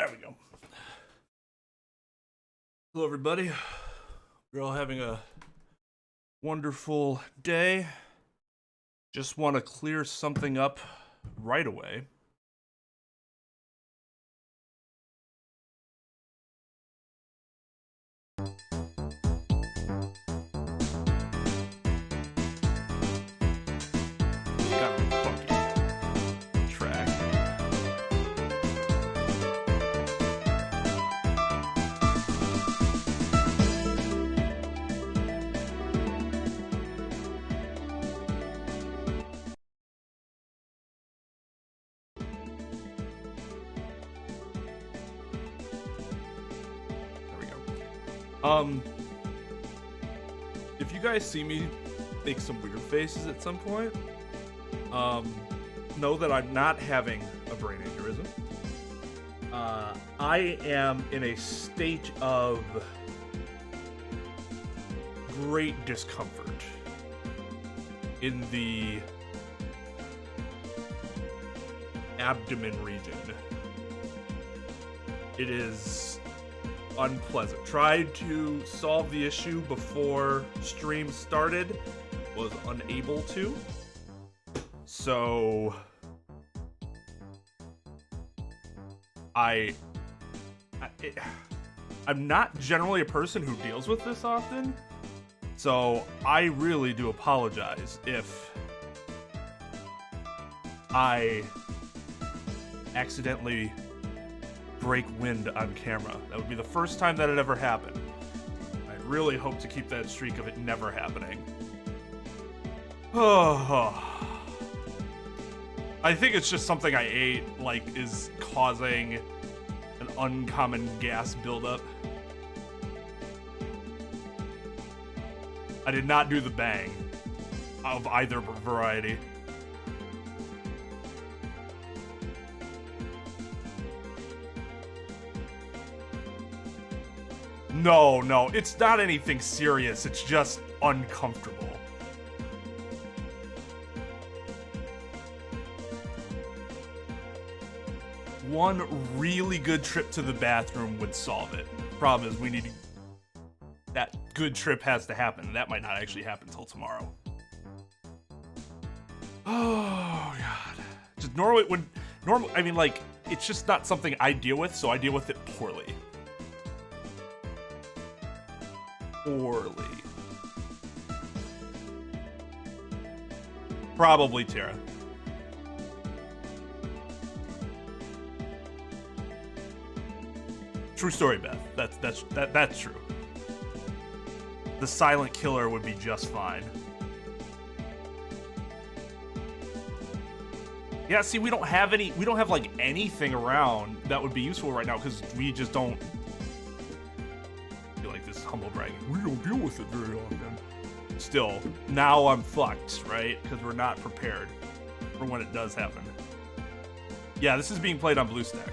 There we go. Hello, everybody. We're all having a wonderful day. Just want to clear something up right away. If you guys see me make some weird faces at some point, know that I'm not having a brain aneurysm. I am in a state of great discomfort in the abdomen region. It is unpleasant. Tried to solve the issue before stream started, was unable to. So I'm not generally a person who deals with this often, so I really do apologize if I accidentally break wind on camera. That would be the first time that it ever happened. I really hope to keep that streak of it never happening. Oh. I think it's just something I ate, like, is causing an uncommon gas buildup. I did not do the bang of either variety. No, it's not anything serious. It's just uncomfortable. One really good trip to the bathroom would solve it. Problem is, we need to... That good trip has to happen. That might not actually happen until tomorrow. Oh, God. Just normally, I mean, like, it's just not something I deal with, so I deal with it poorly. Probably Tara. True story, Beth. That's true. The silent killer would be just fine. Yeah, see, we don't have like anything around that would be useful right now because we just don't. Humble bragging. We don't deal with it very often. Still, now I'm fucked, right? Because we're not prepared for when it does happen. Yeah, this is being played on BlueStacks.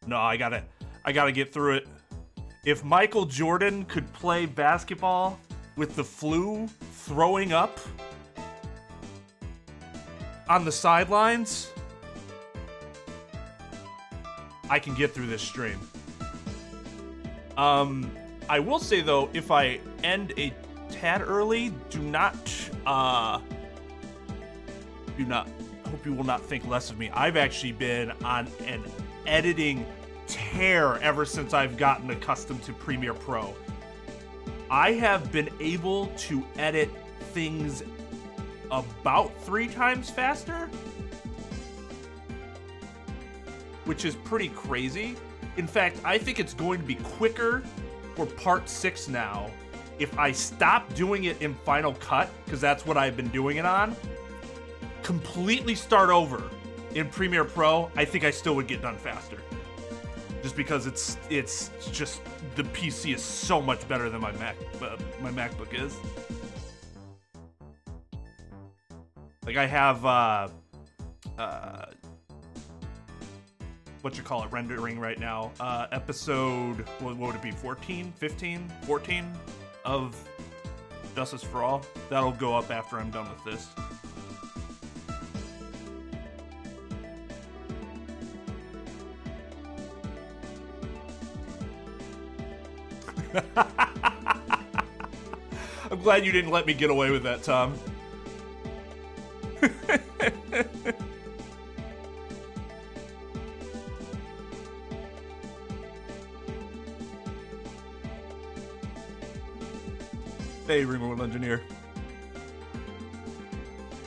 No, I gotta get through it. If Michael Jordan could play basketball with the flu, throwing up on the sidelines, I can get through this stream. I will say though, if I end a tad early, hope you will not think less of me. I've actually been on an editing tear ever since I've gotten accustomed to Premiere Pro. I have been able to edit things about 3 times faster, which is pretty crazy. In fact, I think it's going to be quicker for part 6 now if I stop doing it in Final Cut, because that's what I've been doing it on, completely start over in Premiere Pro. I think I still would get done faster. Just because it's just the PC is so much better than my MacBook is. Like I have rendering right now. Episode, what would it be, 14, 15, 14 of Justice for All. That'll go up after I'm done with this. I'm glad you didn't let me get away with that, Tom. Hey, Remote Engineer.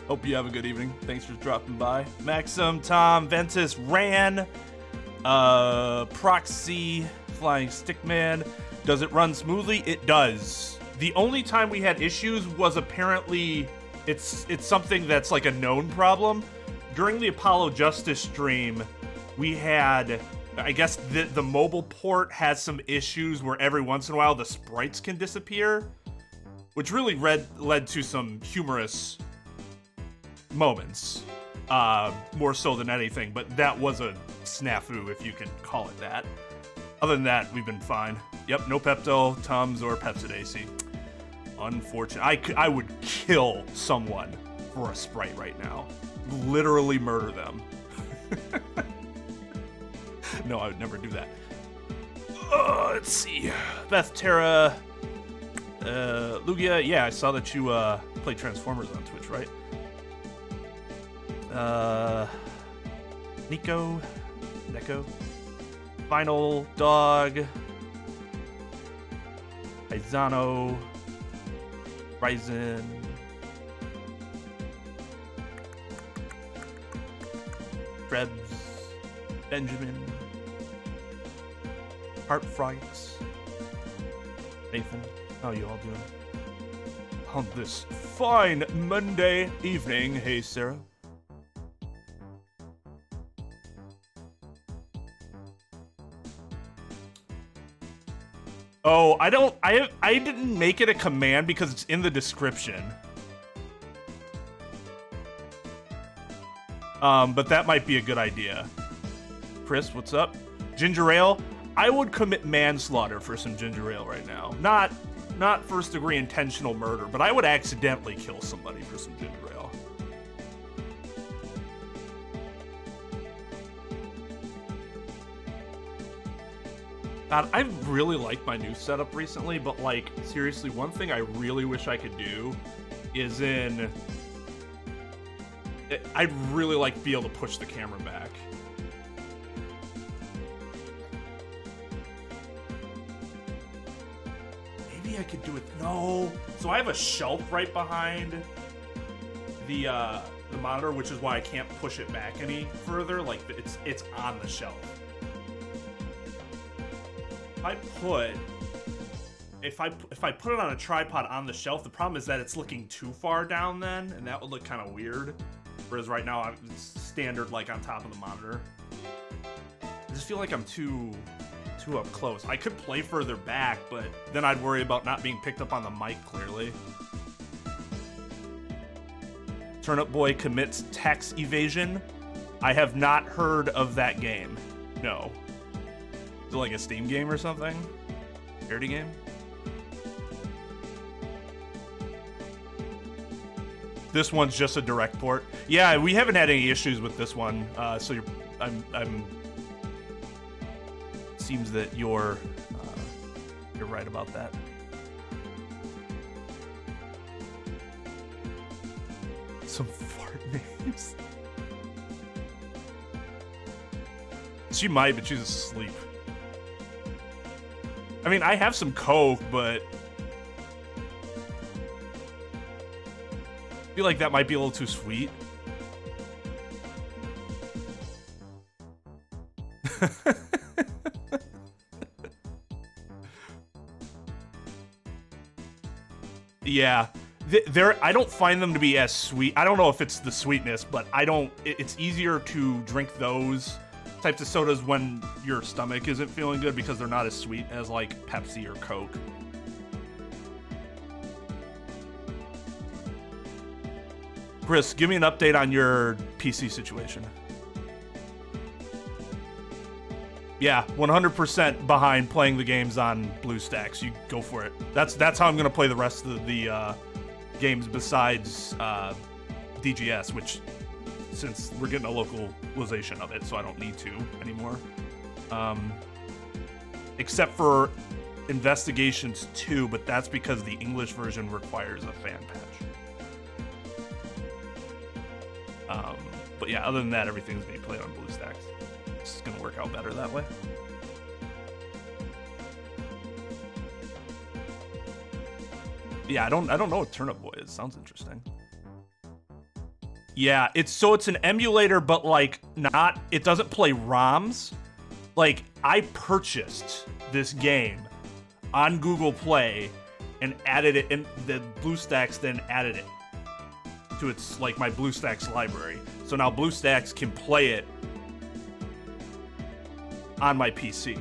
Hope you have a good evening. Thanks for dropping by. Maxim, Tom, Ventus, Ran, Proxy, Flying Stickman. Does it run smoothly? It does. The only time we had issues was apparently it's something that's like a known problem. During the Apollo Justice stream, we had, I guess the mobile port has some issues where every once in a while the sprites can disappear, which really led to some humorous moments, more so than anything, but that was a snafu, if you can call it that. Other than that, we've been fine. Yep, no Pepto, Tums, or Pepsid AC. Unfortunate. I would kill someone for a Sprite right now. Literally murder them. No, I would never do that. Let's see. Beth, Tara, Lugia. Yeah, I saw that you play Transformers on Twitch, right? Nico, Neko, Final Dog, Aizano, Ryzen, Krebs, Benjamin, Heart Frykes, Nathan. How you all doing on this fine Monday evening? Hey, Sarah. Oh, I didn't make it a command because it's in the description. But that might be a good idea. Chris, what's up? Ginger ale? I would commit manslaughter for some ginger ale right now. Not first degree intentional murder, but I would accidentally kill somebody for some ginger ale. God, I really like my new setup recently, but like, seriously, one thing I really wish I could do is I'd really like to be able to push the camera back. Maybe I could do it, no. So I have a shelf right behind the monitor, which is why I can't push it back any further. Like, it's on the shelf. If I put it on a tripod on the shelf, the problem is that it's looking too far down then, and that would look kind of weird. Whereas right now, it's standard, like, on top of the monitor. I just feel like I'm too up close. I could play further back, but then I'd worry about not being picked up on the mic clearly. Turnip Boy commits tax evasion. I have not heard of that game. No. Is it like a Steam game or something? Parody game? This one's just a direct port. Yeah, we haven't had any issues with this one. So seems that you're right about that. Some fart names. She might, but she's asleep. I mean, I have some Coke, but I feel like that might be a little too sweet. Yeah, I don't find them to be as sweet. I don't know if it's the sweetness, but it's easier to drink those types of sodas when your stomach isn't feeling good because they're not as sweet as like Pepsi or Coke. Chris, give me an update on your PC situation. Yeah, 100% behind playing the games on BlueStacks. You go for it. That's how I'm gonna play the rest of the games besides DGS, which since we're getting a localization of it, so I don't need to anymore. Except for Investigations 2, but that's because the English version requires a fan patch. But yeah, other than that, everything's being played on BlueStacks. It's gonna work out better that way. Yeah, I don't know what Turnip Boy is. Sounds interesting. Yeah, it's an emulator, but like not. It doesn't play ROMs. Like I purchased this game on Google Play and added it, and the BlueStacks then added it to its like my BlueStacks library. So now BlueStacks can play it on my PC.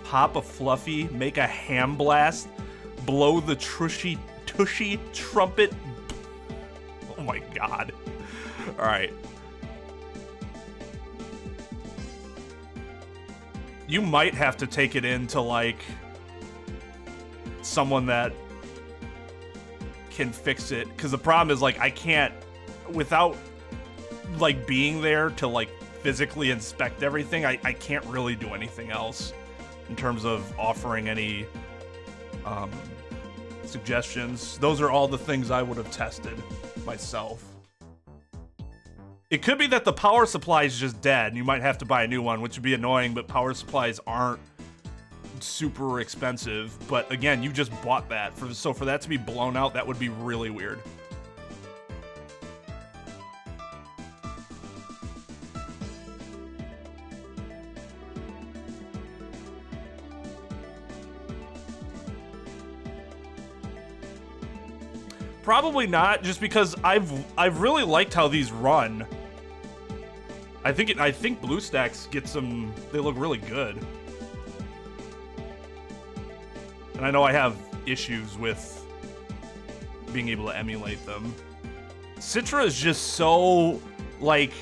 Pop a fluffy, make a ham blast, blow the tushy trumpet. Oh my god. All right. You might have to take it into like someone that can fix it, because the problem is like I can't, without like being there to like physically inspect everything, I can't really do anything else in terms of offering any suggestions. Those are all the things I would have tested myself. It could be that the power supply is just dead and you might have to buy a new one, which would be annoying, but power supplies aren't super expensive. But again, you just bought that. So for that to be blown out, that would be really weird. Probably not, just because I've really liked how these run. I think BlueStacks gets them. They look really good. And I know I have issues with being able to emulate them. Citra is just so like,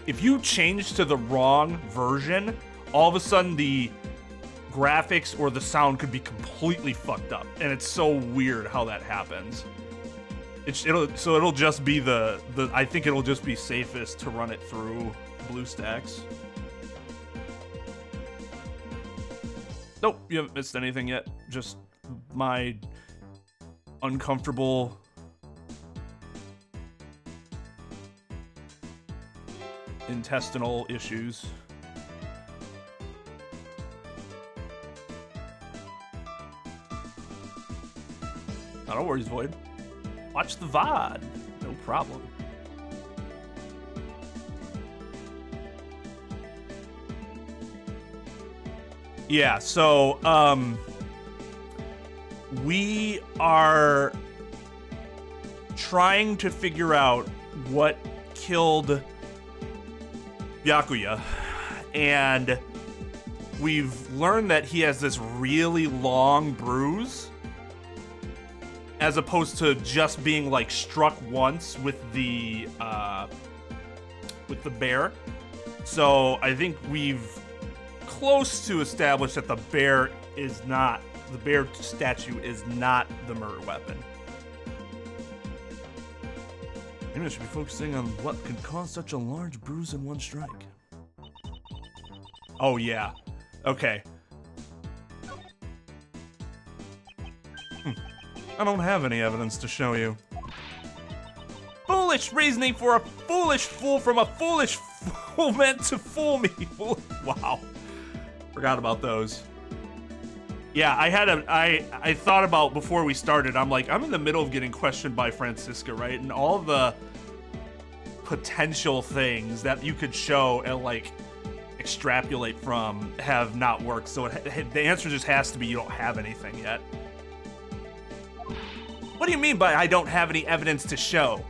if you change to the wrong version, all of a sudden the graphics or the sound could be completely fucked up, and it's so weird how that happens. It'll just be I think it'll just be safest to run it through BlueStacks. Nope, you haven't missed anything yet. Just my uncomfortable intestinal issues. No worries, Void. Watch the VOD. No problem. Yeah, so, we are trying to figure out what killed Byakuya, and we've learned that he has this really long bruise, as opposed to just being like struck once with the bear. So I think we've close to established that the bear statue is not the murder weapon. Maybe I should be focusing on what could cause such a large bruise in one strike. Oh yeah, okay. I don't have any evidence to show you. Foolish reasoning for a foolish fool from a foolish fool meant to fool me. Wow. Forgot about those. Yeah, I thought about before we started, I'm like, I'm in the middle of getting questioned by Francisca, right? And all the potential things that you could show and like extrapolate from have not worked. So the answer just has to be you don't have anything yet. What do you mean by I don't have any evidence to show?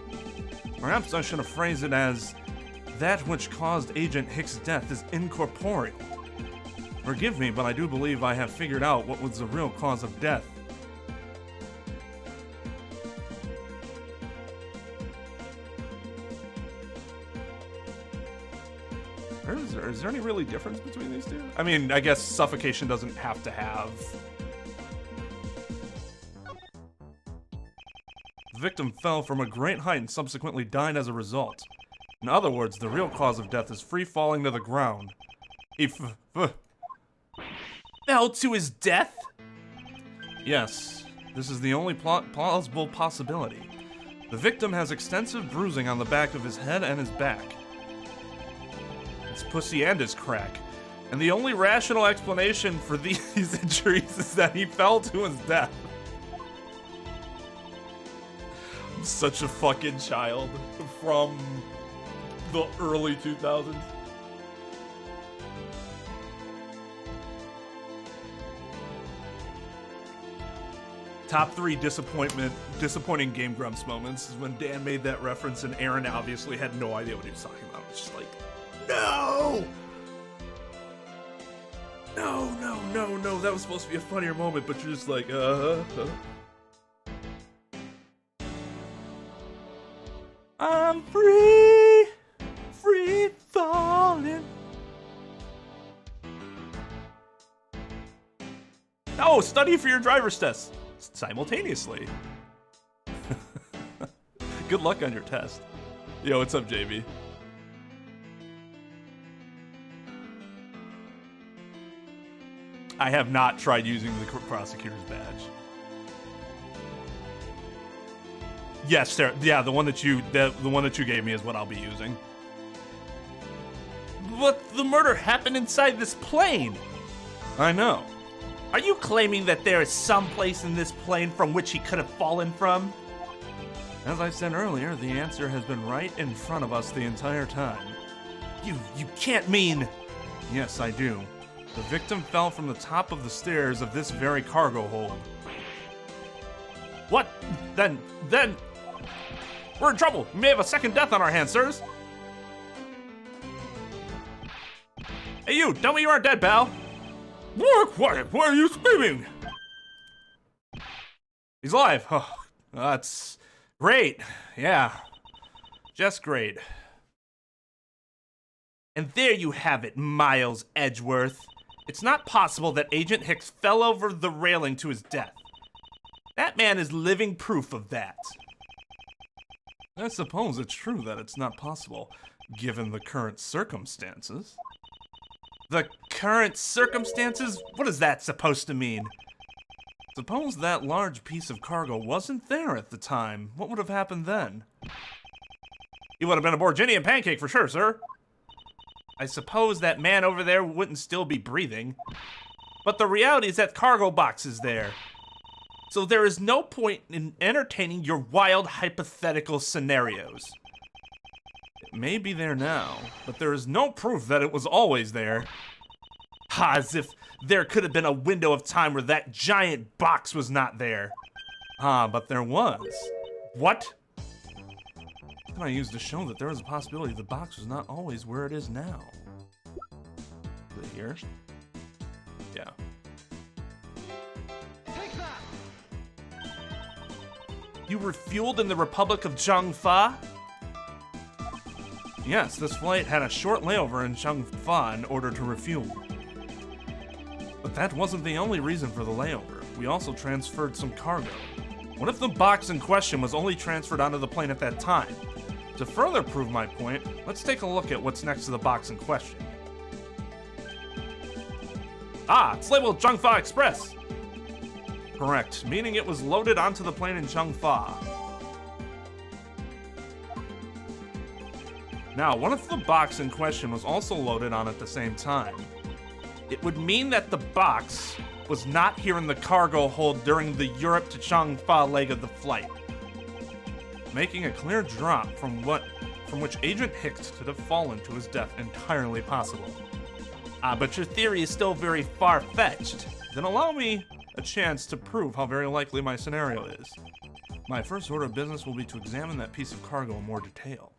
Perhaps I should have phrased it as, that which caused Agent Hicks' death is incorporeal. Forgive me, but I do believe I have figured out what was the real cause of death. Is there any really difference between these two? I mean, I guess suffocation doesn't have to have... The victim fell from a great height and subsequently died as a result. In other words, the real cause of death is free falling to the ground. He fell to his death? Yes, this is the only plausible possibility. The victim has extensive bruising on the back of his head and his back. His pussy and his crack. And the only rational explanation for these injuries is that he fell to his death. I'm such a fucking child from the early 2000s. Top 3 disappointing Game Grumps moments is when Dan made that reference and Aaron obviously had no idea what he was talking about. It's just like, no! No, that was supposed to be a funnier moment, but you're just like, I'm free falling. Oh, study for your driver's test simultaneously. Good luck on your test. Yo, what's up, JB? I have not tried using the prosecutor's badge. Yes, Sarah. Yeah, the one that you gave me is what I'll be using. But the murder happened inside this plane. I know. Are you claiming that there is some place in this plane from which he could have fallen from? As I said earlier, the answer has been right in front of us the entire time. You can't mean... Yes, I do. The victim fell from the top of the stairs of this very cargo hold. What? Then... We're in trouble. We may have a second death on our hands, sirs. Hey, you! Tell me you aren't dead, pal! What? Why are you screaming? He's alive. Oh, that's great. Yeah. Just great. And there you have it, Miles Edgeworth. It's not possible that Agent Hicks fell over the railing to his death. That man is living proof of that. I suppose it's true that it's not possible, given the current circumstances. The current circumstances? What is that supposed to mean? Suppose that large piece of cargo wasn't there at the time. What would have happened then? He would have been aboard Ginny and Pancake for sure, sir. I suppose that man over there wouldn't still be breathing. But the reality is that cargo box is there. So there is no point in entertaining your wild hypothetical scenarios. It may be there now, but there is no proof that it was always there. Ha, as if there could have been a window of time where that giant box was not there. Ah, but there was. What? What can I use to show that there is a possibility the box was not always where it is now? Is it here? Yeah. Take that! You refueled in the Republic of Changfa? Yes, this flight had a short layover in Changfa in order to refuel. But that wasn't the only reason for the layover. We also transferred some cargo. What if the box in question was only transferred onto the plane at that time? To further prove my point, let's take a look at what's next to the box in question. Ah, it's labeled Changfa Express! Correct, meaning it was loaded onto the plane in Changfa. Now, what if the box in question was also loaded on at the same time? It would mean that the box was not here in the cargo hold during the Europe to Changfa leg of the flight, making a clear drop from which Agent Hicks could have fallen to his death entirely possible. Ah, but your theory is still very far-fetched. Then allow me a chance to prove how very likely my scenario is. My first order of business will be to examine that piece of cargo in more detail.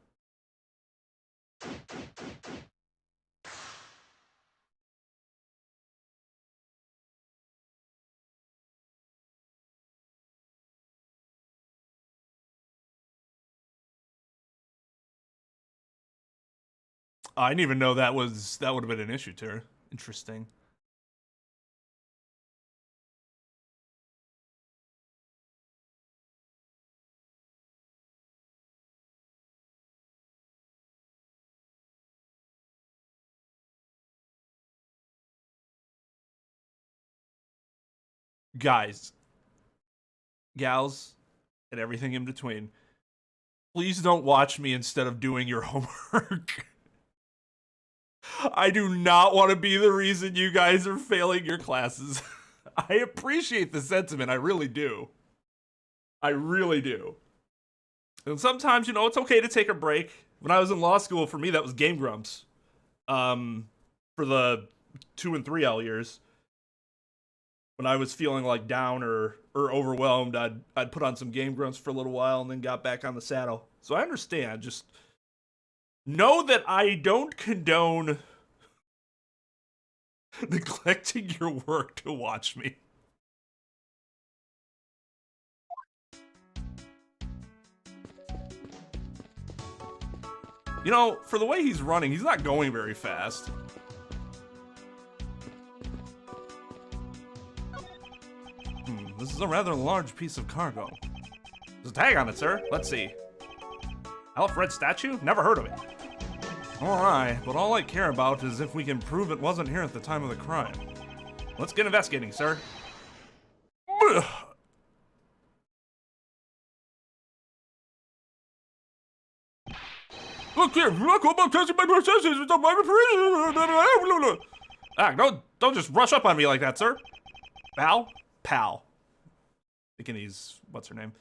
I didn't even know that would have been an issue to her. Interesting. Guys, gals, and everything in between, please don't watch me instead of doing your homework. I do not want to be the reason you guys are failing your classes. I appreciate the sentiment, I really do. I really do. And sometimes, you know, it's okay to take a break. When I was in law school, for me, that was Game Grumps. For the 2 and 3L years. When I was feeling like down or overwhelmed, I'd put on some Game Grumps for a little while and then got back on the saddle. So I understand. Just know that I don't condone neglecting your work to watch me. You know, for the way he's running, he's not going very fast. This is a rather large piece of cargo. There's a tag on it, sir. Let's see. Elf Red statue? Never heard of it. Alright, but all I care about is if we can prove it wasn't here at the time of the crime. Let's get investigating, sir. Look here, don't just rush up on me like that, sir. Pal. Thinking he's, what's her name?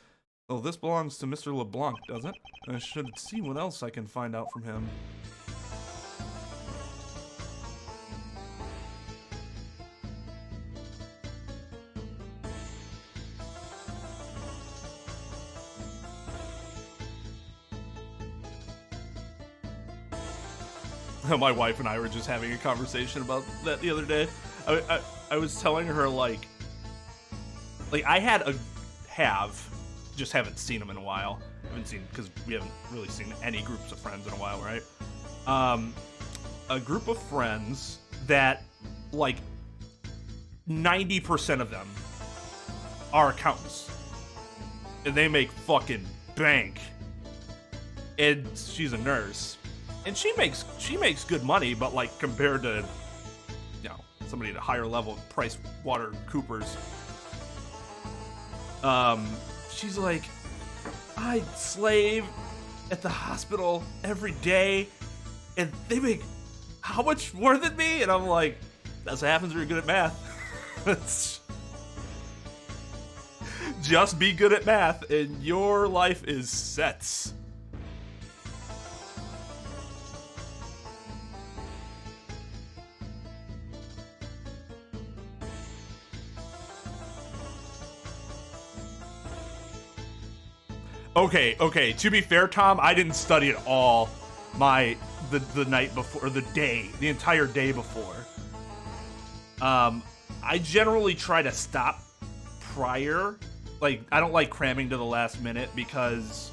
Oh, this belongs to Mr. LeBlanc, doesn't it? I should see what else I can find out from him. My wife and I were just having a conversation about that the other day. I was telling her, like I just haven't seen them in a while. Haven't seen, because we haven't really seen any groups of friends in a while, right? A group of friends that, like, 90% of them are accountants. And they make fucking bank. And she's a nurse. And she makes good money, but, like, compared to, you know, somebody at a higher level, Price Water Coopers, she's like, I slave at the hospital every day, and they make how much more than me? And I'm like, that's what happens when you're good at math. Just be good at math, and your life is set. Okay, to be fair, Tom, I didn't study at all the night before, the entire day before. I generally try to stop prior. Like, I don't like cramming to the last minute, because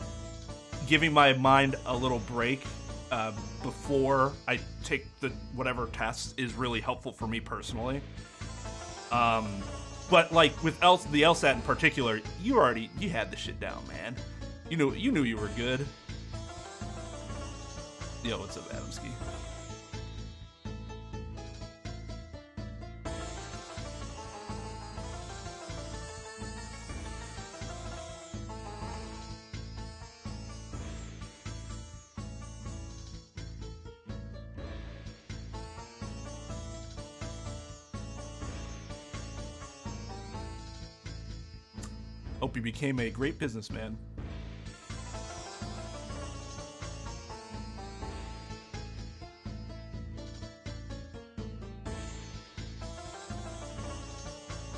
giving my mind a little break before I take the whatever test is really helpful for me personally. But like with the LSAT in particular, you had the shit down, man. You knew you were good. Yo, what's up, Adamski? Hope you became a great businessman.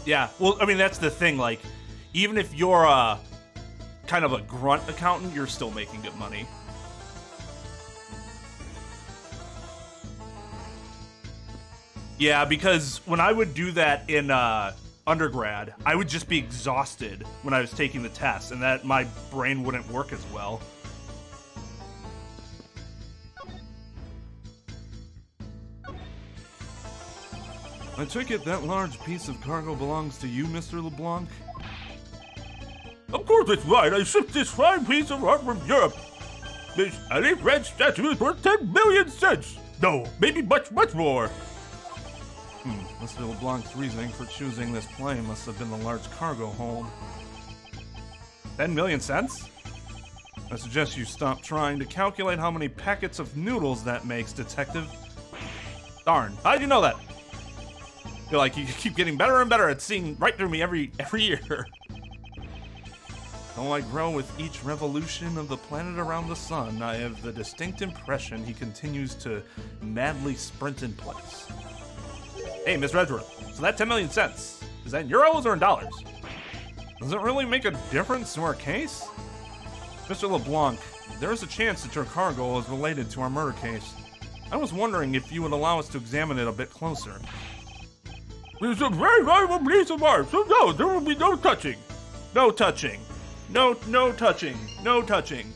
Yeah, well, I mean, that's the thing, like, even if you're kind of a grunt accountant, you're still making good money. Yeah, because when I would do that in undergrad, I would just be exhausted when I was taking the test, and that my brain wouldn't work as well. I take it that large piece of cargo belongs to you, Mr. LeBlanc? Of course that's right. I shipped this fine piece of art from Europe. This Ellie Red statue is worth 10 million cents. No, maybe much, much more. Mr. LeBlanc's reasoning for choosing this plane must have been the large cargo hold. 10 million cents? I suggest you stop trying to calculate how many packets of noodles that makes, Detective. Darn. How'd you know that? Feel like you keep getting better and better at seeing right through me every year. Though I grow with each revolution of the planet around the sun, I have the distinct impression he continues to madly sprint in place. Hey, Mr. Edgeworth, so that 10 million cents, is that in euros or in dollars? Does it really make a difference to our case? Mr. LeBlanc, there is a chance that your cargo is related to our murder case. I was wondering if you would allow us to examine it a bit closer. It's a very valuable piece of art, so no, there will be no touching. No touching. No touching. No touching.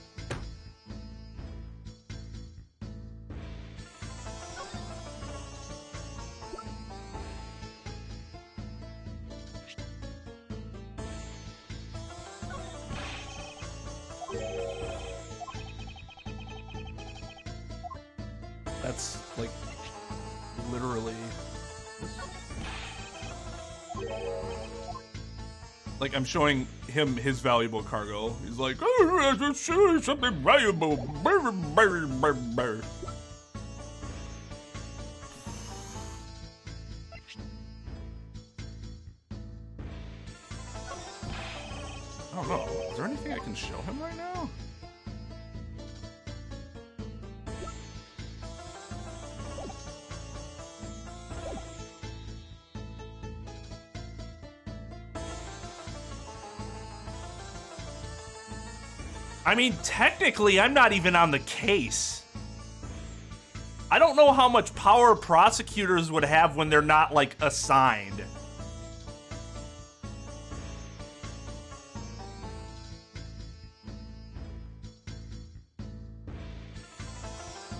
That's like literally like I'm showing him his valuable cargo. He's like, oh, that's sure something valuable. Brr, brr, brr, brr. I don't know. Is there anything I can show him right now? I mean, technically, I'm not even on the case. I don't know how much power prosecutors would have when they're not, like, assigned.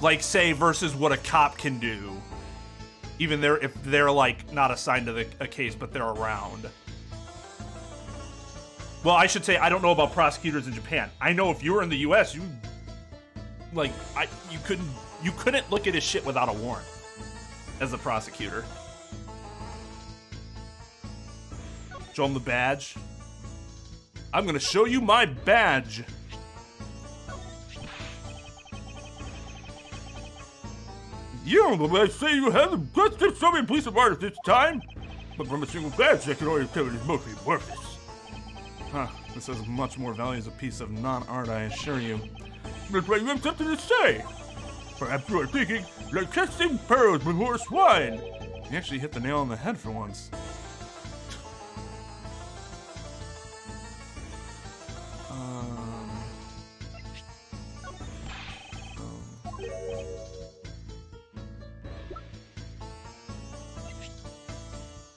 Like, say, versus what a cop can do. Even if they're, like, not assigned to a case, but they're around. Well, I should say I don't know about prosecutors in Japan. I know if you were in the U.S., you couldn't look at his shit without a warrant as a prosecutor. Show him the badge. I'm gonna show you my badge. I say you have the guts to show me a piece of art at this time, but from a single badge I can already tell it is mostly worthless. Huh, this has much more value as a piece of non-art, I assure you. That's why you have something to say. Perhaps you are thinking, like casting pearls before swine. You actually hit the nail on the head for once.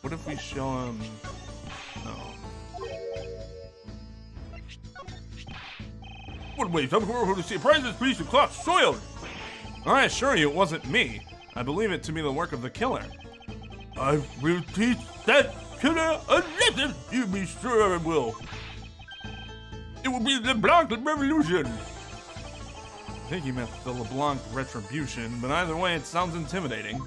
What if we show him... No. What wait, I'm going to surprise this piece of cloth soiled. I assure you it wasn't me. I believe it to be the work of the killer. I will teach that killer a lesson. You be sure I will. It will be the Blanc Revolution. I think he meant the LeBlanc Retribution, but either way, it sounds intimidating.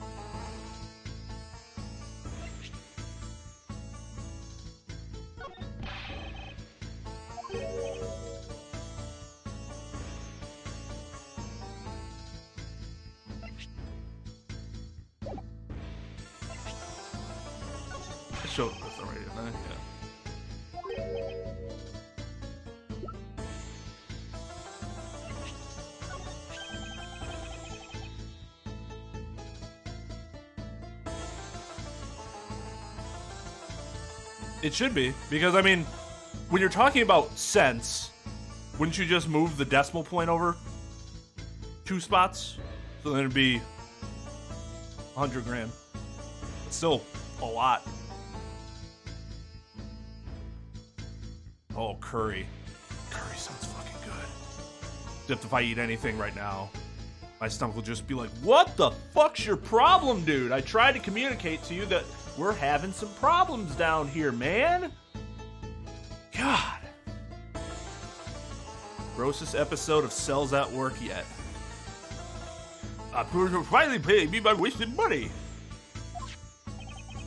I showed him this already, didn't I? Yeah. It should be, because I mean, when you're talking about cents, wouldn't you just move the decimal point over 2 spots? So then it'd be 100 grand. It's still a lot. Oh, curry. Curry sounds fucking good. Except if I eat anything right now, my stomach will just be like, what the fuck's your problem, dude? I tried to communicate to you that We're having some problems down here, man. God. Grossest episode of Cells at Work yet. Operators finally paid me my wasted money.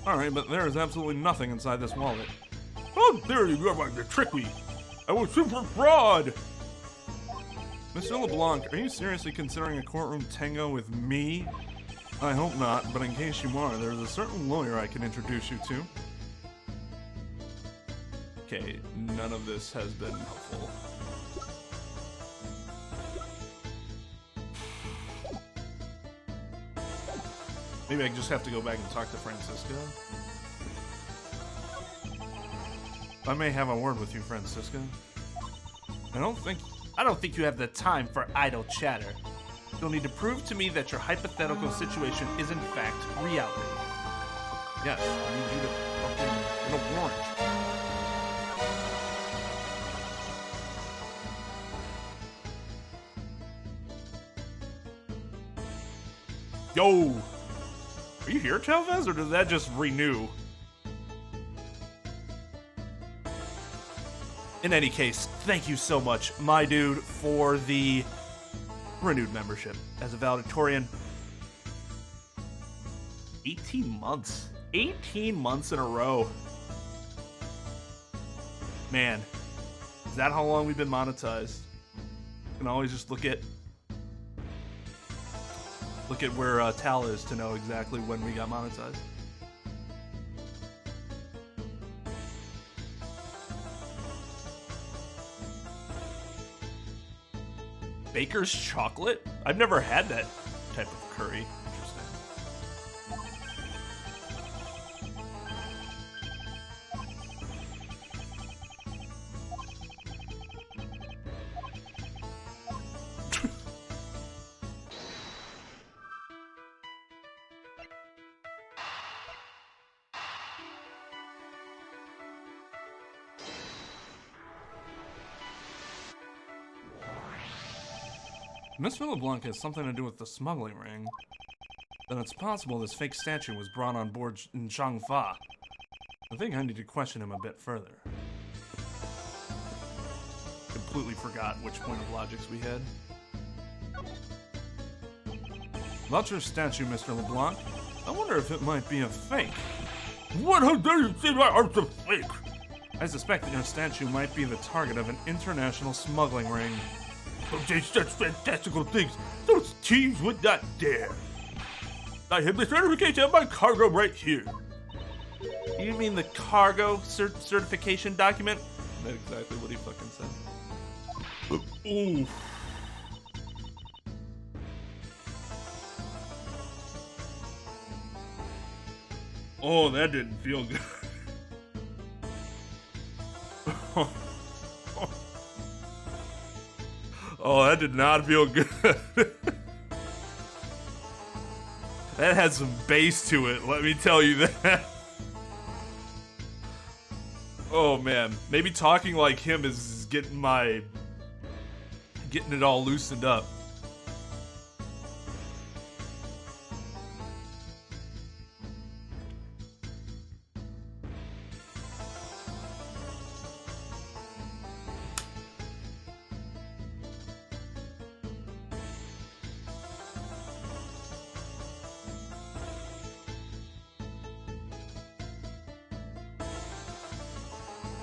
Alright, but there is absolutely nothing inside this wallet. How dare you try to trick me? I was super fraud. Mr. LeBlanc, are you seriously considering a courtroom tango with me? I hope not, but in case you are, there's a certain lawyer I can introduce you to. Okay, none of this has been helpful. Maybe I just have to go back and talk to Francisco. I may have a word with you, Francisco. I don't think you have the time for idle chatter. You'll need to prove to me that your hypothetical situation is in fact reality. Yes, I need you to fucking get a warrant. Yo! Are you here, Chavez, or does that just renew? In any case, thank you so much, my dude, for the renewed membership as a valedictorian. 18 months. 18 months in a row. Man, is that how long we've been monetized? You can always just look at where Tal is to know exactly when we got monetized. Baker's chocolate? I've never had that type of curry. Mr. LeBlanc has something to do with the smuggling ring, then it's possible this fake statue was brought on board in Changfa. I think I need to question him a bit further. Completely forgot which point of logics we had. About your statue, Mr. LeBlanc, I wonder if it might be a fake. What? How dare you say my art's a fake? I suspect that your statue might be the target of an international smuggling ring. Don't say such fantastical things. Those thieves would not dare. I have the certification of my cargo right here. You mean the cargo certification document? That's exactly what he fucking said. Ooh. Oh, that didn't feel good. Oh, that did not feel good. That had some bass to it, let me tell you that. Oh man, maybe talking like him is getting it all loosened up.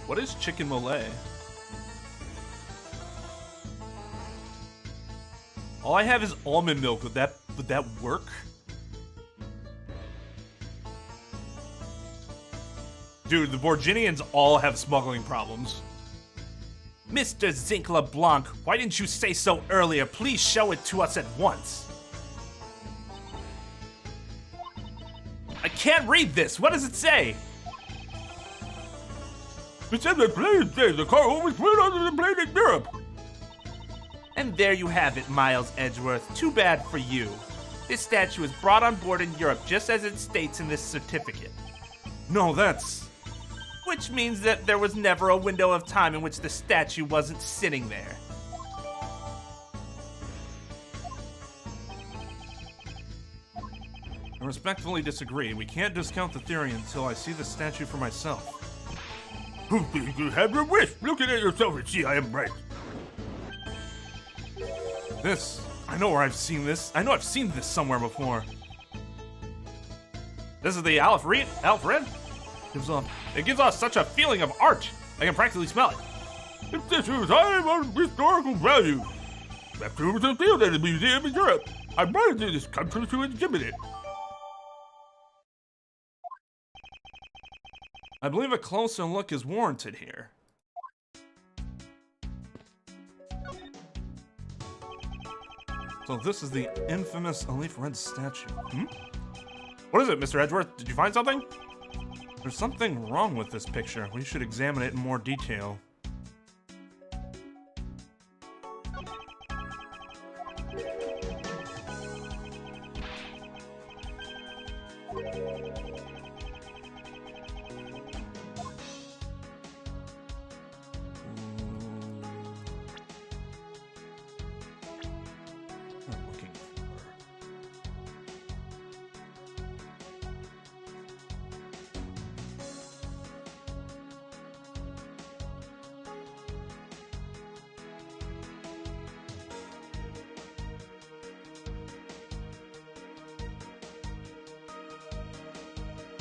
What is chicken mole? All I have is almond milk. Would that work? Dude, the Borginians all have smuggling problems. Mr. Zinc LeBlanc, why didn't you say so earlier? Please show it to us at once. I can't read this. What does it say? It said the plane says the cargo was put onto the plane in Europe. And there you have it, Miles Edgeworth. Too bad for you. This statue was brought on board in Europe just as it states in this certificate. No, that's... Which means that there was never a window of time in which the statue wasn't sitting there. I respectfully disagree. We can't discount the theory until I see the statue for myself. You have your wish. Looking at yourself and see I am right. This, I know where I've seen this. I know I've seen this somewhere before. This is the Alfred? It gives off such a feeling of art. I can practically smell it. If this is high on historical value, that proves a field at a museum in Europe. I brought it to this country to exhibit it. I believe a closer look is warranted here. So this is the infamous Elif Red statue. What is it, Mr. Edgeworth? Did you find something? There's something wrong with this picture. We should examine it in more detail.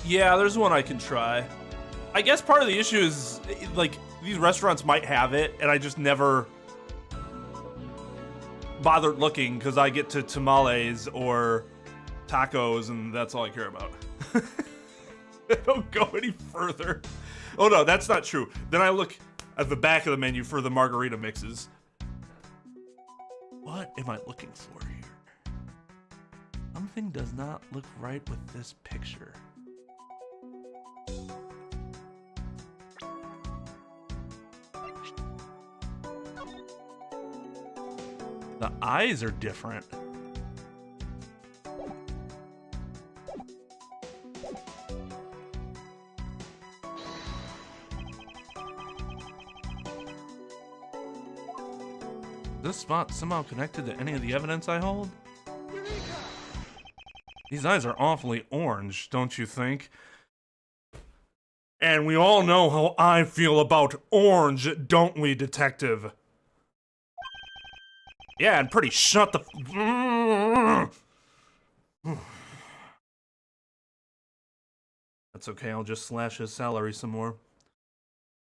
Yeah, there's one I can try. I guess part of the issue is, like, these restaurants might have it, and I just never bothered looking because I get to tamales or tacos, and that's all I care about. I don't go any further. Oh no, that's not true. Then I look at the back of the menu for the margarita mixes. What am I looking for here? Something does not look right with this picture. The eyes are different. This spot somehow connected to any of the evidence I hold? These eyes are awfully orange, don't you think? And we all know how I feel about orange, don't we, detective? Yeah, and pretty shut the That's okay, I'll just slash his salary some more.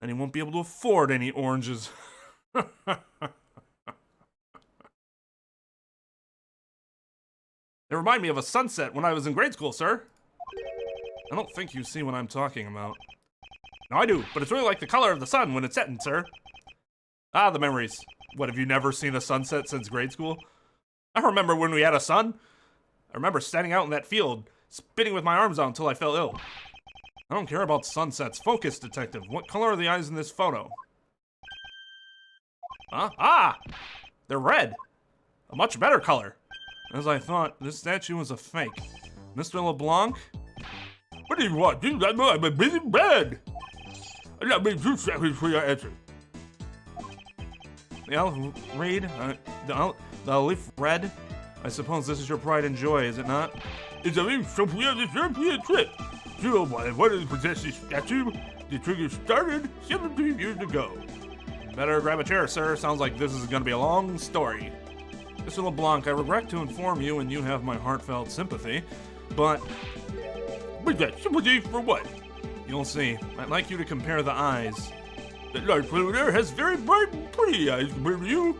And he won't be able to afford any oranges. They remind me of a sunset when I was in grade school, sir. I don't think you see what I'm talking about. No, I do, but it's really like the color of the sun when it's setting, sir. Ah, the memories. What, have you never seen a sunset since grade school? I remember when we had a sun. I remember standing out in that field, spinning with my arms out until I fell ill. I don't care about sunsets. Focus, detective. What color are the eyes in this photo? Huh? Ah! They're red. A much better color. As I thought, this statue was a fake. Mr. LeBlanc? What do you want, dude? I'm a busy bed. I'm not being too savage for your answer. The Elif Red? I suppose this is your pride and joy, is it not? It's a leaf Sophia this European trip. So I wanted to possess this statue. The trigger started 17 years ago. Better grab a chair, sir. Sounds like this is gonna be a long story. Mr. LeBlanc, I regret to inform you, and you have my heartfelt sympathy, but... What's that? Sympathy for what? You'll see. I'd like you to compare the eyes. That large fellow there has very bright and pretty eyes compared to you.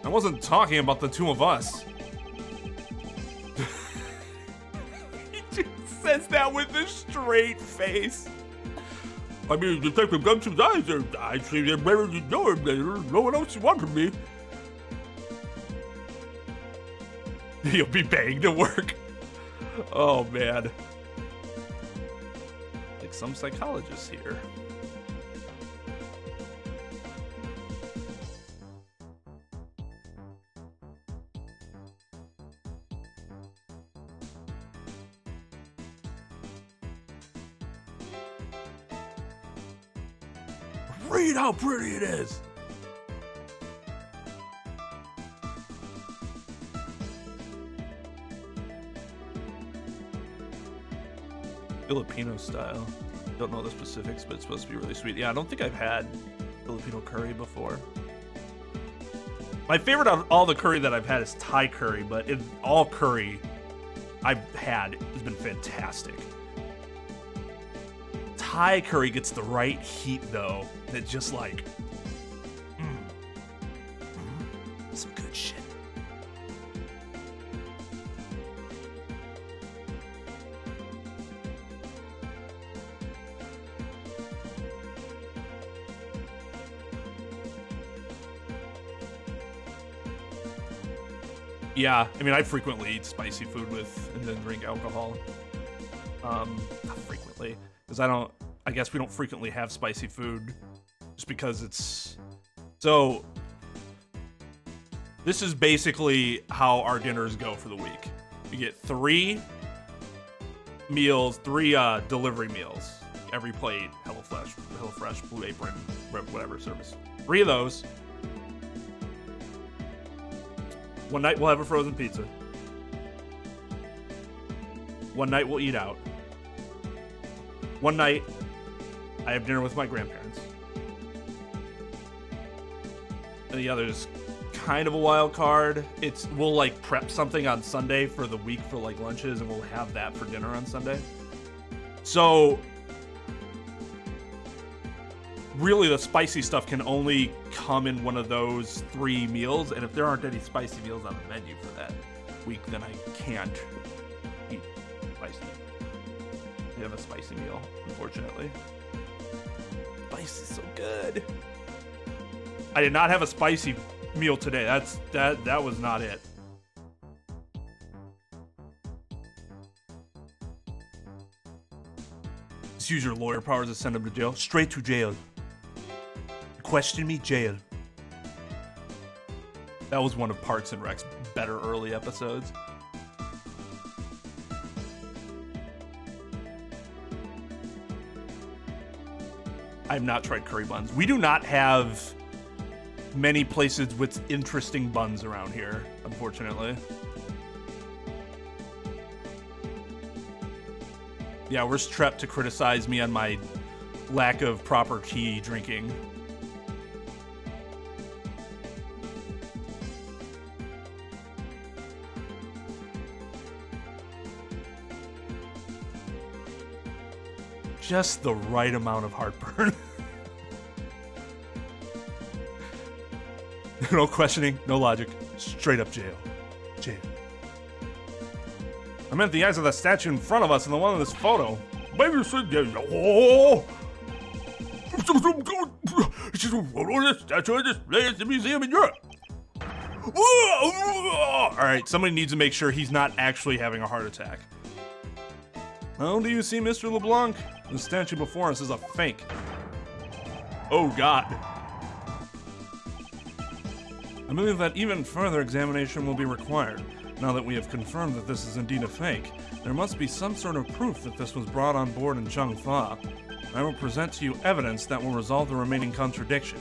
I wasn't talking about the two of us. He just says that with a straight face. I mean, Detective Gumshoe's eyes are... I see they're better than yours. There's no one else wanted me. You'll be paying to work. Oh, man. Like some psychologists here. Read how pretty it is. Filipino style. Don't know the specifics, but it's supposed to be really sweet. Yeah, I don't think I've had Filipino curry before. My favorite of all the curry that I've had is Thai curry, but all curry I've had has been fantastic. Thai curry gets the right heat, though, that just like, some good shit. Yeah, I mean, I frequently eat spicy food and then drink alcohol. Not frequently, because I guess we don't frequently have spicy food, just because it's, so, this is basically how our dinners go for the week. You get 3 meals, 3 delivery meals, every plate, HelloFresh, Blue Apron, whatever service. 3 of those. One night we'll have a frozen pizza. One night we'll eat out. One night I have dinner with my grandparents. And the other is kind of a wild card. We'll like prep something on Sunday for the week for like lunches, and we'll have that for dinner on Sunday. So really the spicy stuff can only come in one of those 3 meals, and if there aren't any spicy meals on the menu for that week, then I can't eat spicy. We have a spicy meal, unfortunately. Spice is so good. I did not have a spicy meal today. That was not it. Just use your lawyer powers to send him to jail. Straight to jail. Question me, jail. That was one of Parks and Rec's better early episodes. I have not tried curry buns. We do not have many places with interesting buns around here, unfortunately. Yeah, where's Trep to criticize me on my lack of proper tea drinking? Just the right amount of heartburn. No questioning, no logic. Straight up jail. Jail. I meant the eyes of the statue in front of us and the one in this photo. Maybe said, oh! It's just a photo of the statue on display at the museum in Europe. Alright, somebody needs to make sure he's not actually having a heart attack. How do you see Mr. LeBlanc? The statue before us is a fake. Oh God. I believe that even further examination will be required. Now that we have confirmed that this is indeed a fake, there must be some sort of proof that this was brought on board in Changfa. I will present to you evidence that will resolve the remaining contradiction.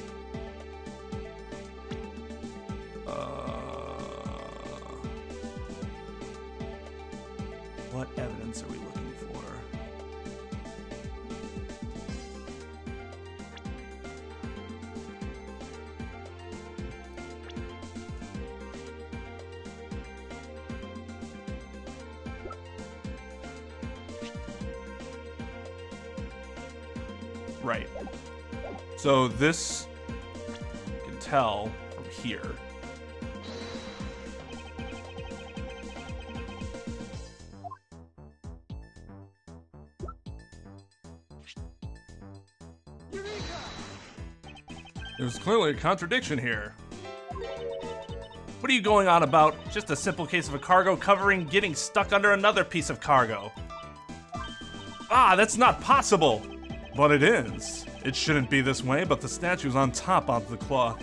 What evidence are we looking for? Right. So this, you can tell from here. There's clearly a contradiction here. What are you going on about? Just a simple case of a cargo covering getting stuck under another piece of cargo. Ah, that's not possible! But it is. It shouldn't be this way, but the statue's on top of the cloth.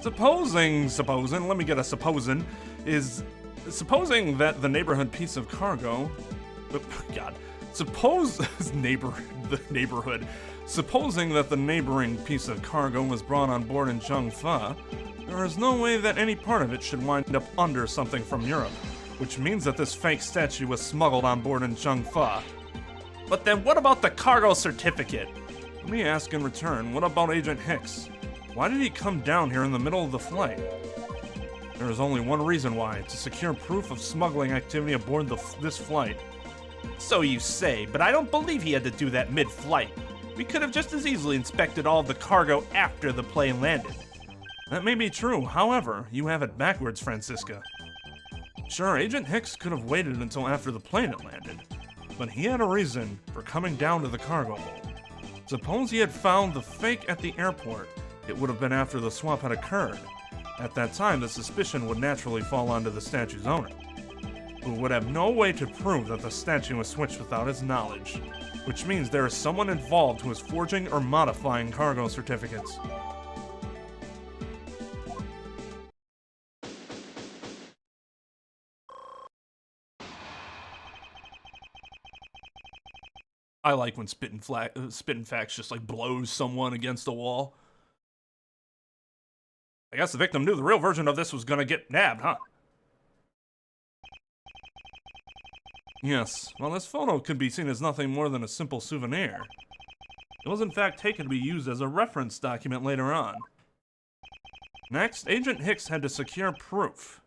Supposing, let me get a supposing that the neighborhood piece of cargo, God, supposing that the neighboring piece of cargo was brought on board in Changfa, there is no way that any part of it should wind up under something from Europe, which means that this fake statue was smuggled on board in Changfa. But then what about the cargo certificate? Let me ask in return, what about Agent Hicks? Why did he come down here in the middle of the flight? There is only one reason why, to secure proof of smuggling activity aboard this flight. So you say, but I don't believe he had to do that mid-flight. We could have just as easily inspected all of the cargo after the plane landed. That may be true, however, you have it backwards, Francisca. Sure, Agent Hicks could have waited until after the plane had landed, but he had a reason for coming down to the cargo hold. Suppose he had found the fake at the airport, it would have been after the swap had occurred. At that time, the suspicion would naturally fall onto the statue's owner, who would have no way to prove that the statue was switched without his knowledge, which means there is someone involved who is forging or modifying cargo certificates. I like when Spittin' Facts just like blows someone against the wall. I guess the victim knew the real version of this was gonna get nabbed, huh? Yes, well, this photo could be seen as nothing more than a simple souvenir. It was in fact taken to be used as a reference document later on. Next, Agent Hicks had to secure proof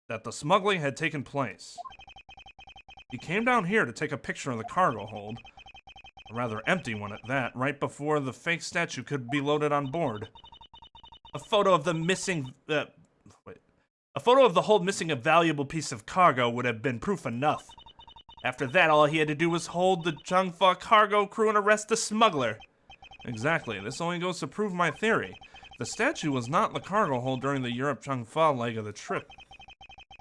that the smuggling had taken place. He came down here to take a picture of the cargo hold, a rather empty one at that, right before the fake statue could be loaded on board. A photo of the A photo of the hold missing a valuable piece of cargo would have been proof enough. After that, all he had to do was hold the Changfa cargo crew and arrest the smuggler. Exactly, this only goes to prove my theory. The statue was not in the cargo hold during the Europe-Changfa leg of the trip.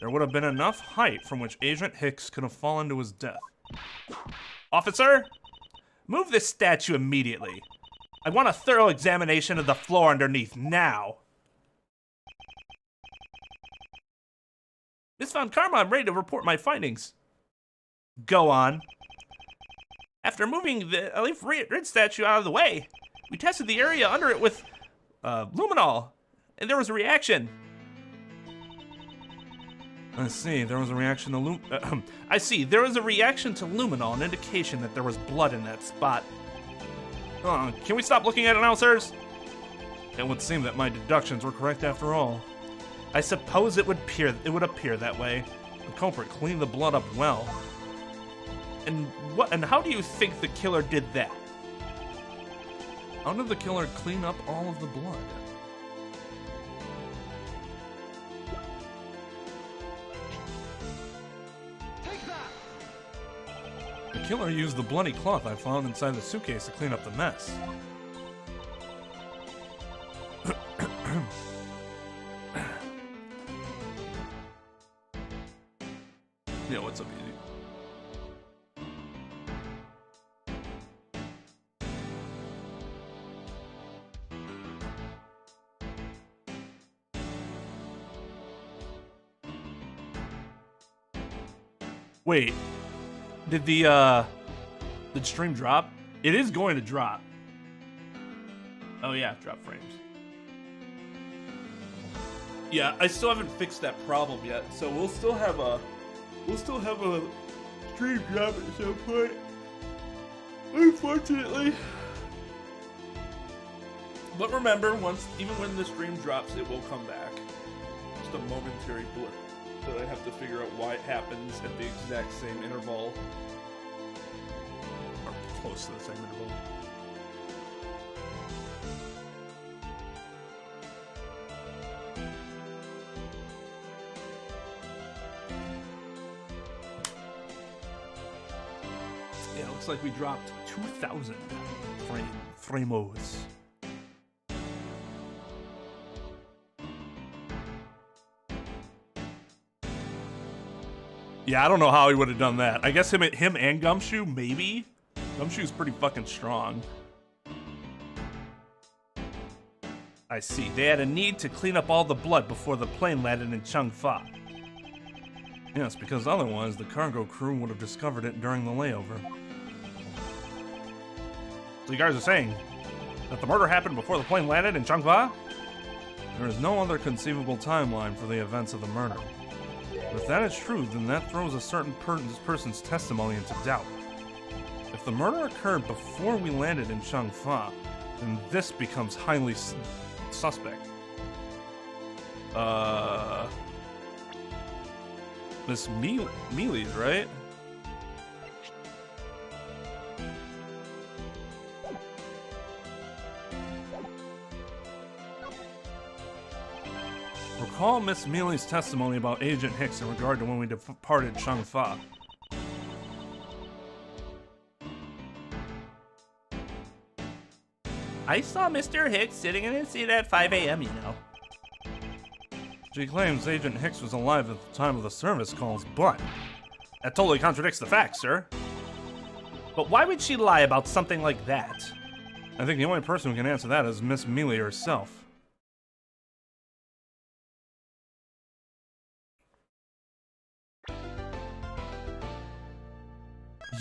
There would have been enough height from which Agent Hicks could have fallen to his death. Officer, move this statue immediately. I want a thorough examination of the floor underneath now. Miss Von Karma, I'm ready to report my findings. Go on. After moving the Elif Rid statue out of the way, we tested the area under it with luminol, and there was a reaction. I see, there was a reaction to luminol, an indication that there was blood in that spot. Can we stop looking at it now, sirs? It would seem that my deductions were correct after all. I suppose it would appear that way. The culprit cleaned the blood up well. And how do you think the killer did that? How did the killer clean up all of the blood? Take that! The killer used the bloody cloth I found inside the suitcase to clean up the mess. Yeah, what's up, Easy? Wait, did the stream drop? It is going to drop. Oh yeah, drop frames. Yeah, I still haven't fixed that problem yet, so we'll still have a stream drop at some point. Unfortunately. But remember, even when the stream drops, it will come back. Just a momentary blip that I have to figure out why it happens at the exact same interval. Or close to the same interval. Yeah, it looks like we dropped 2,000 framos. Yeah, I don't know how he would have done that. I guess him and Gumshoe, maybe? Gumshoe's pretty fucking strong. I see. They had a need to clean up all the blood before the plane landed in Changfa. Yes, because otherwise the cargo crew would have discovered it during the layover. So you guys are saying that the murder happened before the plane landed in Changfa? There is no other conceivable timeline for the events of the murder. If that is true, then that throws a certain person's testimony into doubt. If the murder occurred before we landed in Shangfa, then this becomes highly suspect. Miss Mealy's, right? Recall Miss Mealy's testimony about Agent Hicks in regard to when we departed Shangfa. I saw Mr. Hicks sitting in his seat at 5 a.m., you know. She claims Agent Hicks was alive at the time of the service calls, but that totally contradicts the facts, sir. But why would she lie about something like that? I think the only person who can answer that is Miss Mealy herself.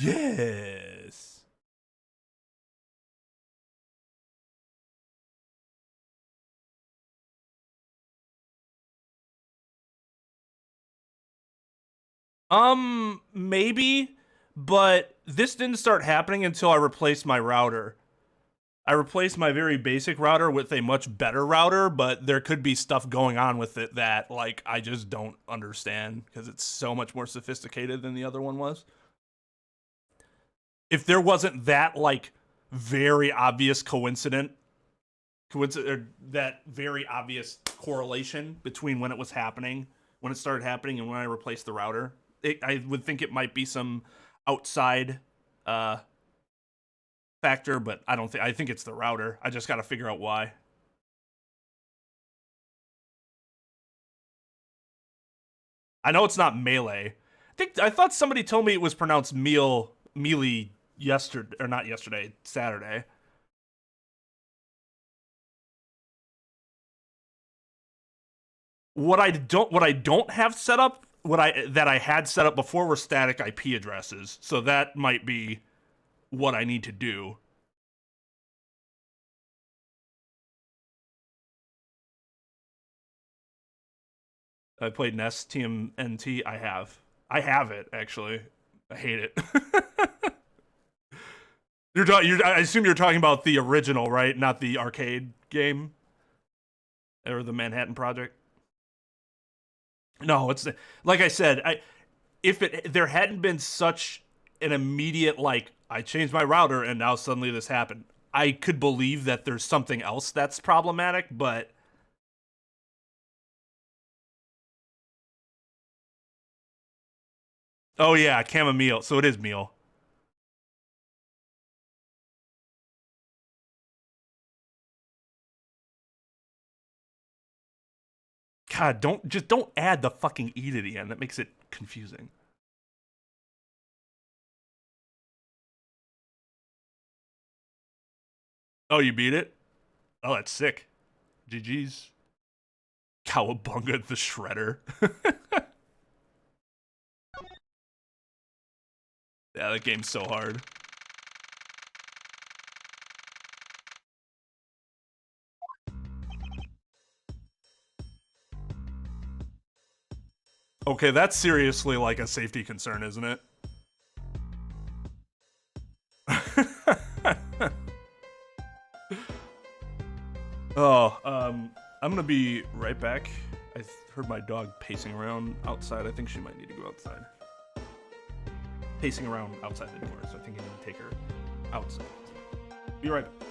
Yes. Maybe, but this didn't start happening until I replaced my router. I replaced my very basic router with a much better router, but there could be stuff going on with it that, like, I just don't understand because it's so much more sophisticated than the other one was. If there wasn't that, like, very obvious that very obvious correlation between when it was happening, when it started happening, and when I replaced the router, I would think it might be some outside factor, but I don't think. I think it's the router. I just got to figure out why. I know it's not melee. I thought somebody told me it was pronounced mealy yesterday, or not yesterday, Saturday. What I don't have set up, that I had set up before were static IP addresses. So that might be what I need to do. I played NES TMNT. I have it, actually. I hate it. I assume you're talking about the original, right? Not the arcade game? Or the Manhattan Project? No, it's like I said, there hadn't been such an immediate, like, I changed my router and now suddenly this happened, I could believe that there's something else that's problematic, but oh yeah, chamomile, so it is meal. God, don't add the fucking E to the end. That makes it confusing. Oh, you beat it? Oh, that's sick. GG's. Cowabunga the Shredder. Yeah, that game's so hard. Okay, that's seriously like a safety concern, isn't it? I'm gonna be right back. I heard my dog pacing around outside. I think she might need to go outside. Pacing around outside the door, so I think I need to take her outside. Be right back.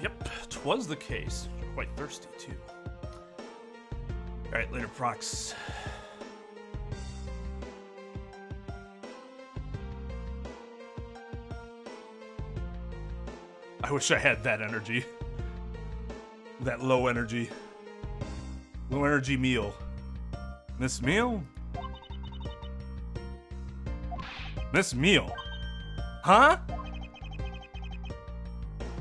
Yep, 'twas the case. Quite thirsty, too. Alright, later, Prox. I wish I had that energy. That low energy. Low energy meal. Miss Meal? Miss Meal? Huh?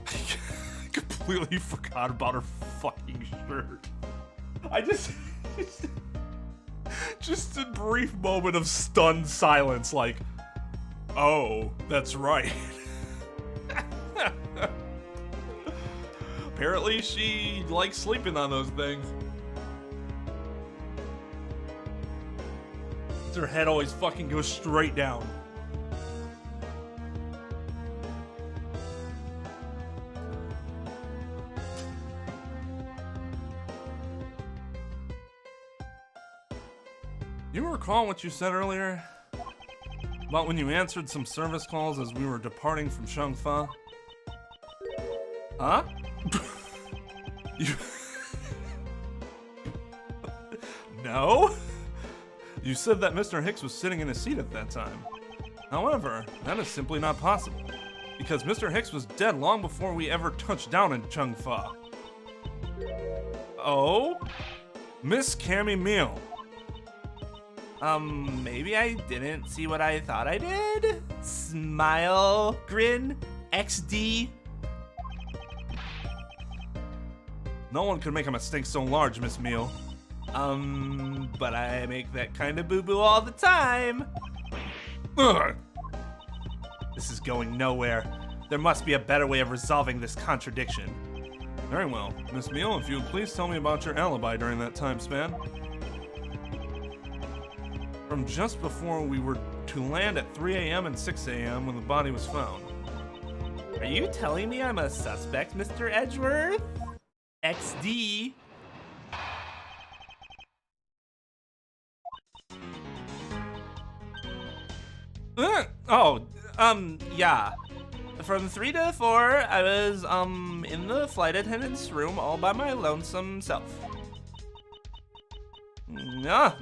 I completely forgot about her fucking shirt. I just a brief moment of stunned silence, like, oh, that's right. Apparently she likes sleeping on those things. Her head always fucking goes straight down. You recall what you said earlier? About when you answered some service calls as we were departing from Shangfa? Huh? No? You said that Mr. Hicks was sitting in his seat at that time. However, that is simply not possible, because Mr. Hicks was dead long before we ever touched down in Changfa. Oh? Miss Cammy Meal. Maybe I didn't see what I thought I did? Smile, grin, XD. No one could make a mistake so large, Miss Meal. But I make that kind of boo-boo all the time. Ugh. This is going nowhere. There must be a better way of resolving this contradiction. Very well. Miss Meal, if you would please tell me about your alibi during that time span. From just before we were to land at 3 a.m. and 6 a.m. when the body was found. Are you telling me I'm a suspect, Mr. Edgeworth? XD. Yeah. From 3 to 4, I was, in the flight attendant's room all by my lonesome self. Yeah.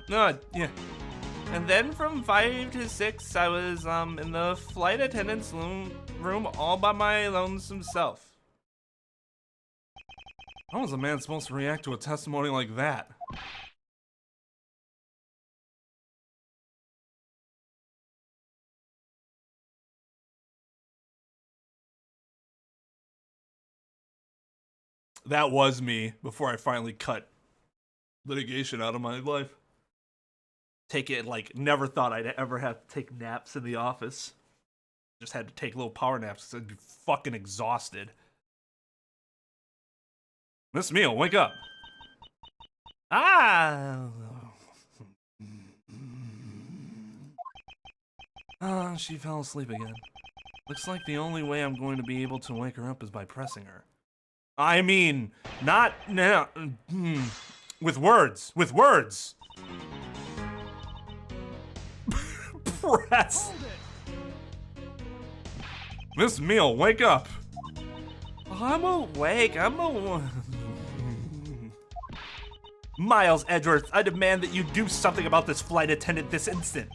And then from 5 to 6, I was, in the flight attendant's room all by my lonesome self. How was a man supposed to react to a testimony like that? That was me before I finally cut litigation out of my life. Take it, like, never thought I'd ever have to take naps in the office. Just had to take little power naps because I'd be fucking exhausted. Miss Meal, wake up. Ah! She fell asleep again. Looks like the only way I'm going to be able to wake her up is by pressing her. I mean, not now. With words. With words. Press. Miss Meal, wake up. I'm awake. Miles Edgeworth, I demand that you do something about this flight attendant this instant.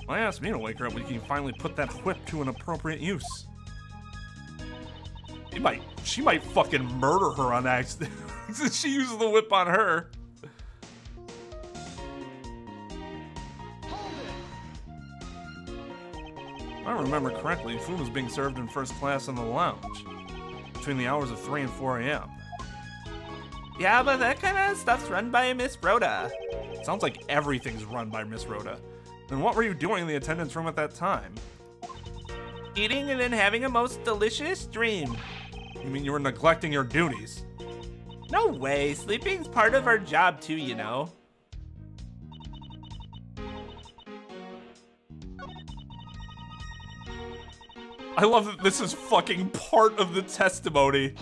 I asked me to wake her up when you can finally put that whip to an appropriate use. She might fucking murder her on accident. She uses the whip on her. If I remember correctly, food was being served in first class in the lounge between the hours of 3 and 4 a.m. Yeah, but that kind of stuff's run by Miss Rhoda. Sounds like everything's run by Miss Rhoda. Then what were you doing in the attendance room at that time? Eating and then having a most delicious dream. You mean you were neglecting your duties? No way, sleeping's part of our job too, you know. I love that this is fucking part of the testimony.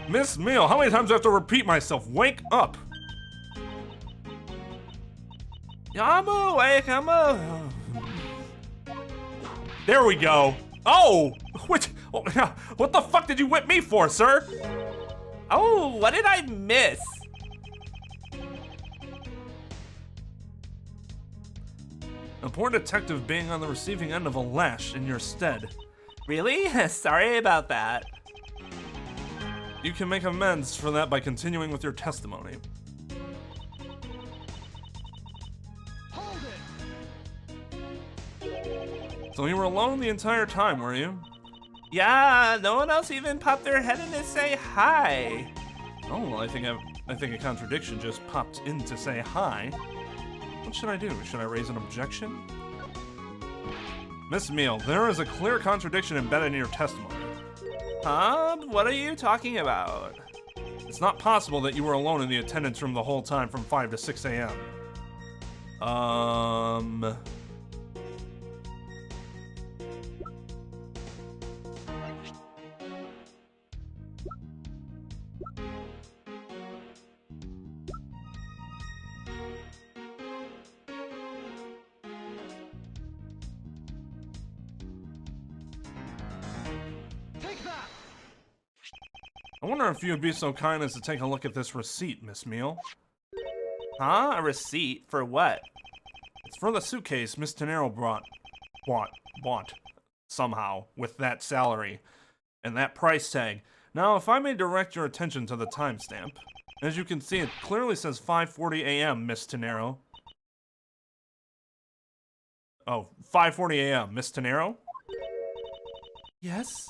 Miss Meal, how many times do I have to repeat myself? Wake up! I'm awake, There we go. Oh! What the fuck did you whip me for, sir? Oh, what did I miss? A poor detective being on the receiving end of a lash in your stead. Really? Sorry about that. You can make amends for that by continuing with your testimony. Hold it! So you were alone the entire time, were you? Yeah, no one else even popped their head in to say hi. Oh, well, I think a contradiction just popped in to say hi. What should I do? Should I raise an objection? Miss Meal, there is a clear contradiction embedded in your testimony. Huh? What are you talking about? It's not possible that you were alone in the attendance room the whole time from 5 to 6 a.m. Take that! I wonder if you would be so kind as to take a look at this receipt, Miss Meal. Huh? A receipt? For what? It's for the suitcase Miss Tenero bought, somehow, with that salary, and that price tag. Now, if I may direct your attention to the timestamp. As you can see, it clearly says 5:40 a.m., Miss Tenero. Oh, 5:40 a.m., Miss Tenero? Yes?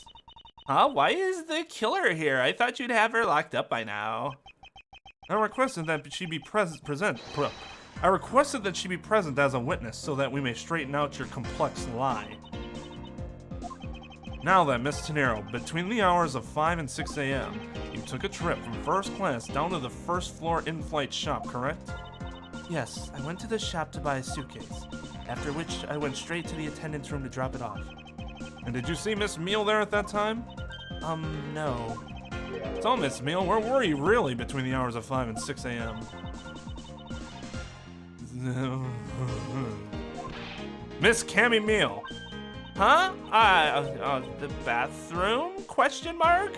Huh? Why is the killer here? I thought you'd have her locked up by now. I requested that she be present as a witness so that we may straighten out your complex lie. Now then, Miss Tenero, between the hours of 5 and 6 a.m., you took a trip from first class down to the first floor in-flight shop, correct? Yes, I went to the shop to buy a suitcase, after which I went straight to the attendance room to drop it off. And did you see Miss Meal there at that time? No. So, Miss Meal, where were you really between the hours of 5 and 6 a.m.? Miss Cammy Meal. Huh? The bathroom? Question mark?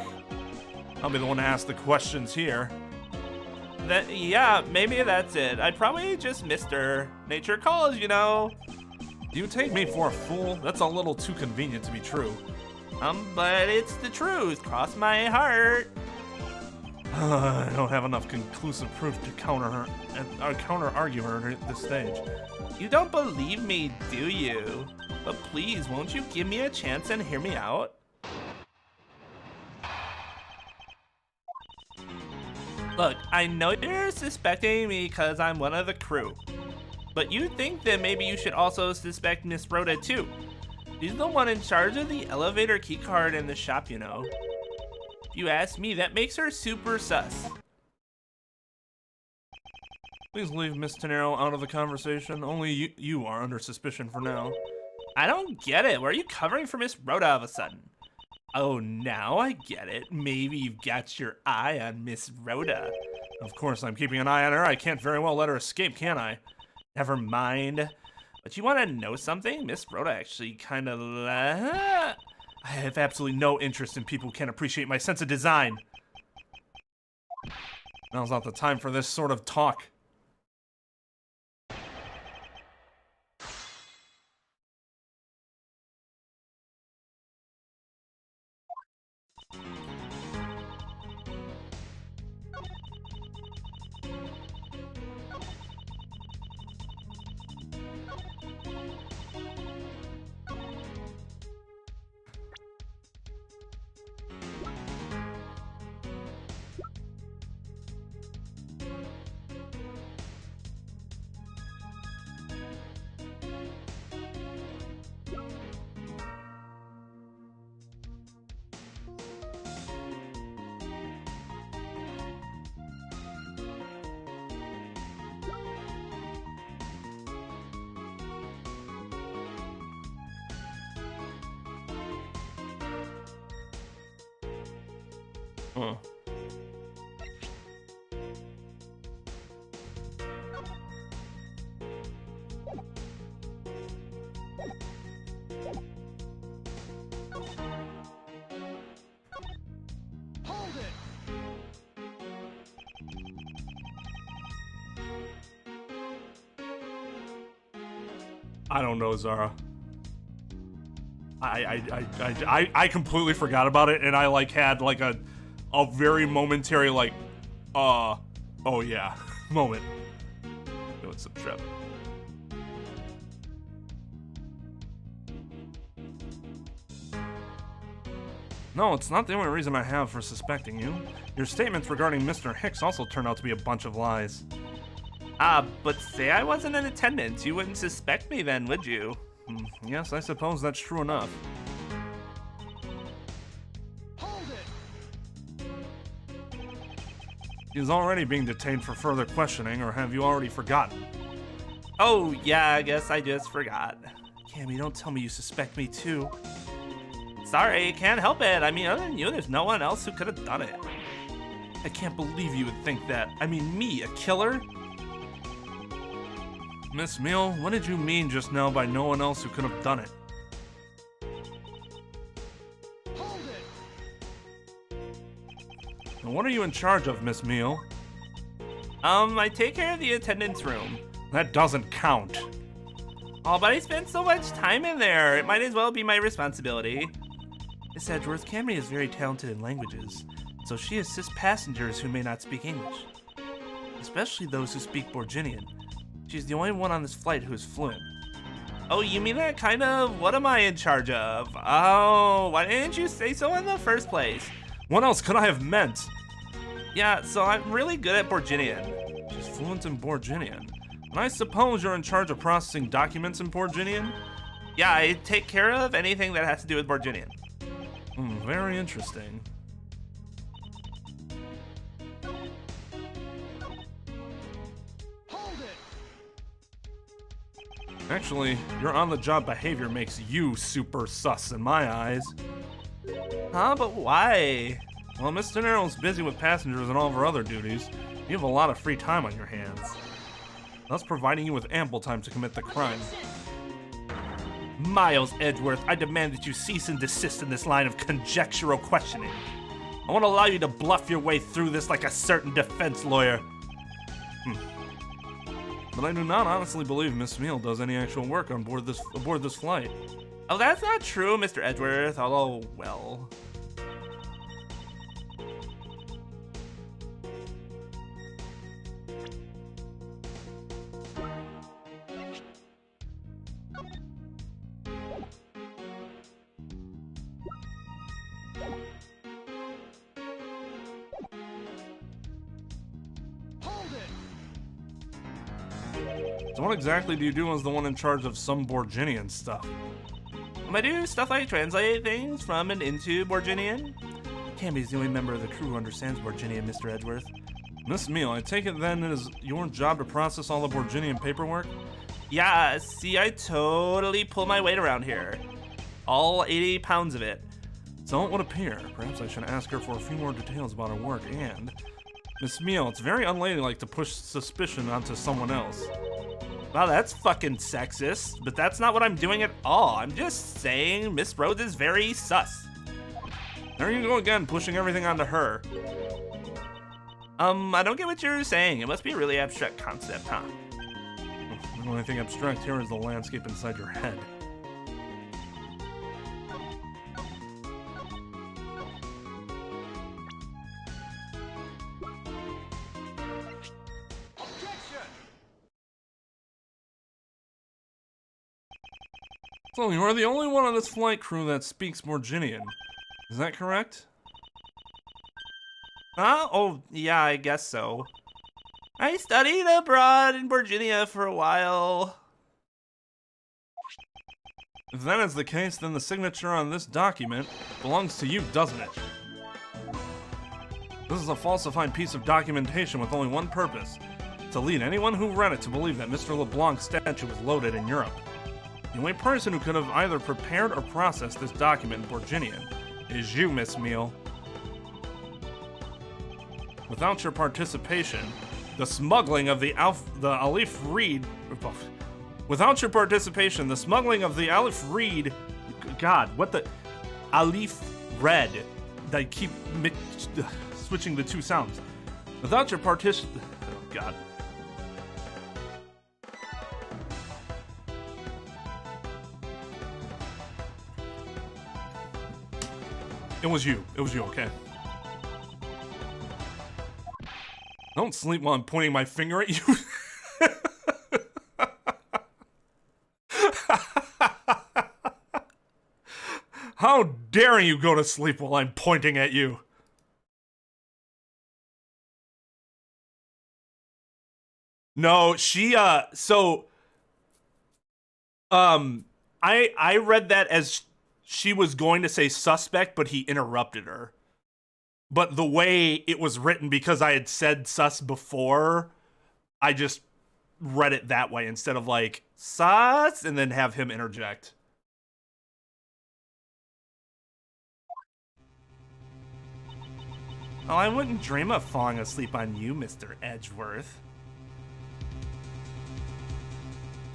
I'll be the one to ask the questions here. Yeah, maybe that's it. I probably just missed her. Nature calls, you know. Do you take me for a fool? That's a little too convenient to be true. But it's the truth. Cross my heart. I don't have enough conclusive proof to counter-argue her at this stage. You don't believe me, do you? But please, won't you give me a chance and hear me out? Look, I know you're suspecting me because I'm one of the crew. But you think that maybe you should also suspect Miss Rhoda too. She's the one in charge of the elevator keycard in the shop, you know. If you ask me, that makes her super sus. Please leave Miss Tenero out of the conversation. Only you are under suspicion for now. I don't get it. Why are you covering for Miss Rhoda all of a sudden? Oh, now I get it. Maybe you've got your eye on Miss Rhoda. Of course, I'm keeping an eye on her. I can't very well let her escape, can I? Never mind. But you want to know something? Miss Rhoda actually kind of... I have absolutely no interest in people who can't appreciate my sense of design. Now's not the time for this sort of talk. Huh. I don't know, Zara. I completely forgot about it, and I like had like a very momentary like, oh yeah, moment. Doing some trip. No, it's not the only reason I have for suspecting you. Your statements regarding Mr. Hicks also turned out to be a bunch of lies. But say I wasn't in attendance, you wouldn't suspect me then, would you? Yes, I suppose that's true enough. Hold it! He's already being detained for further questioning, or have you already forgotten? Oh, yeah, I guess I just forgot. Cammy, don't tell me you suspect me too. Sorry, can't help it. I mean, other than you, there's no one else who could have done it. I can't believe you would think that. I mean, me, a killer? Miss Meal, what did you mean just now by no one else who could have done it? Hold it! And what are you in charge of, Miss Meal? I take care of the attendance room. That doesn't count. Oh, but I spent so much time in there. It might as well be my responsibility. Miss Edgeworth, Cammy is very talented in languages, so she assists passengers who may not speak English, especially those who speak Borginian. She's the only one on this flight who is fluent. Oh, you mean that kind of? What am I in charge of? Oh, why didn't you say so in the first place? What else could I have meant? Yeah, so I'm really good at Borginian. She's fluent in Borginian. And I suppose you're in charge of processing documents in Borginian? Yeah, I take care of anything that has to do with Borginian. Very interesting. Hold it! Actually, your on-the-job behavior makes you super sus in my eyes. Huh, but why? Well, Mr. Darrell's busy with passengers and all of her other duties. You have a lot of free time on your hands, thus providing you with ample time to commit the crime. Miles Edgeworth, I demand that you cease and desist in this line of conjectural questioning. I won't allow you to bluff your way through this like a certain defense lawyer. But I do not honestly believe Miss Meal does any actual work on board this flight. Oh, that's not true, Mr. Edgeworth, although, well... Hold it! So what exactly do you do as the one in charge of some Borginian stuff? I do stuff like translate things from and into Borginian. Cammy's the only member of the crew who understands Borginian, Mr. Edgeworth. Miss Meal, I take it then it is your job to process all the Borginian paperwork? Yeah, see, I totally pull my weight around here. All 80 pounds of it. So it would appear. Perhaps I should ask her for a few more details about her work and... Miss Meal, it's very unladylike to push suspicion onto someone else. Wow, that's fucking sexist, but that's not what I'm doing at all. I'm just saying Miss Rhodes is very sus. There you go again, pushing everything onto her. I don't get what you're saying. It must be a really abstract concept, huh? The only thing abstract here is the landscape inside your head. So you are the only one on this flight crew that speaks Borginian. Is that correct? Huh? Oh, yeah, I guess so. I studied abroad in Virginia for a while. If that is the case, then the signature on this document belongs to you, doesn't it? This is a falsified piece of documentation with only one purpose: to lead anyone who read it to believe that Mr. LeBlanc's statue was loaded in Europe. The only person who could have either prepared or processed this document in Borginian is you, Miss Meal. Without your participation, the smuggling of the Alif Reed... Without your participation, the smuggling of the Alif Reed... God, what the... Alif Red. I keep switching the two sounds. Without your participation... Oh, God. It was you. It was you, okay? Don't sleep while I'm pointing my finger at you. How dare you go to sleep while I'm pointing at you? No, she, I read that as she was going to say suspect, but he interrupted her. But the way it was written, because I had said sus before, I just read it that way instead of like, sus, and then have him interject. Well, I wouldn't dream of falling asleep on you, Mr. Edgeworth.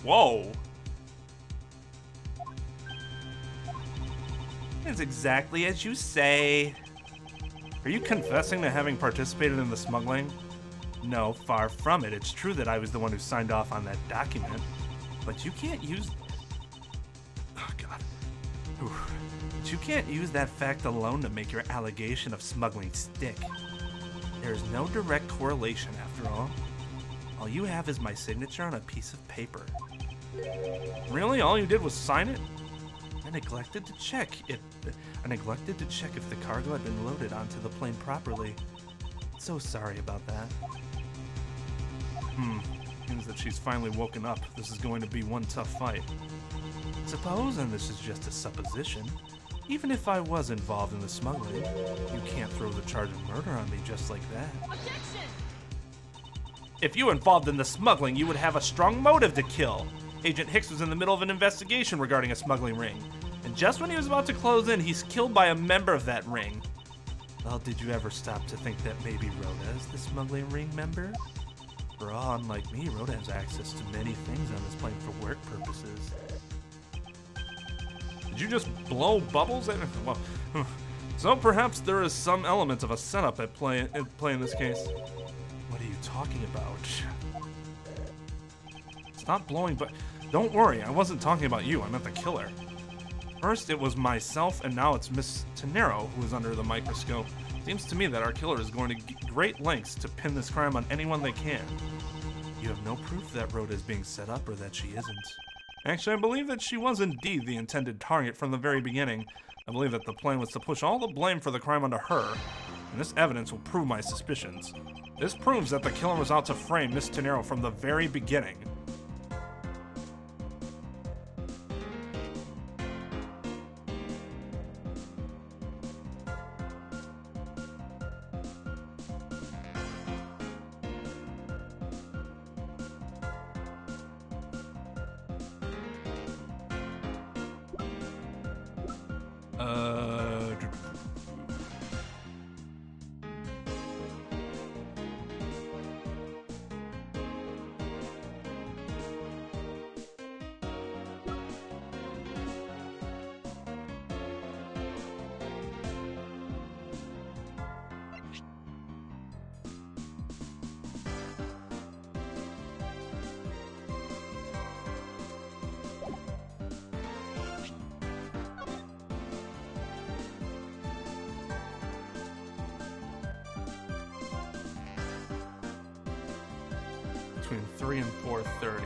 Whoa. It's exactly as you say. Are you confessing to having participated in the smuggling? No, far from it. It's true that I was the one who signed off on that document. But you can't use... Oh, God. Oof. But you can't use that fact alone to make your allegation of smuggling stick. There is no direct correlation, after all. All you have is my signature on a piece of paper. Really? All you did was sign it? I neglected to check if the cargo had been loaded onto the plane properly. So sorry about that. Seems that she's finally woken up. This is going to be one tough fight. Suppose, and this is just a supposition, even if I was involved in the smuggling, you can't throw the charge of murder on me just like that. Objection! If you were involved in the smuggling, you would have a strong motive to kill. Agent Hicks was in the middle of an investigation regarding a smuggling ring. And just when he was about to close in, he's killed by a member of that ring. Well, did you ever stop to think that maybe Rhoda is the smuggling ring member? For all, unlike me, Rhoda has access to many things on this plane for work purposes. Did you just blow bubbles at me? Well, so perhaps there is some element of a setup at play in this case. What are you talking about? Stop blowing, but don't worry, I wasn't talking about you. I meant the killer. First it was myself, and now it's Miss Tenero who is under the microscope. Seems to me that our killer is going to great lengths to pin this crime on anyone they can. You have no proof that Rhoda is being set up or that she isn't. Actually, I believe that she was indeed the intended target from the very beginning. I believe that the plan was to push all the blame for the crime onto her, and this evidence will prove my suspicions. This proves that the killer was out to frame Miss Tenero from the very beginning. Between 3 and 4:30.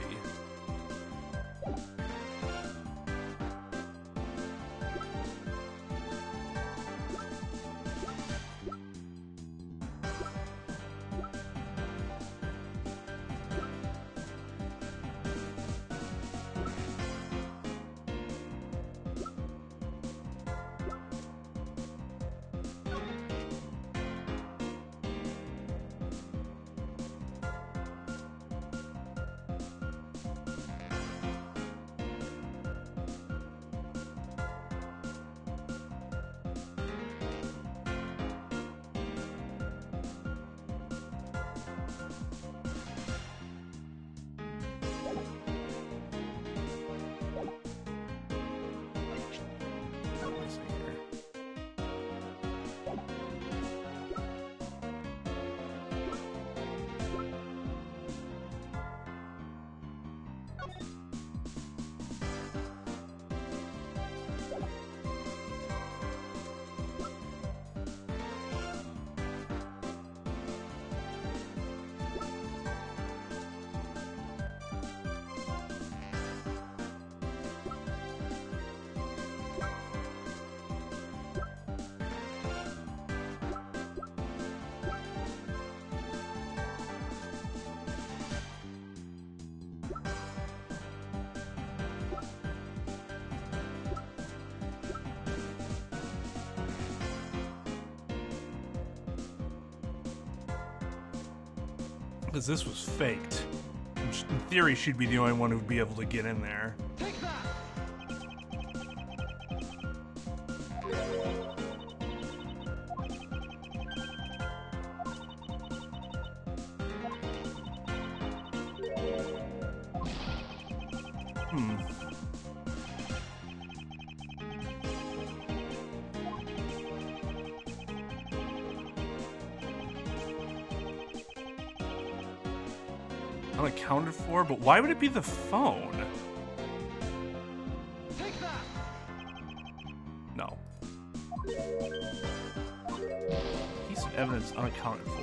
Because this was faked. Which, in theory, she'd be the only one who'd be able to get in there. Take that! Unaccounted for, but why would it be the phone? Take that! No. Piece of evidence unaccounted for.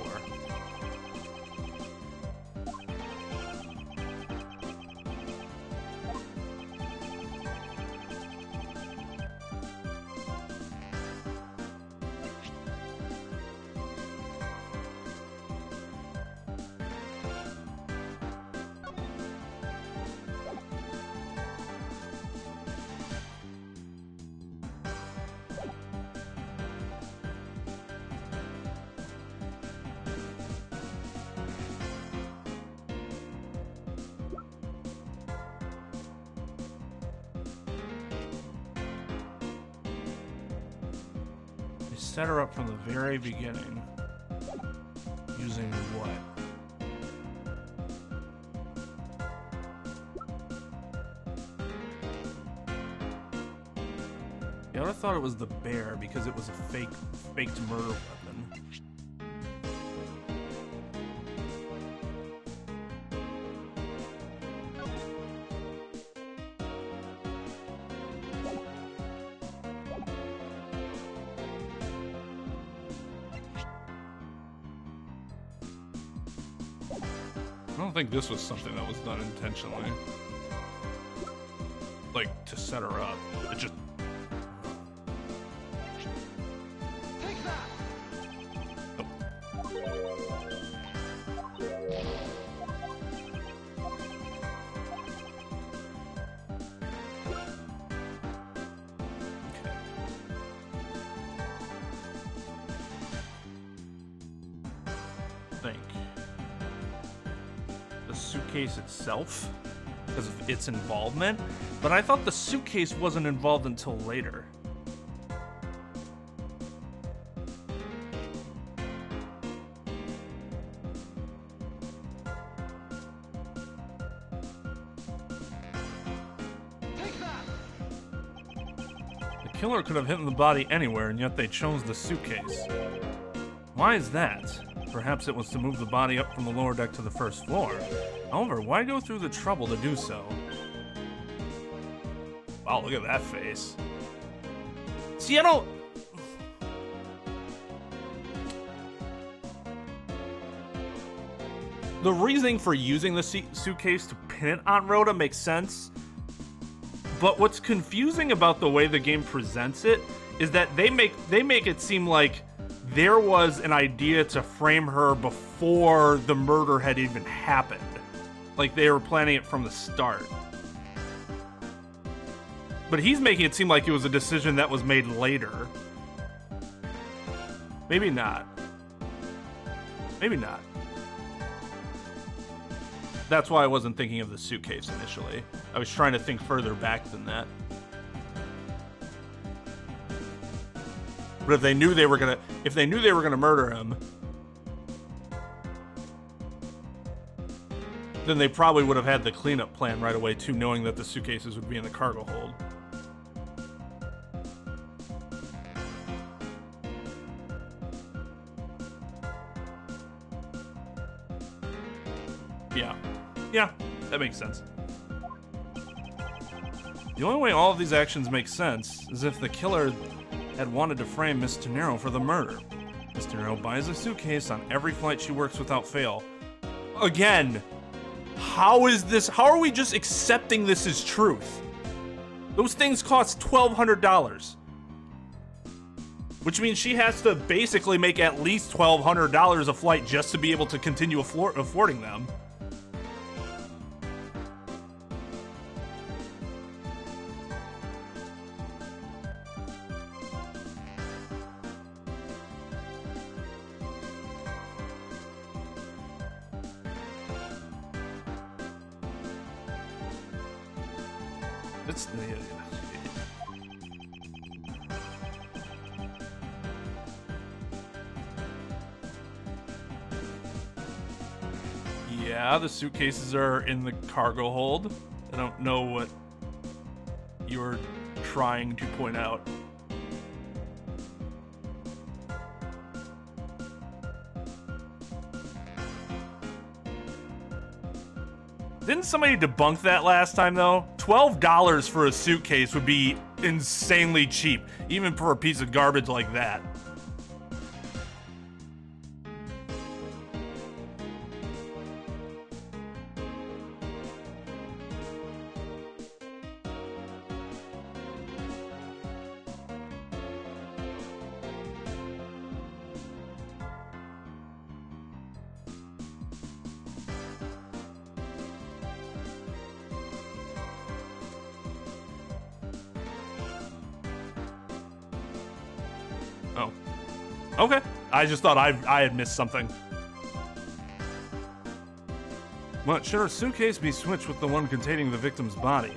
They set her up from the very beginning. Using what? Yeah, I would have thought it was the bear because it was a faked murder weapon. I don't think this was something that was done intentionally. Like, to set her up. It just... Take that! Think. The suitcase itself? Because of its involvement? But I thought the suitcase wasn't involved until later. Take that! The killer could have hidden the body anywhere, and yet they chose the suitcase. Why is that? Perhaps it was to move the body up from the lower deck to the first floor. However, why go through the trouble to do so? Wow, look at that face. See, I don't. The reasoning for using the suitcase to pin it on Rhoda makes sense. But what's confusing about the way the game presents it is that they make it seem like there was an idea to frame her before the murder had even happened. Like they were planning it from the start. But he's making it seem like it was a decision that was made later. Maybe not. Maybe not. That's why I wasn't thinking of the suitcase initially. I was trying to think further back than that. But if they knew they were gonna murder him, then they probably would have had the cleanup plan right away too, knowing that the suitcases would be in the cargo hold. Yeah, that makes sense. The only way all of these actions make sense is if the killer had wanted to frame Miss Tenero for the murder. Miss Tenero buys a suitcase on every flight she works without fail. Again, how are we just accepting this as truth? Those things cost $1,200. Which means she has to basically make at least $1,200 a flight just to be able to continue affording them. It's... Yeah, the suitcases are in the cargo hold. I don't know what you're trying to point out. Didn't somebody debunk that last time, though? $12 for a suitcase would be insanely cheap, even for a piece of garbage like that. Oh. Okay. I just thought I had missed something. But should her suitcase be switched with the one containing the victim's body?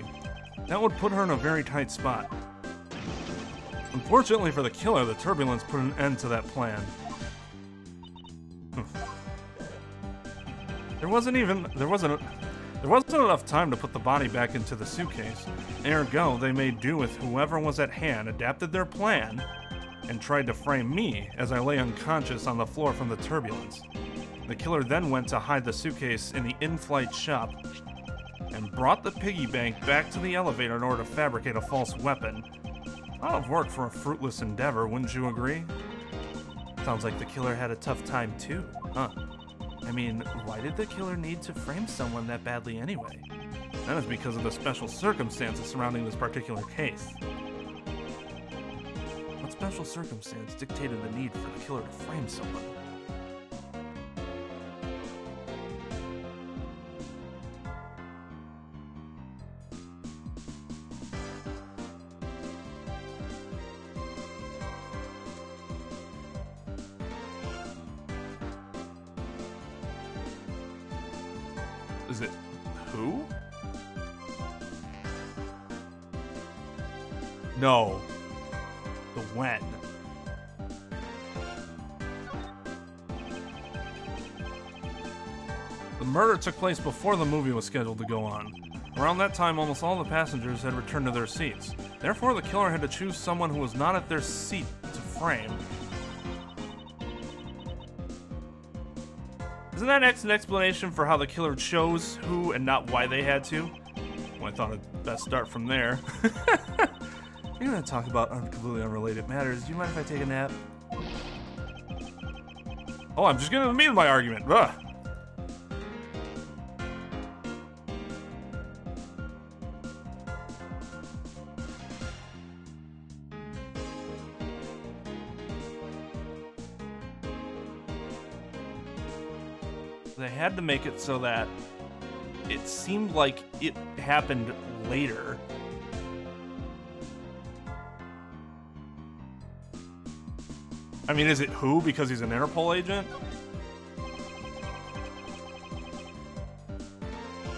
That would put her in a very tight spot. Unfortunately for the killer, the turbulence put an end to that plan. There wasn't enough time to put the body back into the suitcase. Ergo, they made do with whoever was at hand, adapted their plan, and tried to frame me as I lay unconscious on the floor from the turbulence. The killer then went to hide the suitcase in the in-flight shop and brought the piggy bank back to the elevator in order to fabricate a false weapon. A lot of work for a fruitless endeavor, wouldn't you agree? Sounds like the killer had a tough time too, huh? I mean, why did the killer need to frame someone that badly anyway? That is because of the special circumstances surrounding this particular case. What special circumstance dictated the need for the killer to frame someone? Is it who? No. The when. The murder took place before the movie was scheduled to go on. Around that time, almost all the passengers had returned to their seats. Therefore, the killer had to choose someone who was not at their seat to frame. Isn't that an explanation for how the killer chose who and not why they had to? Well, I thought I'd best start from there. You're gonna talk about completely unrelated matters. Do you mind if I take a nap? Oh, I'm just getting to the meat of my argument. Ugh. They had to make it so that it seemed like it happened later. I mean, is it who because he's an Interpol agent?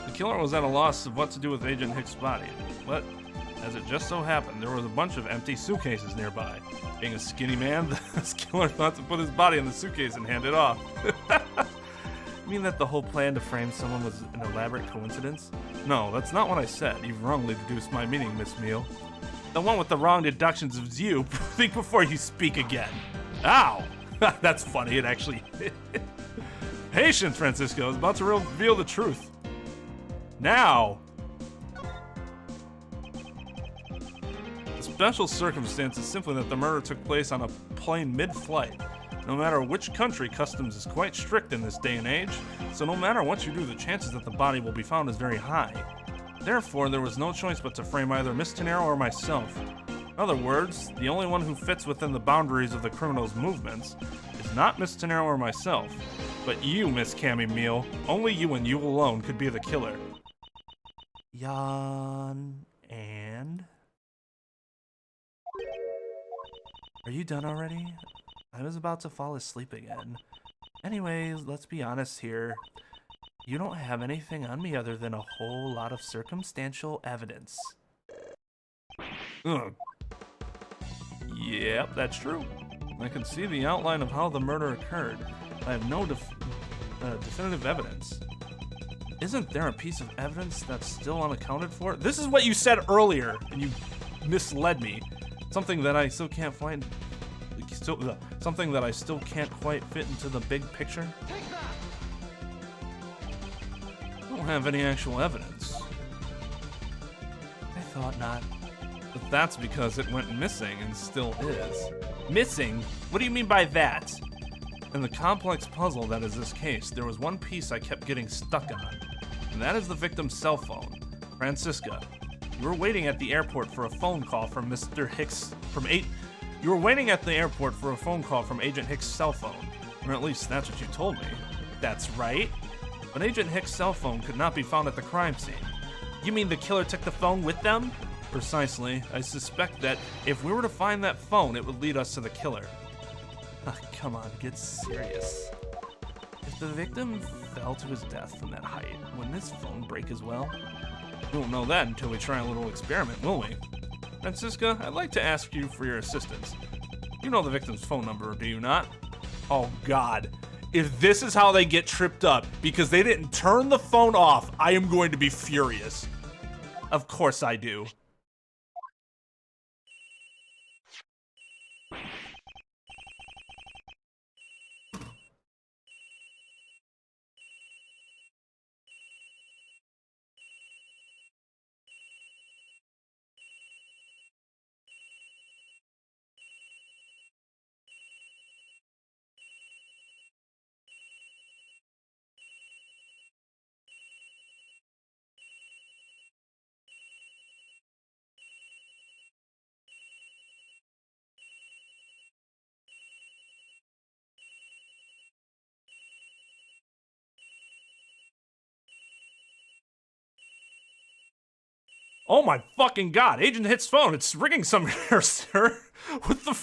The killer was at a loss of what to do with Agent Hicks' body, but as it just so happened, there was a bunch of empty suitcases nearby. Being a skinny man, this killer thought to put his body in the suitcase and hand it off. You mean that the whole plan to frame someone was an elaborate coincidence? No, that's not what I said. You've wrongly deduced my meaning, Miss Meal. The one with the wrong deductions is you. Think before you speak again. Ow! That's funny, it actually... Patience, Francisco. I was about to reveal the truth. Now! The special circumstance is simply that the murder took place on a plane mid-flight. No matter which country, customs is quite strict in this day and age, so no matter what you do, the chances that the body will be found is very high. Therefore, there was no choice but to frame either Miss Tenero or myself. In other words, the only one who fits within the boundaries of the criminal's movements is not Miss Tenero or myself, but you, Miss Cammy Meal. Only you and you alone could be the killer. Yawn and... Are you done already? I was about to fall asleep again. Anyways, let's be honest here. You don't have anything on me other than a whole lot of circumstantial evidence. Ugh. Yep, that's true. I can see the outline of how the murder occurred. I have no definitive evidence. Isn't there a piece of evidence that's still unaccounted for? This is what you said earlier, and you misled me. Something that I still can't find. Something that I still can't quite fit into the big picture. Take that! I don't have any actual evidence. I thought not. But that's because it went missing and still is. Missing? What do you mean by that? In the complex puzzle that is this case, there was one piece I kept getting stuck on, and that is the victim's cell phone. Francisca, you were waiting at the airport for a phone call from Mr. Hicks You were waiting at the airport for a phone call from Agent Hicks' cell phone, or at least that's what you told me. That's right. But Agent Hicks' cell phone could not be found at the crime scene. You mean the killer took the phone with them? Precisely. I suspect that if we were to find that phone, it would lead us to the killer. Come on, get serious. If the victim fell to his death from that height, wouldn't his phone break as well? We won't know that until we try a little experiment, will we? Francisca, I'd like to ask you for your assistance. You know the victim's phone number, do you not? Oh God. If this is how they get tripped up because they didn't turn the phone off, I am going to be furious. Of course I do. Oh my fucking God, Agent Hit's phone, it's ringing somewhere, sir.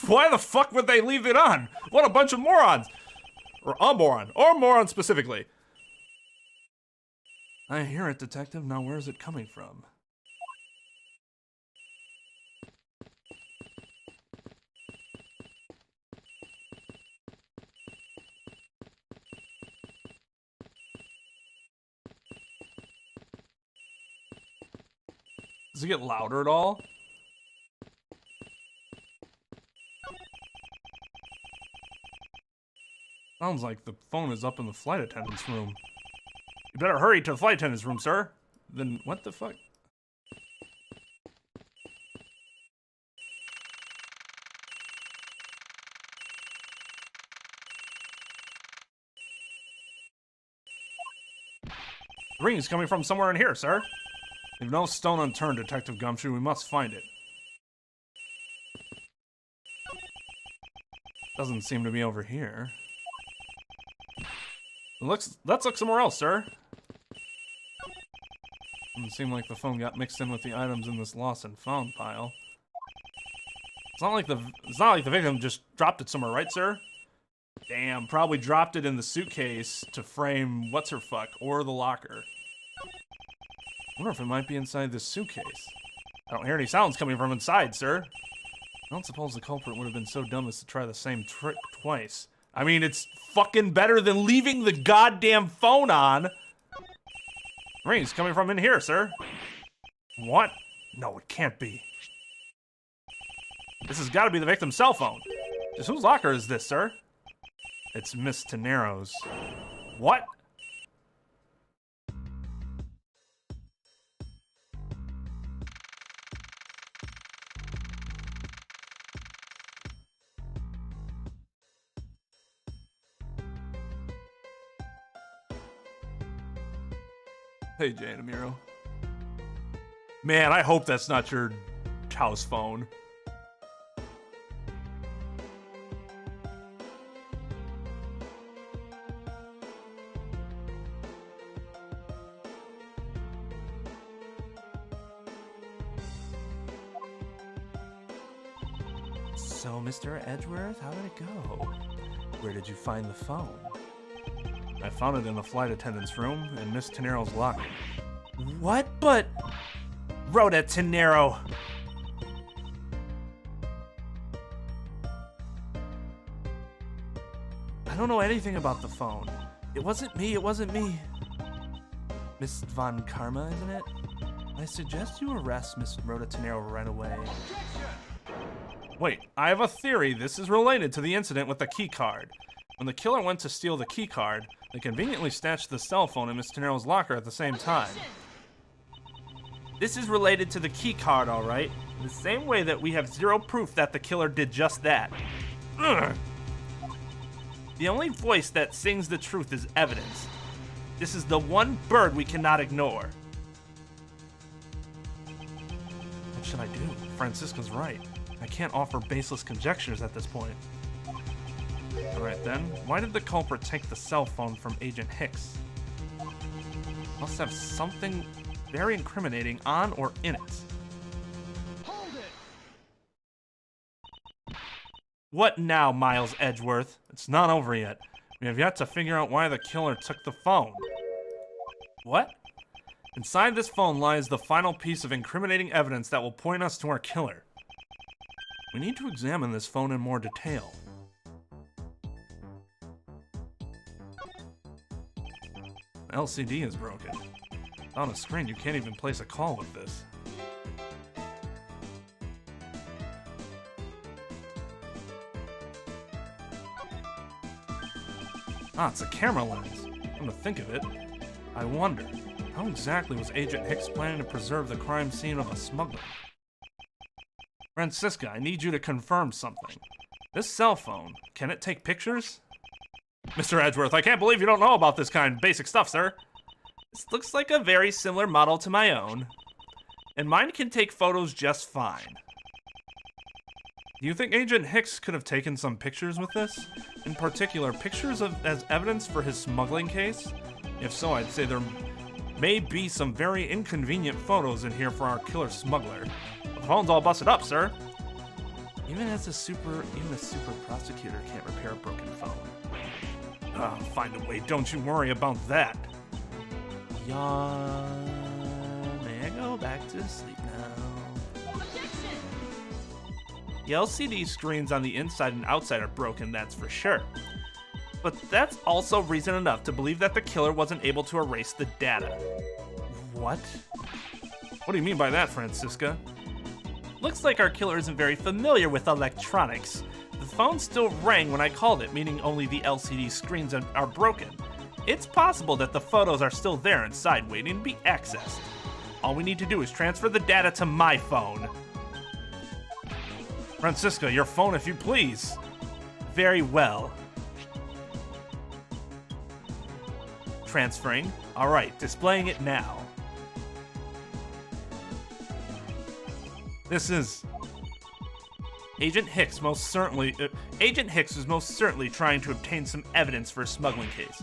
Why the fuck would they leave it on? What a bunch of morons. Or a moron, or moron specifically. I hear it, Detective. Now where's it coming from? Does it get louder at all? Sounds like the phone is up in the flight attendant's room. You better hurry to the flight attendant's room, sir. Then what the fuck? The ring is coming from somewhere in here, sir. Leave no stone unturned, Detective Gumshoe. We must find it. Doesn't seem to be over here. Let's look somewhere else, sir. Doesn't seem like the phone got mixed in with the items in this lost and found pile. It's not like the victim just dropped it somewhere, right, sir? Damn, probably dropped it in the suitcase to frame what's-her-fuck or the locker. I wonder if it might be inside this suitcase. I don't hear any sounds coming from inside, sir. I don't suppose the culprit would have been so dumb as to try the same trick twice. I mean, it's fucking better than leaving the goddamn phone on. Ring's coming from in here, sir. What? No, it can't be. This has got to be the victim's cell phone. Just whose locker is this, sir? It's Miss Tenero's. What? Hey, Jane Amiro. Man, I hope that's not your house phone. So, Mr. Edgeworth, how did it go? Where did you find the phone? I found it in the flight attendant's room in Miss Tenero's locker. What? But... Rhoda Tenero! don't know anything about the phone. It wasn't me, it wasn't me. Miss Von Karma, isn't it? I suggest you arrest Miss Rhoda right away. Wait, I have a theory this is related to the incident with the key card. When the killer went to steal the key card, they conveniently snatched the cell phone in Miss Tenero's locker at the same time. This is related to the key card, all right? In the same way that we have zero proof that the killer did just that. Ugh. The only voice that sings the truth is evidence. This is the one bird we cannot ignore. What should I do? Francisca's right. I can't offer baseless conjectures at this point. Alright then, why did the culprit take the cell phone from Agent Hicks? Must have something very incriminating on or in it. Hold it! What now, Miles Edgeworth? It's not over yet. We have yet to figure out why the killer took the phone. What? Inside this phone lies the final piece of incriminating evidence that will point us to our killer. We need to examine this phone in more detail. The LCD is broken. On a screen, you can't even place a call with this. Ah, it's a camera lens. Come to think of it, I wonder, how exactly was Agent Hicks planning to preserve the crime scene of a smuggler? Francisca, I need you to confirm something. This cell phone, can it take pictures? Mr. Edgeworth, I can't believe you don't know about this kind of basic stuff, sir. This looks like a very similar model to my own. And mine can take photos just fine. Do you think Agent Hicks could have taken some pictures with this? In particular, pictures as evidence for his smuggling case? If so, I'd say there may be some very inconvenient photos in here for our killer smuggler. The phone's all busted up, sir. Even a super prosecutor can't repair a broken phone. I'll find a way, don't you worry about that. Yawn. May I go back to sleep now? The LCD screens on the inside and outside are broken, that's for sure. But that's also reason enough to believe that the killer wasn't able to erase the data. What? What do you mean by that, Francisca? Looks like our killer isn't very familiar with electronics. The phone still rang when I called it, meaning only the LCD screens are broken. It's possible that the photos are still there inside waiting to be accessed. All we need to do is transfer the data to my phone. Francisca, your phone if you please. Very well. Transferring. All right, displaying it now. This is... Agent Hicks is most certainly trying to obtain some evidence for a smuggling case.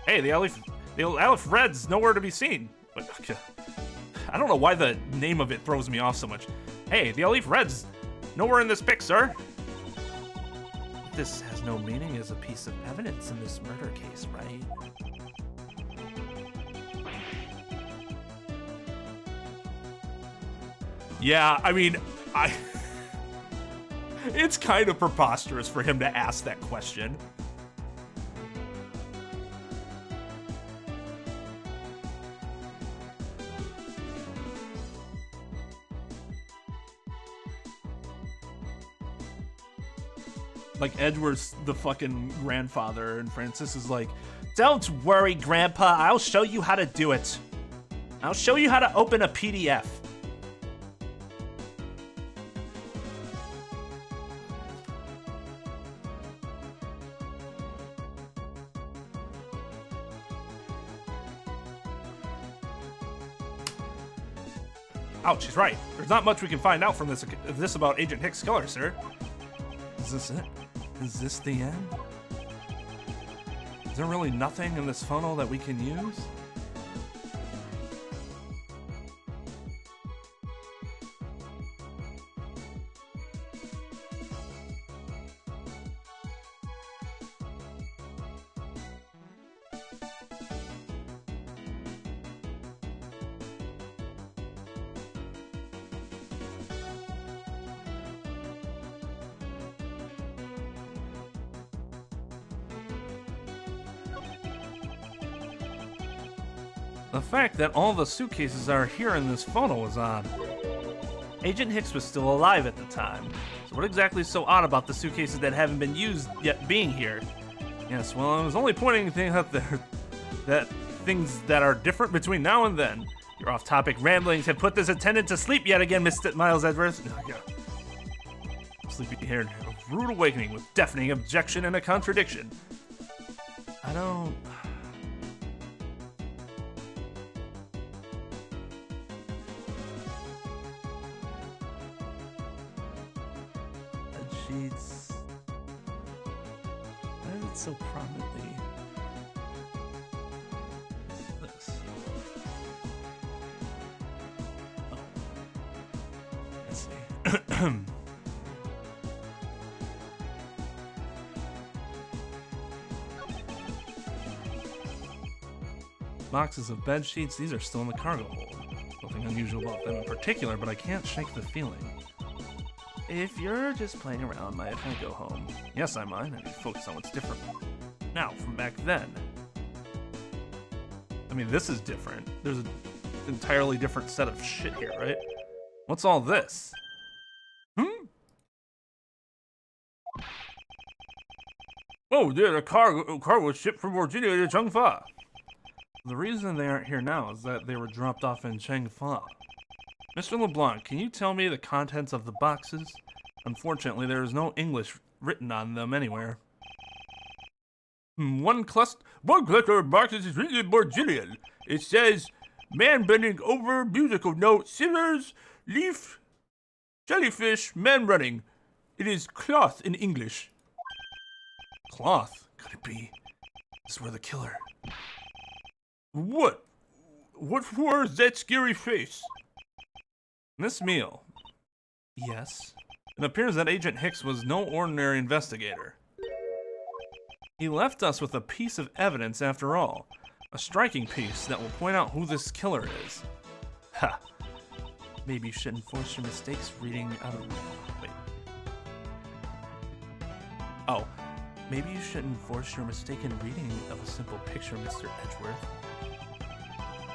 Hey, the Aleph Red's nowhere to be seen. I don't know why the name of it throws me off so much. Hey, the Aleph Red's nowhere in this pic, sir. This has no meaning as a piece of evidence in this murder case, right? Yeah, I mean, it's kind of preposterous for him to ask that question. Like, Edward's the fucking grandfather, and Francis is like, don't worry, Grandpa, I'll show you how to do it. I'll show you how to open a PDF. ouch, he's right. There's not much we can find out from this about Agent Hicks' killer, sir. Is this it? Is this the end? Is there really nothing in this funnel that we can use? The fact that all the suitcases are here in this photo is odd. Agent Hicks was still alive at the time. So what exactly is so odd about the suitcases that haven't been used yet being here? Yes, well, I was only pointing things out there that things that are different between now and then. Your off-topic ramblings have put this attendant to sleep yet again, Mr. Miles Edgeworth. Oh, yeah. Sleepy-haired, a rude awakening with deafening objection and a contradiction. I don't... Sheets. Why is it so prominently? This. Oh. Let's see. Boxes of bed sheets, these are still in the cargo hold. Nothing unusual about them in particular, but I can't shake the feeling. If you're just playing around, mind if I go home? Yes, I mind. I need to focus on what's different. Now, from back then. I mean, this is different. There's an entirely different set of shit here, right? What's all this? Oh, there's a cargo ship from Virginia to Changfa. The reason they aren't here now is that they were dropped off in Changfa. Mr. LeBlanc, can you tell me the contents of the boxes? Unfortunately, there is no English written on them anywhere. One cluster of boxes is written in Virginian. It says, man bending over, musical note, scissors, leaf, jellyfish, man running. It is cloth in English. Cloth? Could it be? This were the killer. What? What for that scary face? Miss Meal. Yes? It appears that Agent Hicks was no ordinary investigator. He left us with a piece of evidence after all. A striking piece that will point out who this killer is. Ha! Maybe you shouldn't force your mistakes reading out of... Wait. Oh. Maybe you shouldn't force your mistaken reading of a simple picture, Mr. Edgeworth.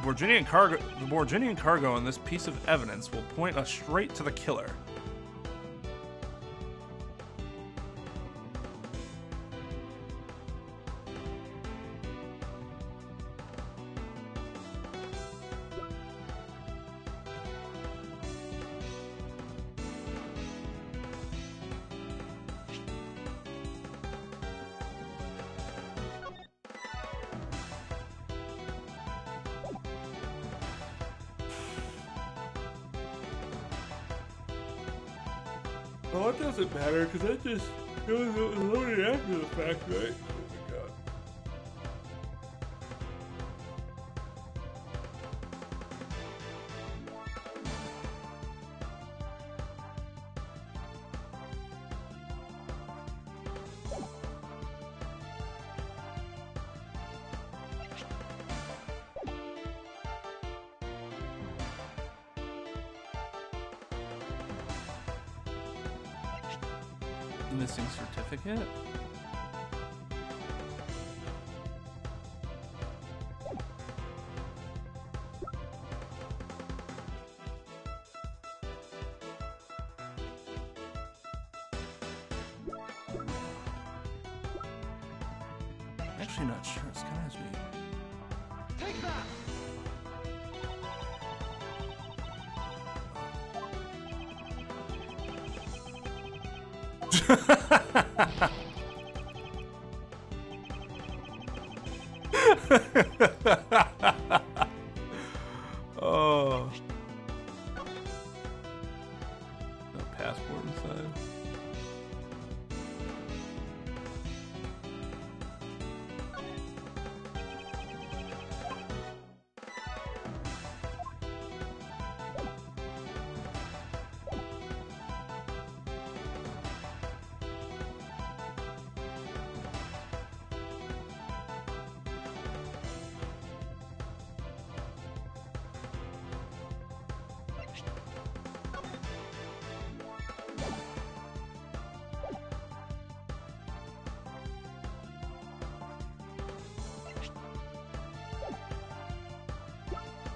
The Borginian cargo in this piece of evidence will point us straight to the killer. Oh, it doesn't matter, because that just goes loaded after the fact, right? Oh my god. Missing certificate? Actually not sure, it's gonna have to be... Take that! Oh. No passport inside.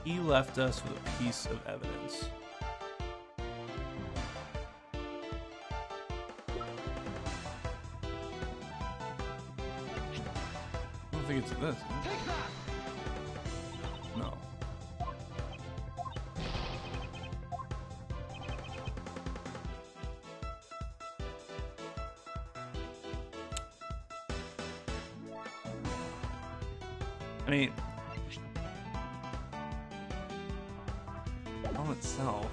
He left us with a piece of evidence. I don't think it's this. Take that! No. I mean, on itself.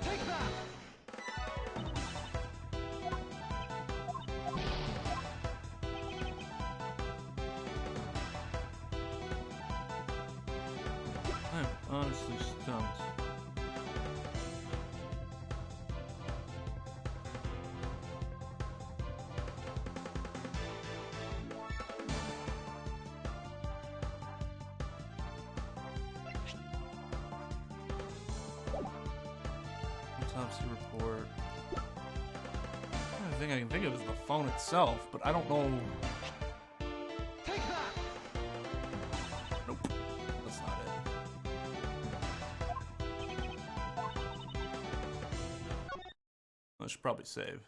Take that! I'm honestly stumped. Autopsy report. The only thing I can think of is the phone itself, but I don't know. Take that! Nope, that's not it. I should probably save.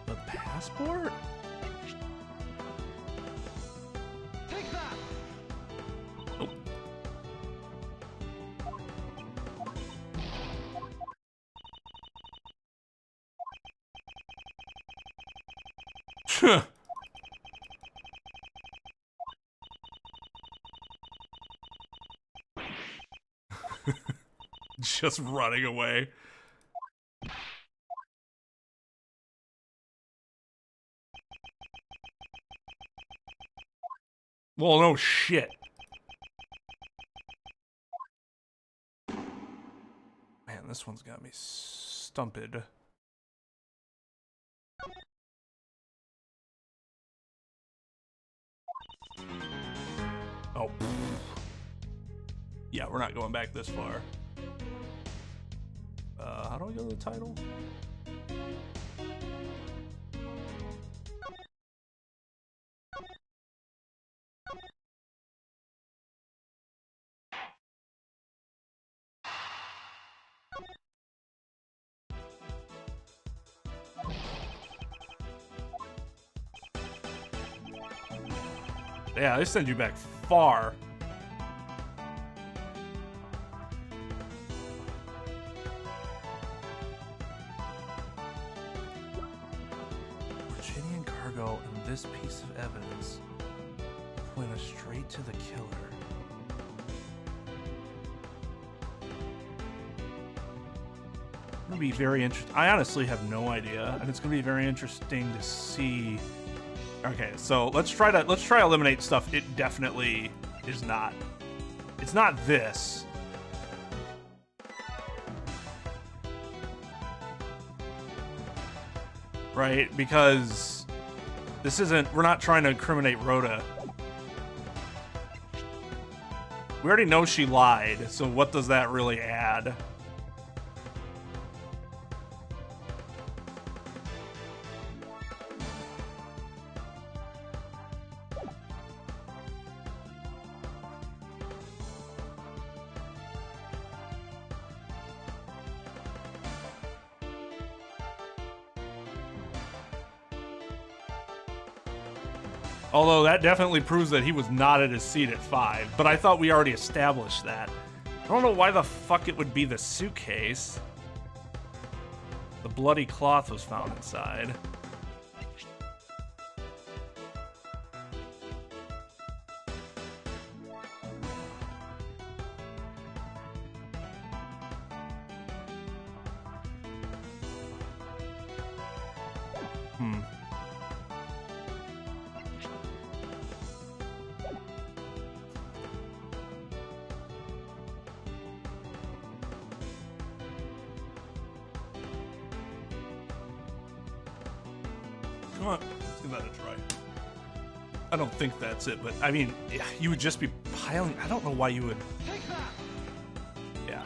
The passport? Take that! Nope. Just running away. Well, no shit. Man, this one's got me stumped. Oh. Yeah, we're not going back this far. How do I go to the title? Yeah, they send you back far. Virginian cargo and this piece of evidence point us straight to the killer. It's gonna be very interesting. I honestly have no idea, and it's gonna be very interesting to see. Okay, so let's try to eliminate stuff. It definitely is not. It's not this. Right? Because this isn't, we're not trying to incriminate Rhoda. We already know she lied, so what does that really add? Although that definitely proves that he was not at his seat at 5, but I thought we already established that. I don't know why the fuck it would be the suitcase. The bloody cloth was found inside. Come on, let's give that a try. I don't think that's it, but I mean, you would just be piling. I don't know why you would. Take that! Yeah.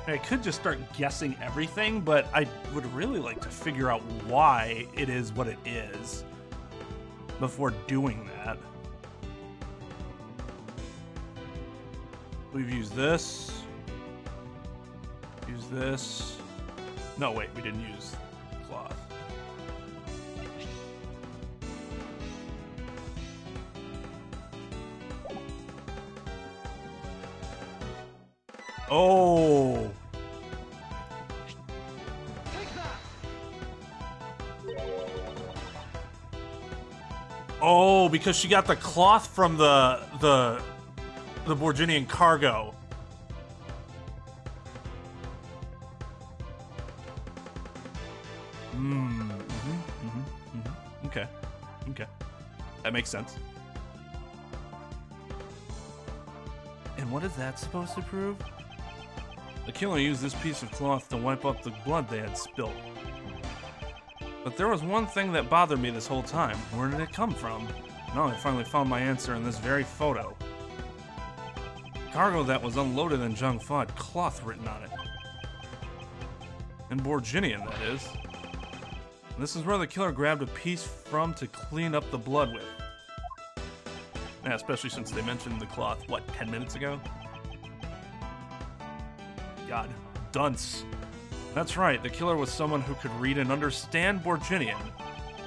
I could just start guessing everything, but I would really like to figure out why it is what it is before doing that. We've used this. Use this. No, wait, we didn't use cloth. Oh. Take that! Oh, because she got the cloth from the Borginian cargo. Okay. Okay. That makes sense. And what is that supposed to prove? The killer used this piece of cloth to wipe up the blood they had spilled. But there was one thing that bothered me this whole time. Where did it come from? Now I finally found my answer in this very photo. Cargo that was unloaded in Zhengfa had cloth written on it. In Borginian, that is. And this is where the killer grabbed a piece from to clean up the blood with. Yeah, especially since they mentioned the cloth, what, 10 minutes ago? God, dunce. That's right, the killer was someone who could read and understand Borginian.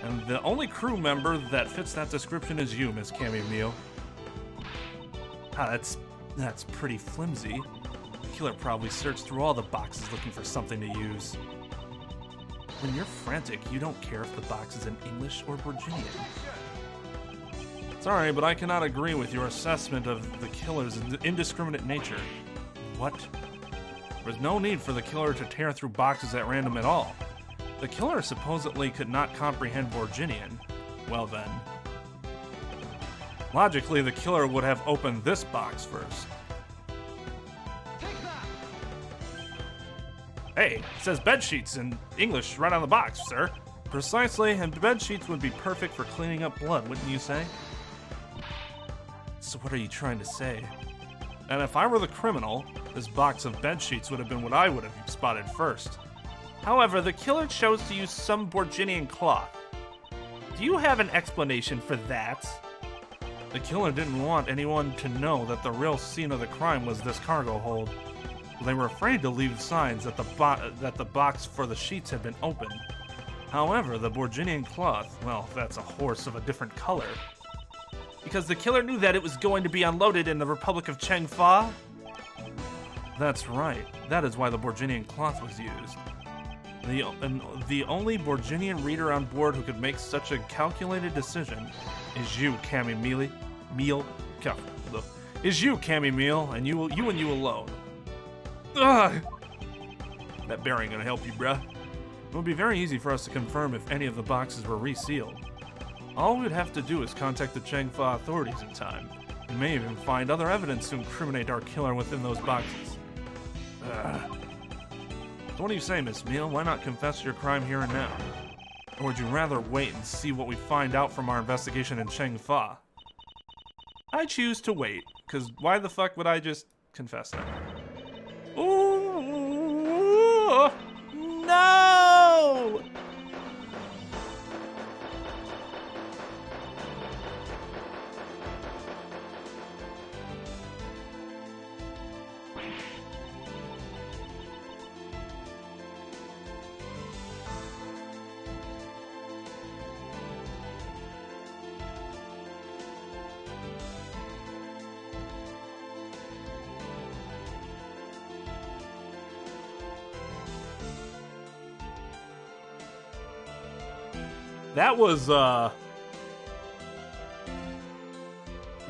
And the only crew member that fits that description is you, Miss Camille. Ah, that's pretty flimsy. The killer probably searched through all the boxes looking for something to use. When you're frantic, you don't care if the box is in English or Borginian. Sorry, but I cannot agree with your assessment of the killer's indiscriminate nature. What? There's no need for the killer to tear through boxes at random at all. The killer supposedly could not comprehend Borginian. Well then. Logically, the killer would have opened this box first. Take that! Hey, it says bed sheets in English right on the box, sir. Precisely, and bed sheets would be perfect for cleaning up blood, wouldn't you say? So what are you trying to say? And if I were the criminal, this box of bed sheets would have been what I would have spotted first. However, the killer chose to use some Borginian cloth. Do you have an explanation for that? The killer didn't want anyone to know that the real scene of the crime was this cargo hold. They were afraid to leave signs that the box for the sheets had been opened. However, the Borginian cloth, well, that's a horse of a different color. Because the killer knew that it was going to be unloaded in the Republic of Zhengfa? That's right. That is why the Borginian cloth was used. The only Borginian reader on board who could make such a calculated decision is you, Camille. Is you, Camille, and you alone. Ugh! That bear ain't gonna help you, bruh. It would be very easy for us to confirm if any of the boxes were resealed. All we'd have to do is contact the Zhengfa authorities in time. We may even find other evidence to incriminate our killer within those boxes. So what do you say, Miss Meal? Why not confess your crime here and now? Or would you rather wait and see what we find out from our investigation in Zhengfa? I choose to wait, because why the fuck would I just confess that? Ooh! No! That was a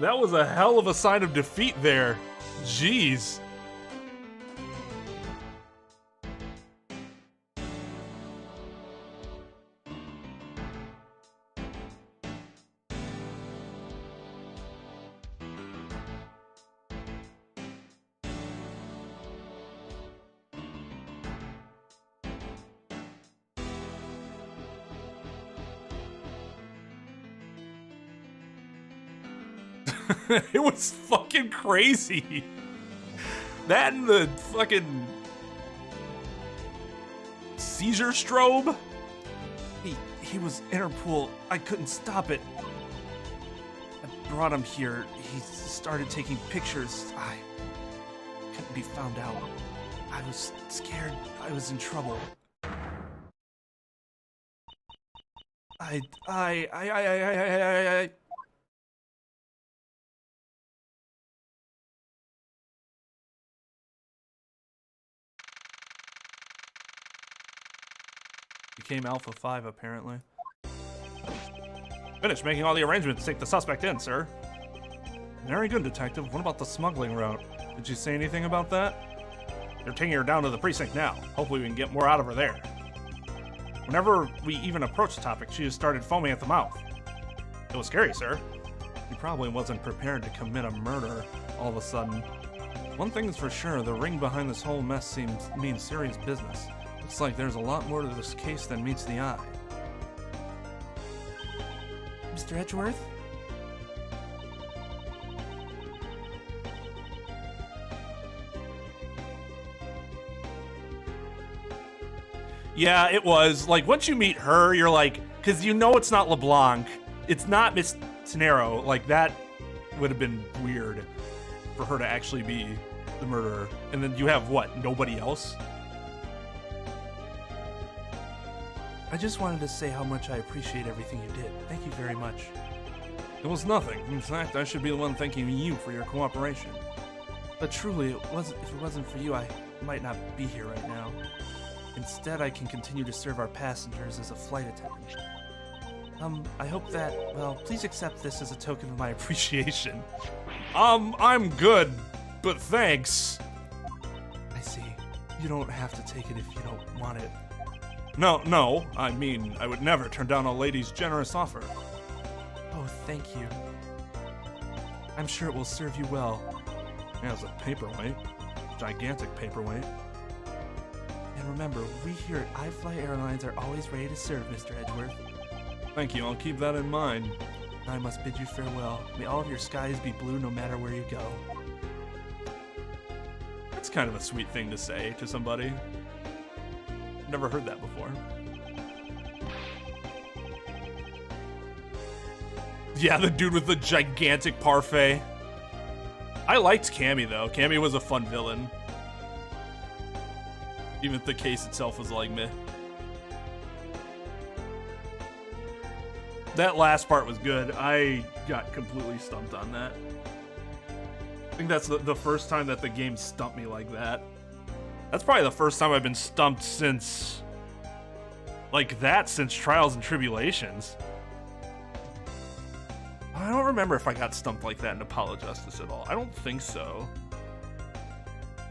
hell of a sign of defeat there. Jeez. It was fucking crazy. That and the fucking seizure strobe. He was Interpol. I couldn't stop it. I brought him here. He started taking pictures. I couldn't be found out. I was scared I was in trouble. I became Alpha 5, apparently. Finished making all the arrangements to take the suspect in, sir. Very good, Detective. What about the smuggling route? Did you say anything about that? They're taking her down to the precinct now. Hopefully we can get more out of her there. Whenever we even approached the topic, she just started foaming at the mouth. It was scary, sir. He probably wasn't prepared to commit a murder all of a sudden. One thing is for sure, the ring behind this whole mess means serious business. Looks like there's a lot more to this case than meets the eye. Mr. Edgeworth? Yeah, it was. Like, once you meet her, you're like, because you know it's not LeBlanc. It's not Miss Tenero. Like, that would have been weird for her to actually be the murderer. And then you have, what, nobody else? I just wanted to say how much I appreciate everything you did. Thank you very much. It was nothing. In fact, I should be the one thanking you for your cooperation. But truly, if it wasn't for you, I might not be here right now. Instead, I can continue to serve our passengers as a flight attendant. I hope that, well, please accept this as a token of my appreciation. I'm good, but thanks. I see. You don't have to take it if you don't want it. No, I mean, I would never turn down a lady's generous offer. Oh, thank you. I'm sure it will serve you well. Yeah, it's a paperweight. Gigantic paperweight. And remember, we here at iFly Airlines are always ready to serve, Mr. Edgeworth. Thank you, I'll keep that in mind. I must bid you farewell. May all of your skies be blue no matter where you go. That's kind of a sweet thing to say to somebody. Never heard that before. Yeah, the dude with the gigantic parfait. I liked Cammy, though. Cammy was a fun villain. Even if the case itself was like meh. That last part was good. I got completely stumped on that. I think that's the first time that the game stumped me like that. That's probably the first time I've been stumped since... like that, since Trials and Tribulations. I don't remember if I got stumped like that in Apollo Justice at all. I don't think so.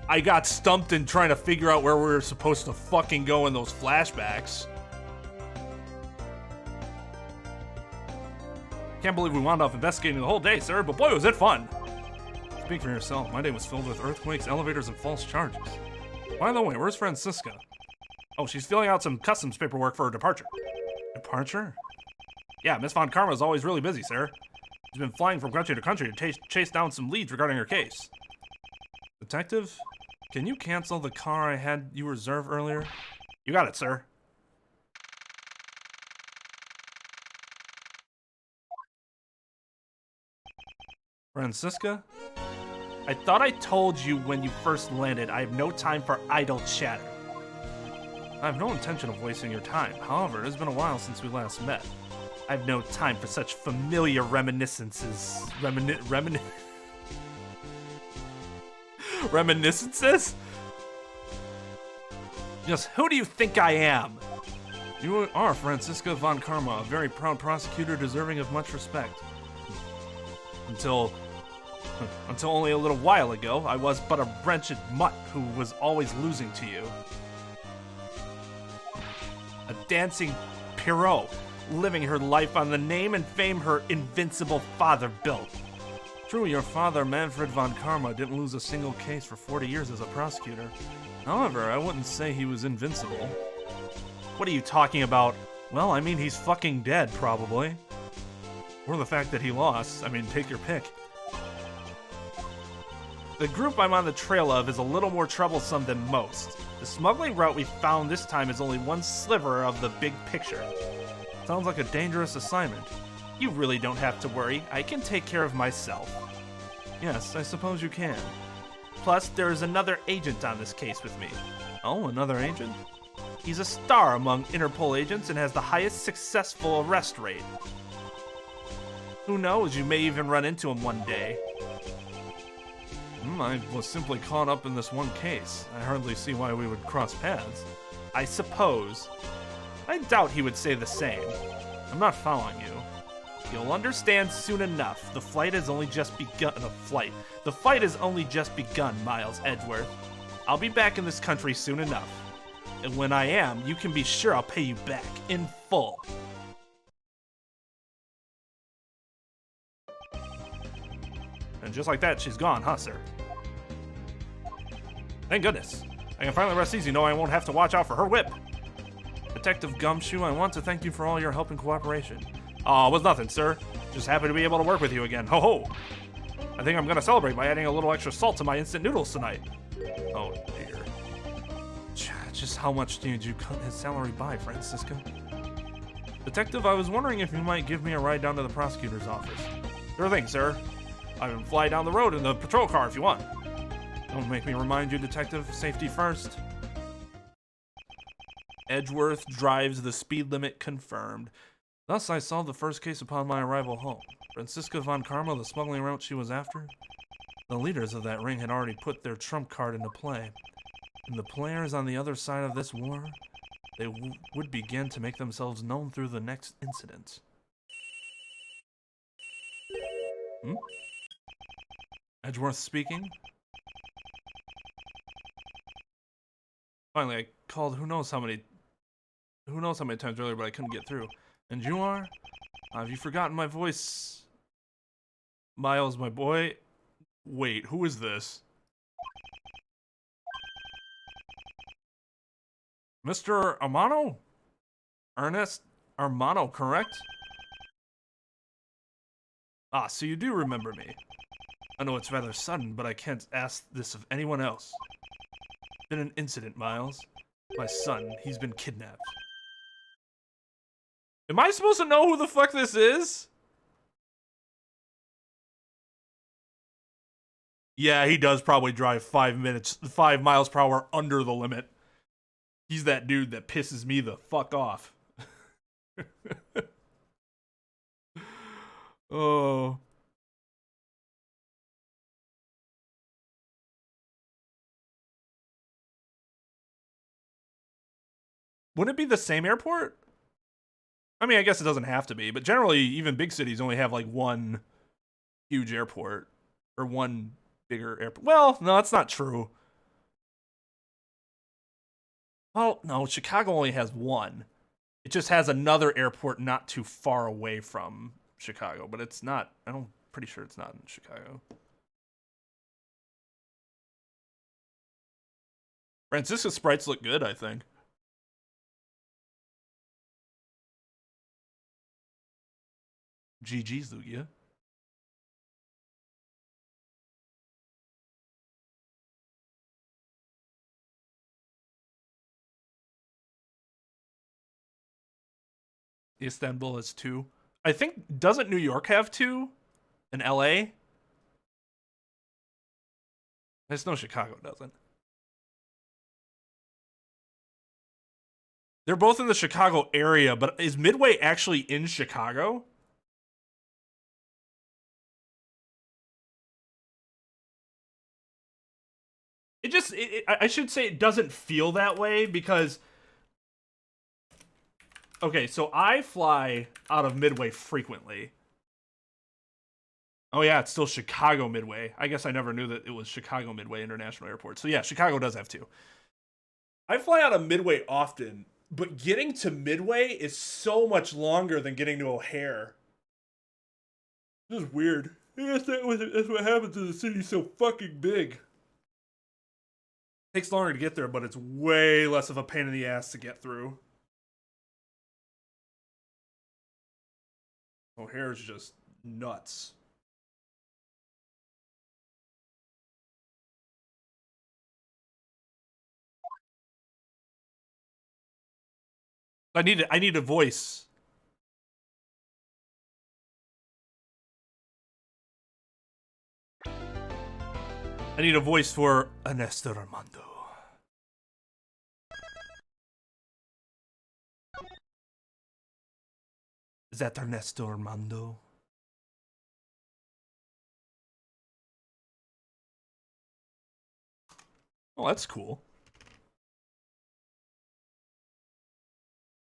I got stumped in trying to figure out where we were supposed to fucking go in those flashbacks. Can't believe we wound up investigating the whole day, sir, but boy, was it fun. Speak for yourself. My day was filled with earthquakes, elevators, and false charges. By the way, where's Francisca? Oh, she's filling out some customs paperwork for her departure. Departure? Yeah, Miss Von Karma is always really busy, sir. She's been flying from country to country to chase down some leads regarding her case. Detective, can you cancel the car I had you reserve earlier? You got it, sir. Francisca? I thought I told you when you first landed I have no time for idle chatter. I have no intention of wasting your time. However, it has been a while since we last met. I have no time for such familiar reminiscences. Reminiscences? Just who do you think I am? You are Franziska von Karma, a very proud prosecutor deserving of much respect. Until only a little while ago, I was but a wretched mutt who was always losing to you. A dancing Pierrot, living her life on the name and fame her invincible father built. True, your father, Manfred von Karma, didn't lose a single case for 40 years as a prosecutor. However, I wouldn't say he was invincible. What are you talking about? Well, I mean, he's fucking dead, probably. Or the fact that he lost. I mean, take your pick. The group I'm on the trail of is a little more troublesome than most. The smuggling route we found this time is only one sliver of the big picture. Sounds like a dangerous assignment. You really don't have to worry. I can take care of myself. Yes, I suppose you can. Plus, there is another agent on this case with me. Oh, another agent? He's a star among Interpol agents and has the highest successful arrest rate. Who knows, you may even run into him one day. I was simply caught up in this one case. I hardly see why we would cross paths. I suppose. I doubt he would say the same. I'm not following you. You'll understand soon enough. The fight has only just begun. The fight has only just begun, Miles Edgeworth. I'll be back in this country soon enough. And when I am, you can be sure I'll pay you back in full. And just like that, she's gone, huh, sir? Thank goodness. I can finally rest easy knowing I won't have to watch out for her whip. Detective Gumshoe, I want to thank you for all your help and cooperation. Aw, it was nothing, sir. Just happy to be able to work with you again. Ho ho! I think I'm gonna celebrate by adding a little extra salt to my instant noodles tonight. Oh, dear. Just how much did you cut his salary by, Franziska? Detective, I was wondering if you might give me a ride down to the prosecutor's office. Sure thing, sir. I can fly down the road in the patrol car if you want. Don't make me remind you, Detective. Safety first. Edgeworth drives the speed limit confirmed. Thus, I solved the first case upon my arrival home. Franziska von Karma, the smuggling route she was after. The leaders of that ring had already put their trump card into play. And the players on the other side of this war, they would begin to make themselves known through the next incident. Edgeworth speaking. Finally, I called who knows how many times earlier, but I couldn't get through. And you are? Have you forgotten my voice? Miles, my boy? Wait, who is this? Mr. Armano? Ernest Armano, correct? Ah, so you do remember me. I know it's rather sudden, but I can't ask this of anyone else. Been an incident, Miles. My son, he's been kidnapped. Am I supposed to know who the fuck this is? Yeah, he does probably drive 5 miles per hour under the limit. He's that dude that pisses me the fuck off. Oh. Wouldn't it be the same airport? I mean, I guess it doesn't have to be, but generally, even big cities only have like one huge airport or one bigger airport. Well, no, that's not true. Well, no, Chicago only has one. It just has another airport not too far away from Chicago, but it's not, pretty sure it's not in Chicago. Francisco sprites look good, I think. GG's, Lugia. Istanbul has 2. I think, doesn't New York have 2? And LA? I just know Chicago doesn't. They're both in the Chicago area, but is Midway actually in Chicago? I should say it doesn't feel that way because Okay, so I fly out of Midway frequently. Oh yeah, it's still Chicago Midway. I guess I never knew that it was Chicago Midway International Airport. So yeah, Chicago does have two. I fly out of Midway often, but getting to Midway is so much longer than getting to O'Hare. This is weird. I guess that's what happens when the city's so fucking big. Takes longer to get there, but it's way less of a pain in the ass to get through. O'Hare's just nuts. I need a voice. I need a voice for Ernesto Armando. Is that Ernesto Armando? Oh, that's cool.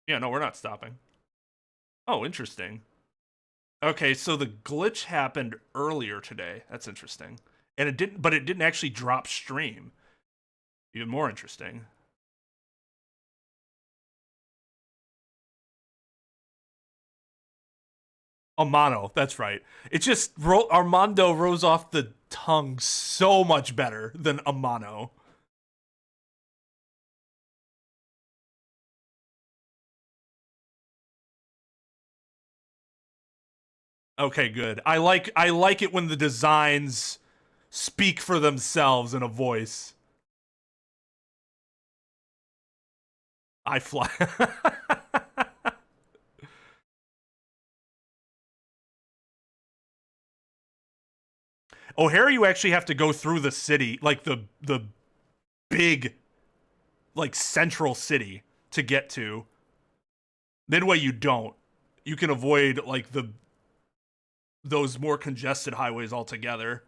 Yeah, no, we're not stopping. Oh, interesting. Okay, so the glitch happened earlier today. That's interesting. And it didn't actually drop stream. Even more interesting. Amano, that's right. It just Armando rose off the tongue so much better than Amano. Okay, good. I like it when the designs speak for themselves in a voice. I fly. O'Hare, you actually have to go through the city, like the big, like central city to get to. Midway, you don't. You can avoid like those more congested highways altogether.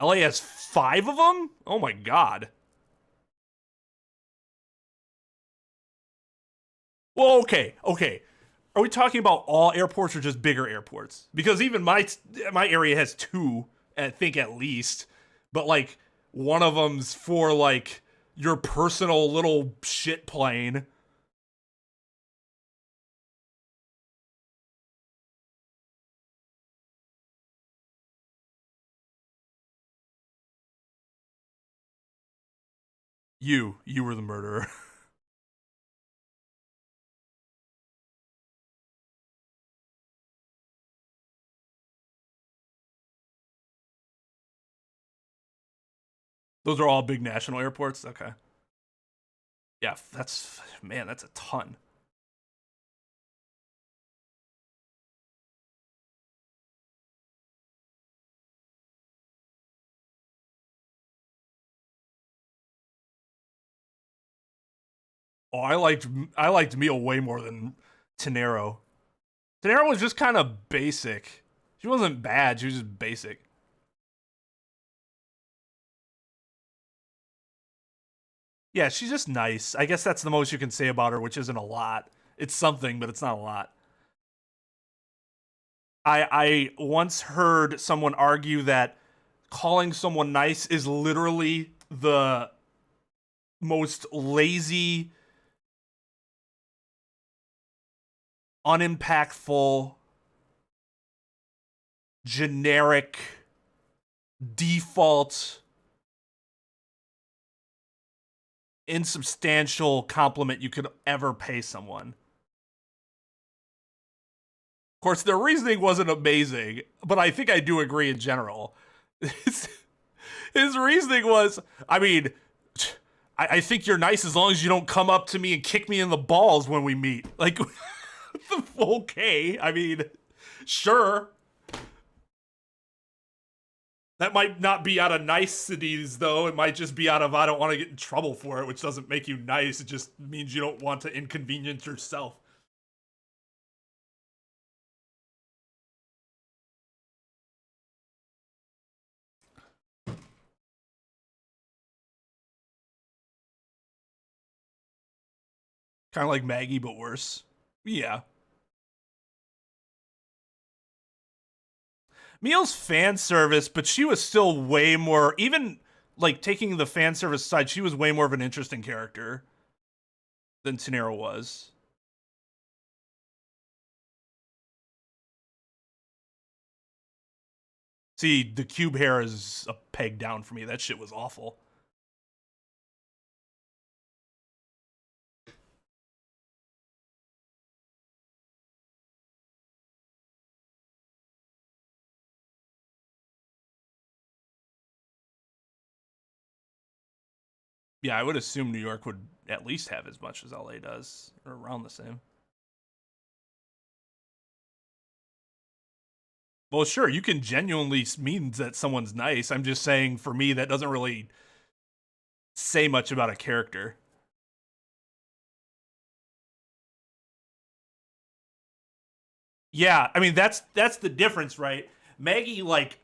LA has 5 of them? Oh my god. Well, okay. Are we talking about all airports or just bigger airports? Because even my area has 2, I think at least. But like one of them's for like your personal little shit plane. You were the murderer. Those are all big national airports? Okay. Yeah, that's a ton. Oh, I liked Mia way more than Tenero. Tenero was just kind of basic. She wasn't bad, she was just basic. Yeah, she's just nice. I guess that's the most you can say about her, which isn't a lot. It's something, but it's not a lot. I once heard someone argue that calling someone nice is literally the most lazy, unimpactful, generic, default, insubstantial compliment you could ever pay someone. Of course, their reasoning wasn't amazing, but I think I do agree in general. His reasoning was, I mean, I think you're nice as long as you don't come up to me and kick me in the balls when we meet. Like, okay, I mean, sure. That might not be out of niceties, though. It might just be out of, I don't want to get in trouble for it, which doesn't make you nice. It just means you don't want to inconvenience yourself. Kind of like Maggie, but worse. Yeah. Meal's fan service, but she was still way more, even like taking the fan service side, she was way more of an interesting character than Tenero was. See, the cube hair is a peg down for me. That shit was awful. Yeah, I would assume New York would at least have as much as LA does, or around the same. Well, sure, you can genuinely mean that someone's nice. I'm just saying, for me, that doesn't really say much about a character. Yeah, I mean, that's the difference, right? Maggie, like,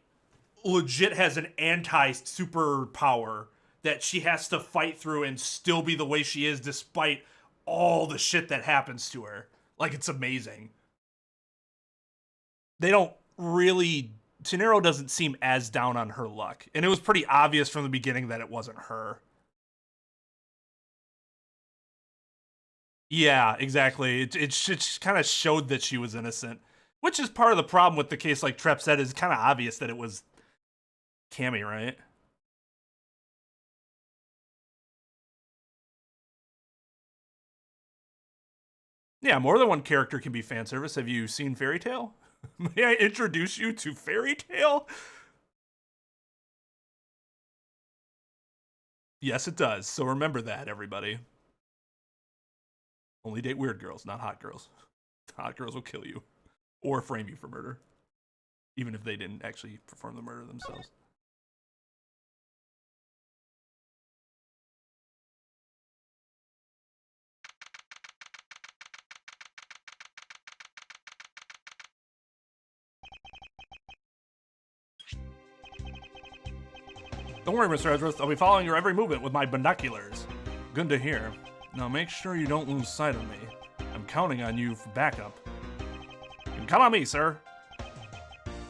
legit has an anti-superpower that she has to fight through and still be the way she is despite all the shit that happens to her. Like, it's amazing. They don't really... Tenero doesn't seem as down on her luck. And it was pretty obvious from the beginning that it wasn't her. Yeah, exactly. It just kind of showed that she was innocent. Which is part of the problem with the case, like Trep said, is kind of obvious that it was Cammy, right? Yeah, more than one character can be fan service. Have you seen Fairy Tail? May I introduce you to Fairy Tail? Yes, it does. So remember that, everybody. Only date weird girls, not hot girls. Hot girls will kill you. Or frame you for murder. Even if they didn't actually perform the murder themselves. Don't worry, Mr. Edgeworth. I'll be following your every movement with my binoculars. Good to hear. Now make sure you don't lose sight of me. I'm counting on you for backup. You can count on me, sir.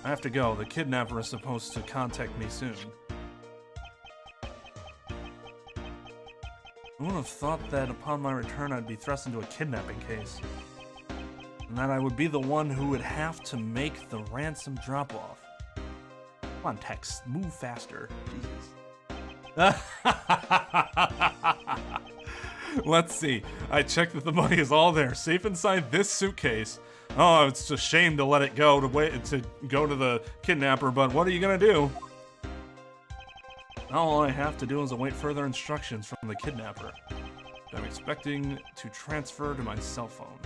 I have to go. The kidnapper is supposed to contact me soon. Who would have thought that upon my return I'd be thrust into a kidnapping case? And that I would be the one who would have to make the ransom drop-off. Come on, Tex, move faster. Jesus. Let's see. I checked that the money is all there, safe inside this suitcase. Oh, it's a shame to let it go to go to the kidnapper, but what are you gonna do? All I have to do is await further instructions from the kidnapper. I'm expecting to transfer to my cell phone.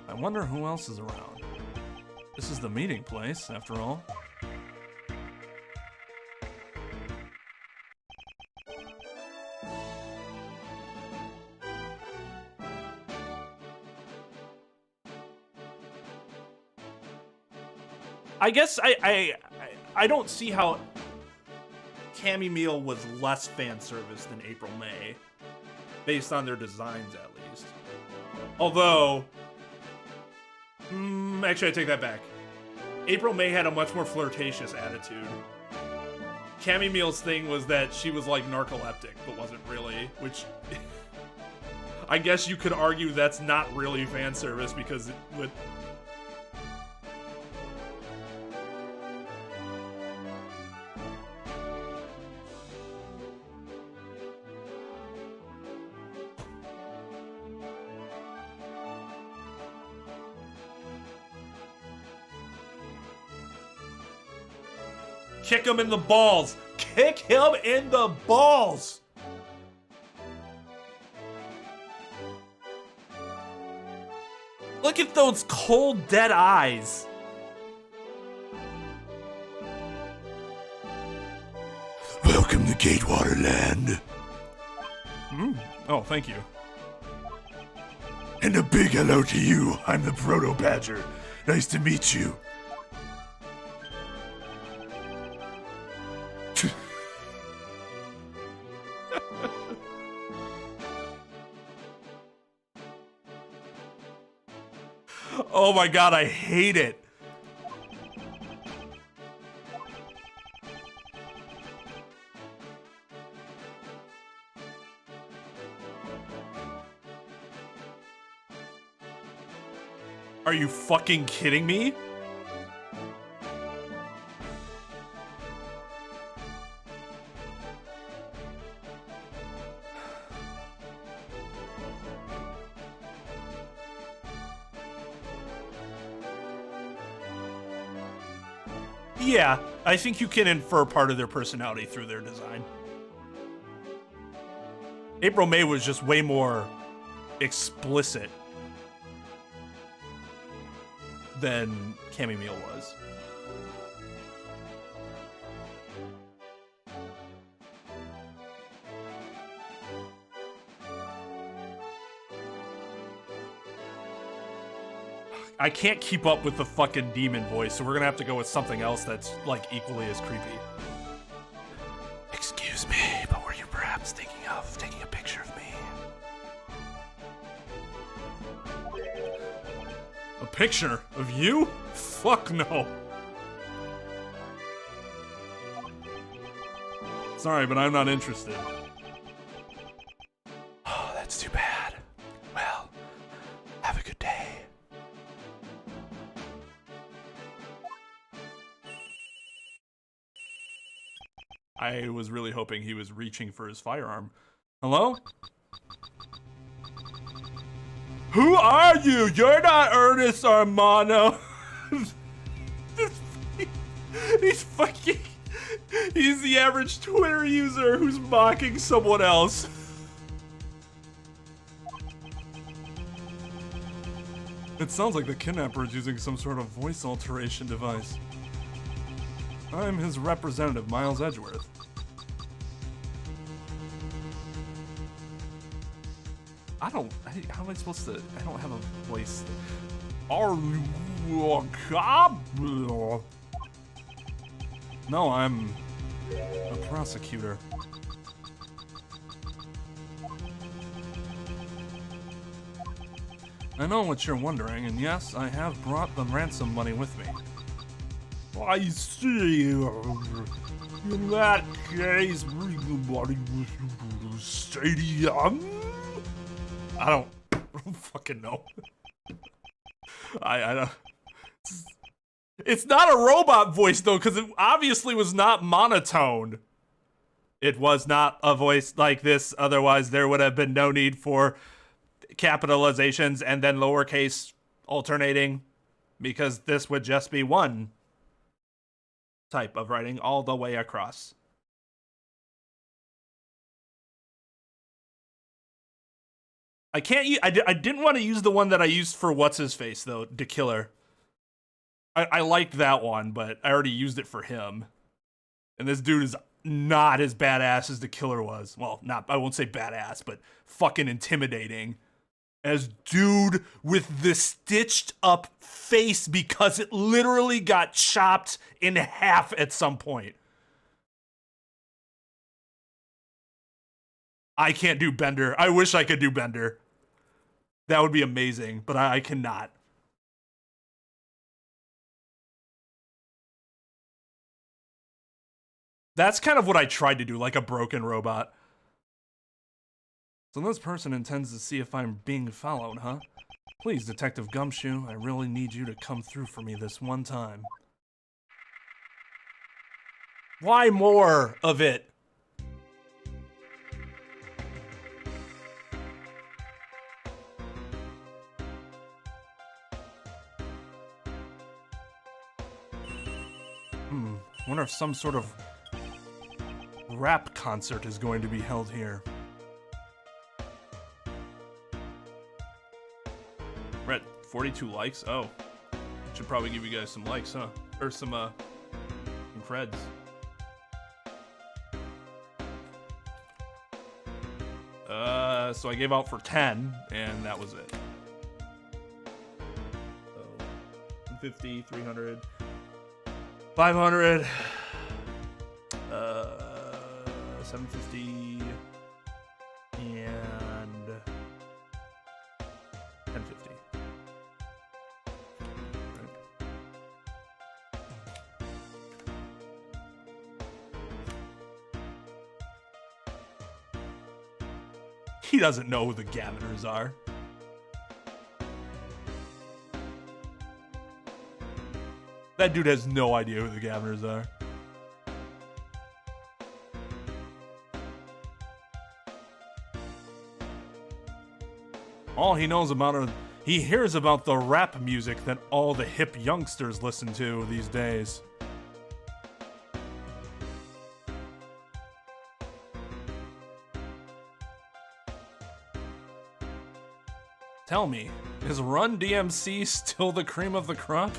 I wonder who else is around. This is the meeting place, after all. I guess I don't see how Cammy Meal was less fan service than April May, based on their designs at least. Although, actually I take that back. April May had a much more flirtatious attitude. Cammy Meal's thing was that she was like narcoleptic, but wasn't really, which I guess you could argue that's not really fan service because it would. Kick him in the balls! Kick him in the balls! Look at those cold, dead eyes. Welcome to Gatewater Land. Oh, thank you. And a big hello to you. I'm the Proto Badger. Nice to meet you. Oh my god, I hate it. Are you fucking kidding me? Yeah, I think you can infer part of their personality through their design. April May was just way more explicit than Chamomile was. I can't keep up with the fucking demon voice, so we're gonna have to go with something else that's like equally as creepy. Excuse me, but were you perhaps thinking of taking a picture of me? A picture of you? Fuck no. Sorry, but I'm not interested. Oh, that's too bad. Well, have a good day. I was really hoping he was reaching for his firearm. Hello? Who are you? You're not Ernest Armano. He's fucking... He's the average Twitter user who's mocking someone else. It sounds like the kidnapper is using some sort of voice alteration device. I'm his representative, Miles Edgeworth. How am I supposed to, I don't have a voice. Are you a cop? No, I'm a prosecutor. I know what you're wondering, and yes, I have brought the ransom money with me. I see. In that case, bring the money with you to the stadium. I don't fucking know. I don't. It's not a robot voice though, because it obviously was not monotone. It was not a voice like this. Otherwise, there would have been no need for capitalizations and then lowercase alternating, because this would just be one type of writing all the way across. I can't. I didn't want to use the one that I used for what's his face though, The Killer. I liked that one, but I already used it for him. And this dude is not as badass as The Killer was. Well, I won't say badass, but fucking intimidating. As dude with the stitched up face because it literally got chopped in half at some point. I can't do Bender. I wish I could do Bender. That would be amazing, but I cannot. That's kind of what I tried to do, like a broken robot. So this person intends to see if I'm being followed, huh? Please, Detective Gumshoe, I really need you to come through for me this one time. Why more of it? Wonder if some sort of rap concert is going to be held here. We're at 42 likes. Oh, should probably give you guys some likes, huh? Or some creds. So I gave out for 10, and that was it. So 50, 300, 500, 750, and 1050. He doesn't know who the Gaveners are. That dude has no idea who the Gaveners are. All he knows about are, he hears about the rap music that all the hip youngsters listen to these days. Tell me, is Run DMC still the cream of the crop?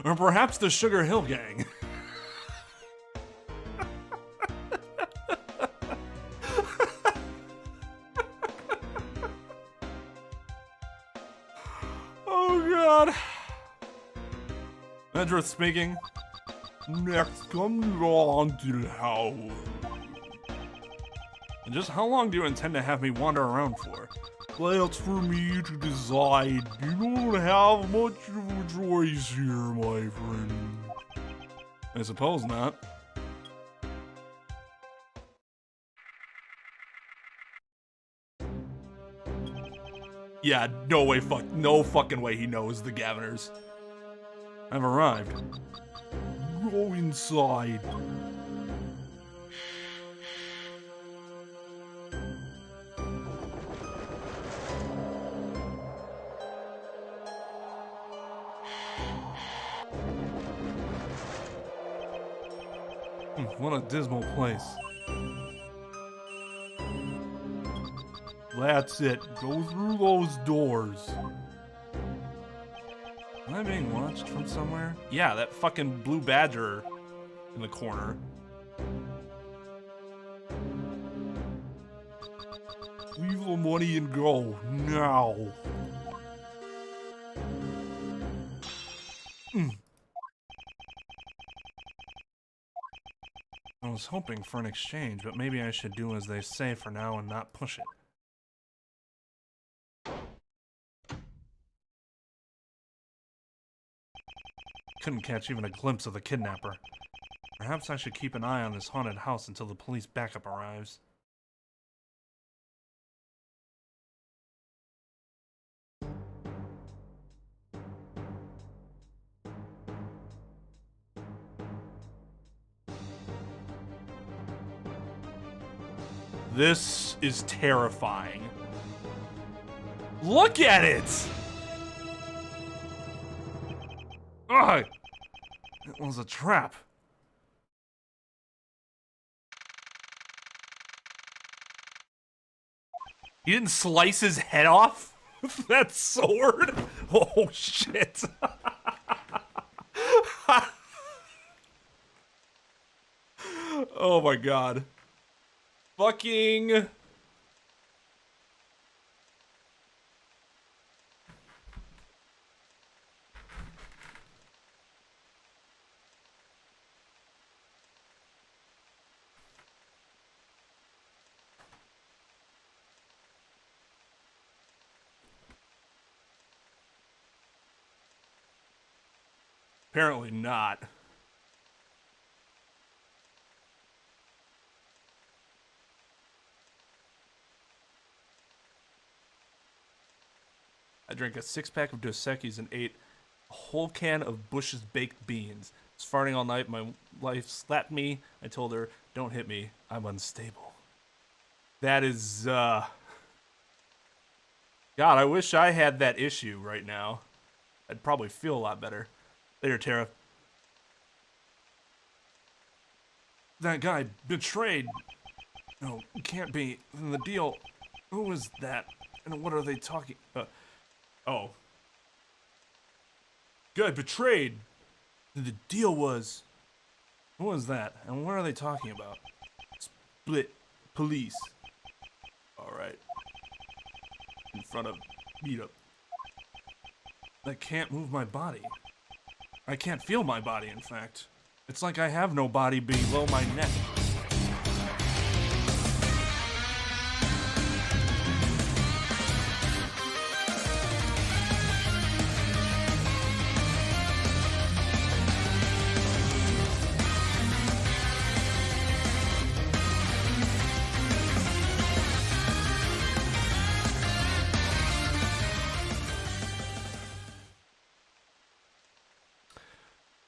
Or perhaps the Sugar Hill Gang? Oh god. Edgeworth speaking. Next, come on to the house. And just how long do you intend to have me wander around for? That's for me to decide. You don't have much of a choice here, my friend. I suppose not. Yeah, no way, no fucking way he knows the Gaveners. I've arrived. Go inside. What a dismal place. That's it. Go through those doors. Am I being watched from somewhere? Yeah, that fucking blue badger in the corner. Leave the money and go now. I was hoping for an exchange, but maybe I should do as they say for now and not push it. Couldn't catch even a glimpse of the kidnapper. Perhaps I should keep an eye on this haunted house until the police backup arrives. This is terrifying. Look at it! Ugh! It was a trap. He didn't slice his head off with that sword? Oh shit. Oh my god. Fucking... Apparently not. I drank a 6-pack of Dos Equis and ate a whole can of Bush's baked beans. I was farting all night. My wife slapped me. I told her, "Don't hit me. I'm unstable." That is, God, I wish I had that issue right now. I'd probably feel a lot better. Later, Tara. That guy betrayed. No, it can't be. The deal. Who is that? And what are they talking? Oh. Guy betrayed. The deal was. What was that? And what are they talking about? Split police. Alright. In front of meetup. I can't move my body. I can't feel my body, in fact. It's like I have no body below my neck.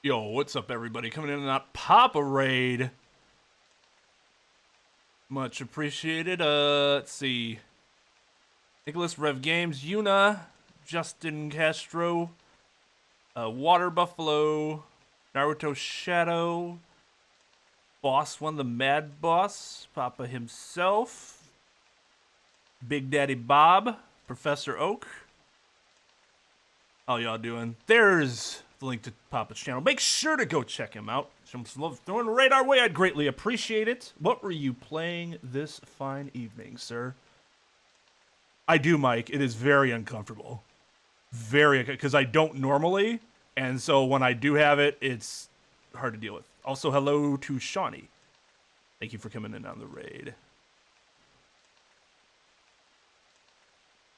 Yo, what's up, everybody? Coming in on that Papa Raid. Much appreciated. Let's see. Nicholas Rev Games, Yuna, Justin Castro, Water Buffalo, Naruto Shadow, Boss One, the Mad Boss, Papa himself, Big Daddy Bob, Professor Oak. How y'all doing? There's the link to Papa's channel. Make sure to go check him out. Show him some love. Throwing right our way. I'd greatly appreciate it. What were you playing this fine evening, sir? I do, Mike. It is very uncomfortable. Very, because I don't normally, and so when I do have it, it's hard to deal with. Also, hello to Shawnee. Thank you for coming in on the raid.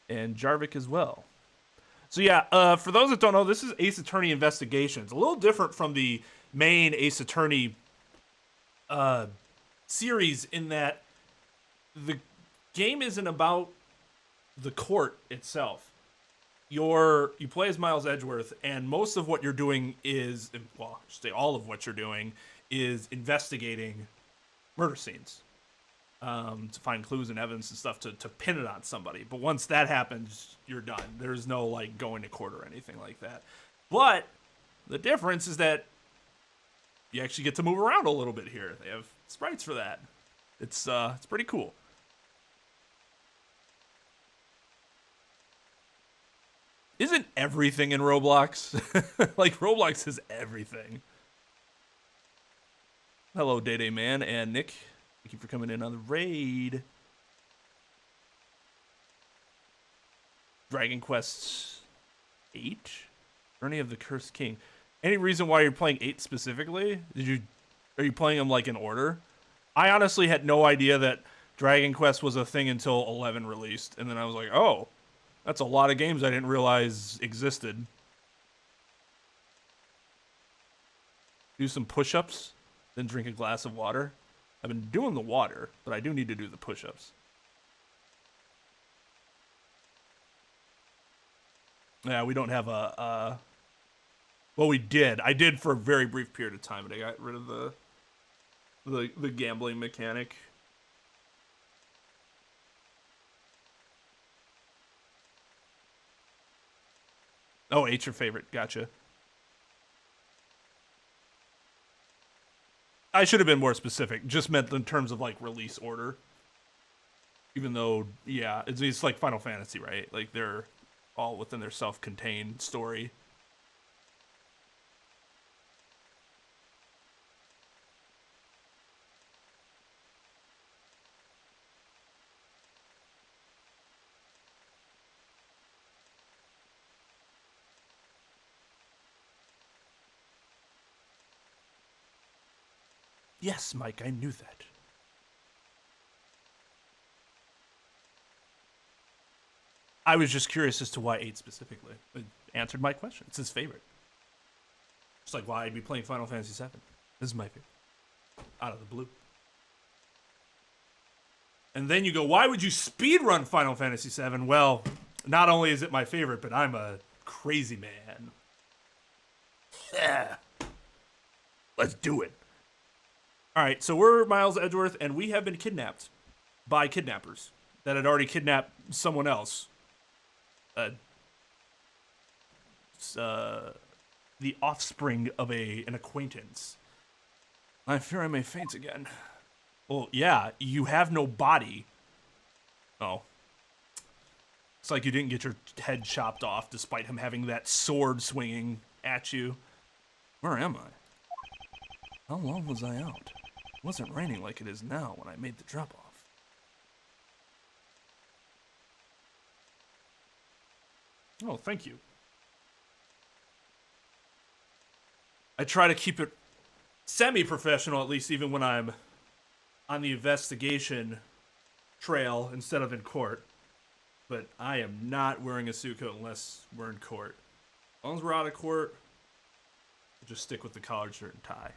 And Jarvik as well. So yeah, for those that don't know, this is Ace Attorney Investigations. A little different from the main Ace Attorney series in that the game isn't about the court itself. You play as Miles Edgeworth, and most of what you're doing is, well, I should say all of what you're doing is investigating murder scenes to find clues and evidence and stuff to pin it on somebody. But once that happens, you're done. There's no like going to court or anything like that. But the difference is that you actually get to move around a little bit here. They have sprites for that. It's pretty cool. Isn't everything in Roblox? Like, Roblox is everything. Hello, Day Day Man and Nick. Thank you for coming in on the raid. Dragon Quest 8? Journey of the Cursed King. Any reason why you're playing 8 specifically? Are you playing them, like, in order? I honestly had no idea that Dragon Quest was a thing until 11 released. And then I was like, oh. That's a lot of games I didn't realize existed. Do some push-ups, then drink a glass of water. I've been doing the water, but I do need to do the push-ups. Yeah, we don't have a well, we did. I did for a very brief period of time, but I got rid of the gambling mechanic. Oh, 8's your favorite. Gotcha. I should have been more specific. Just meant in terms of, like, release order. Even though, yeah, it's like Final Fantasy, right? Like, they're all within their self-contained story. Yes, Mike, I knew that. I was just curious as to why 8 specifically. It answered my question. It's his favorite. It's like why I'd be playing Final Fantasy 7. This is my favorite. Out of the blue. And then you go, why would you speedrun Final Fantasy 7? Well, not only is it my favorite, but I'm a crazy man. Yeah. Let's do it. All right, so we're Miles Edgeworth, and we have been kidnapped by kidnappers that had already kidnapped someone else. The offspring of an acquaintance. I fear I may faint again. Well, yeah, you have no body. Oh. It's like you didn't get your head chopped off despite him having that sword swinging at you. Where am I? How long was I out? It wasn't raining like it is now when I made the drop-off. Oh, thank you. I try to keep it semi-professional, at least even when I'm on the investigation trail instead of in court. But I am not wearing a suit coat unless we're in court. As long as we're out of court, we'll just stick with the collared shirt and tie.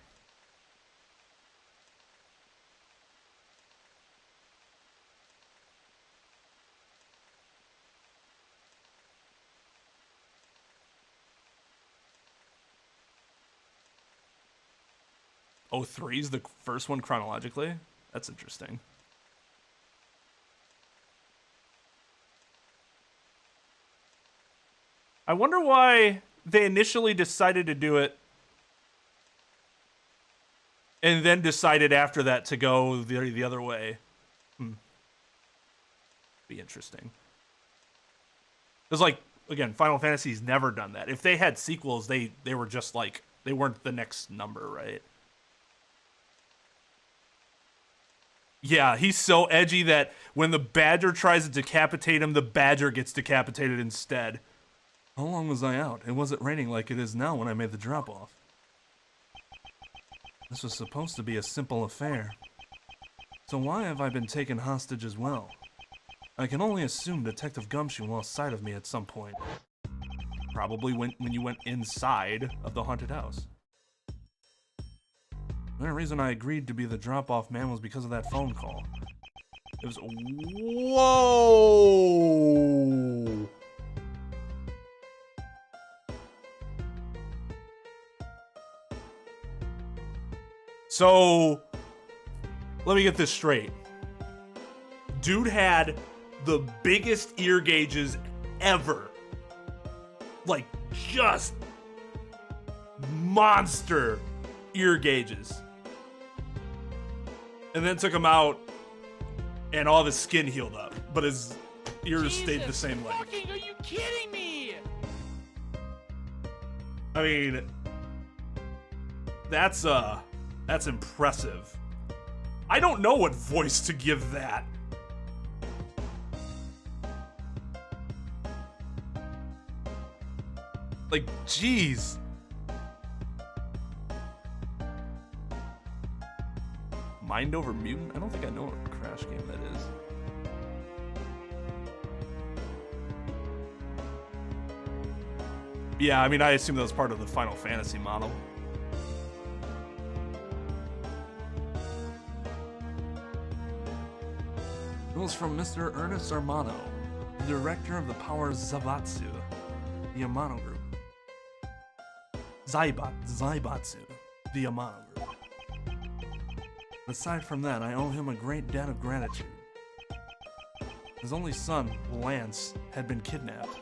03's the first one chronologically? That's interesting. I wonder why they initially decided to do it and then decided after that to go the other way. Be interesting. Because, like, again, Final Fantasy's never done that. If they had sequels, they were just like, they weren't the next number, right? Yeah, he's so edgy that when the badger tries to decapitate him, the badger gets decapitated instead. How long was I out? It wasn't raining like it is now when I made the drop-off. This was supposed to be a simple affair. So why have I been taken hostage as well? I can only assume Detective Gumshoe lost sight of me at some point. Probably when you went inside of the haunted house. The only reason I agreed to be the drop-off man was because of that phone call. It was... Whoa! So, let me get this straight. Dude had the biggest ear gauges ever. Like, just monster ear gauges. And then took him out, and all of his skin healed up, but his ears stayed the same length. Are you kidding me? I mean, that's impressive. I don't know what voice to give that. Like, jeez. Mind over Mutant? I don't think I know what Crash game that is. Yeah, I mean, I assume that was part of the Final Fantasy model. It was from Mr. Ernest Armano, the director of the Power Zaibatsu, the Amano Group. Zaibatsu, the Amano Group. Aside from that, I owe him a great debt of gratitude. His only son, Lance, had been kidnapped.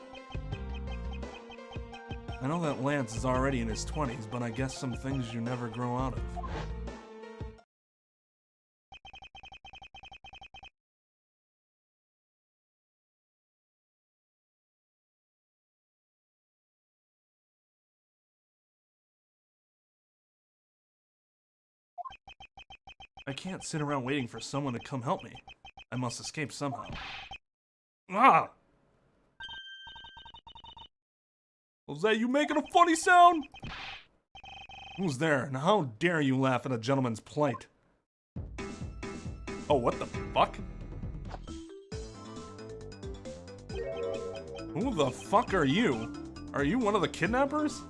I know that Lance is already in his 20s, but I guess some things you never grow out of. I can't sit around waiting for someone to come help me. I must escape somehow. Ah! Was that you making a funny sound? Who's there, and how dare you laugh at a gentleman's plight? Oh, what the fuck? Who the fuck are you? Are you one of the kidnappers?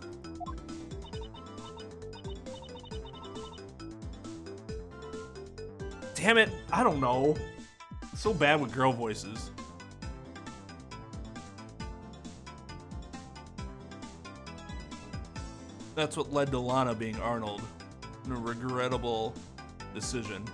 Damn it, I don't know. So bad with girl voices. That's what led to Lana being Arnold. A regrettable decision.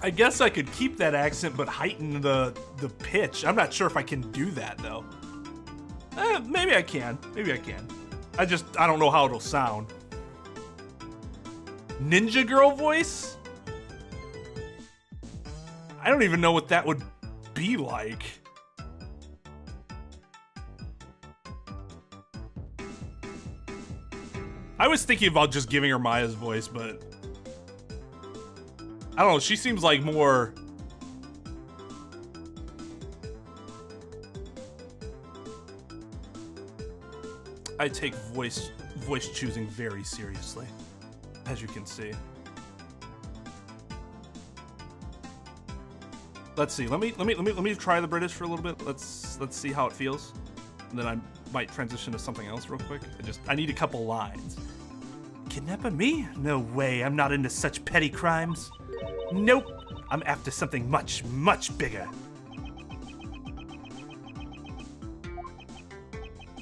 I guess I could keep that accent but heighten the pitch. I'm not sure if I can do that though. Maybe I can. Maybe I can. I don't know how it'll sound. Ninja girl voice? I don't even know what that would be like. I was thinking about just giving her Maya's voice, but I don't know, she seems like more... I take voice choosing very seriously, as you can see. Let's see. Let me try the British for a little bit. Let's see how it feels, and then I might transition to something else real quick. I need a couple lines. Kidnapper me? No way, I'm not into such petty crimes. Nope, I'm after something much, much bigger.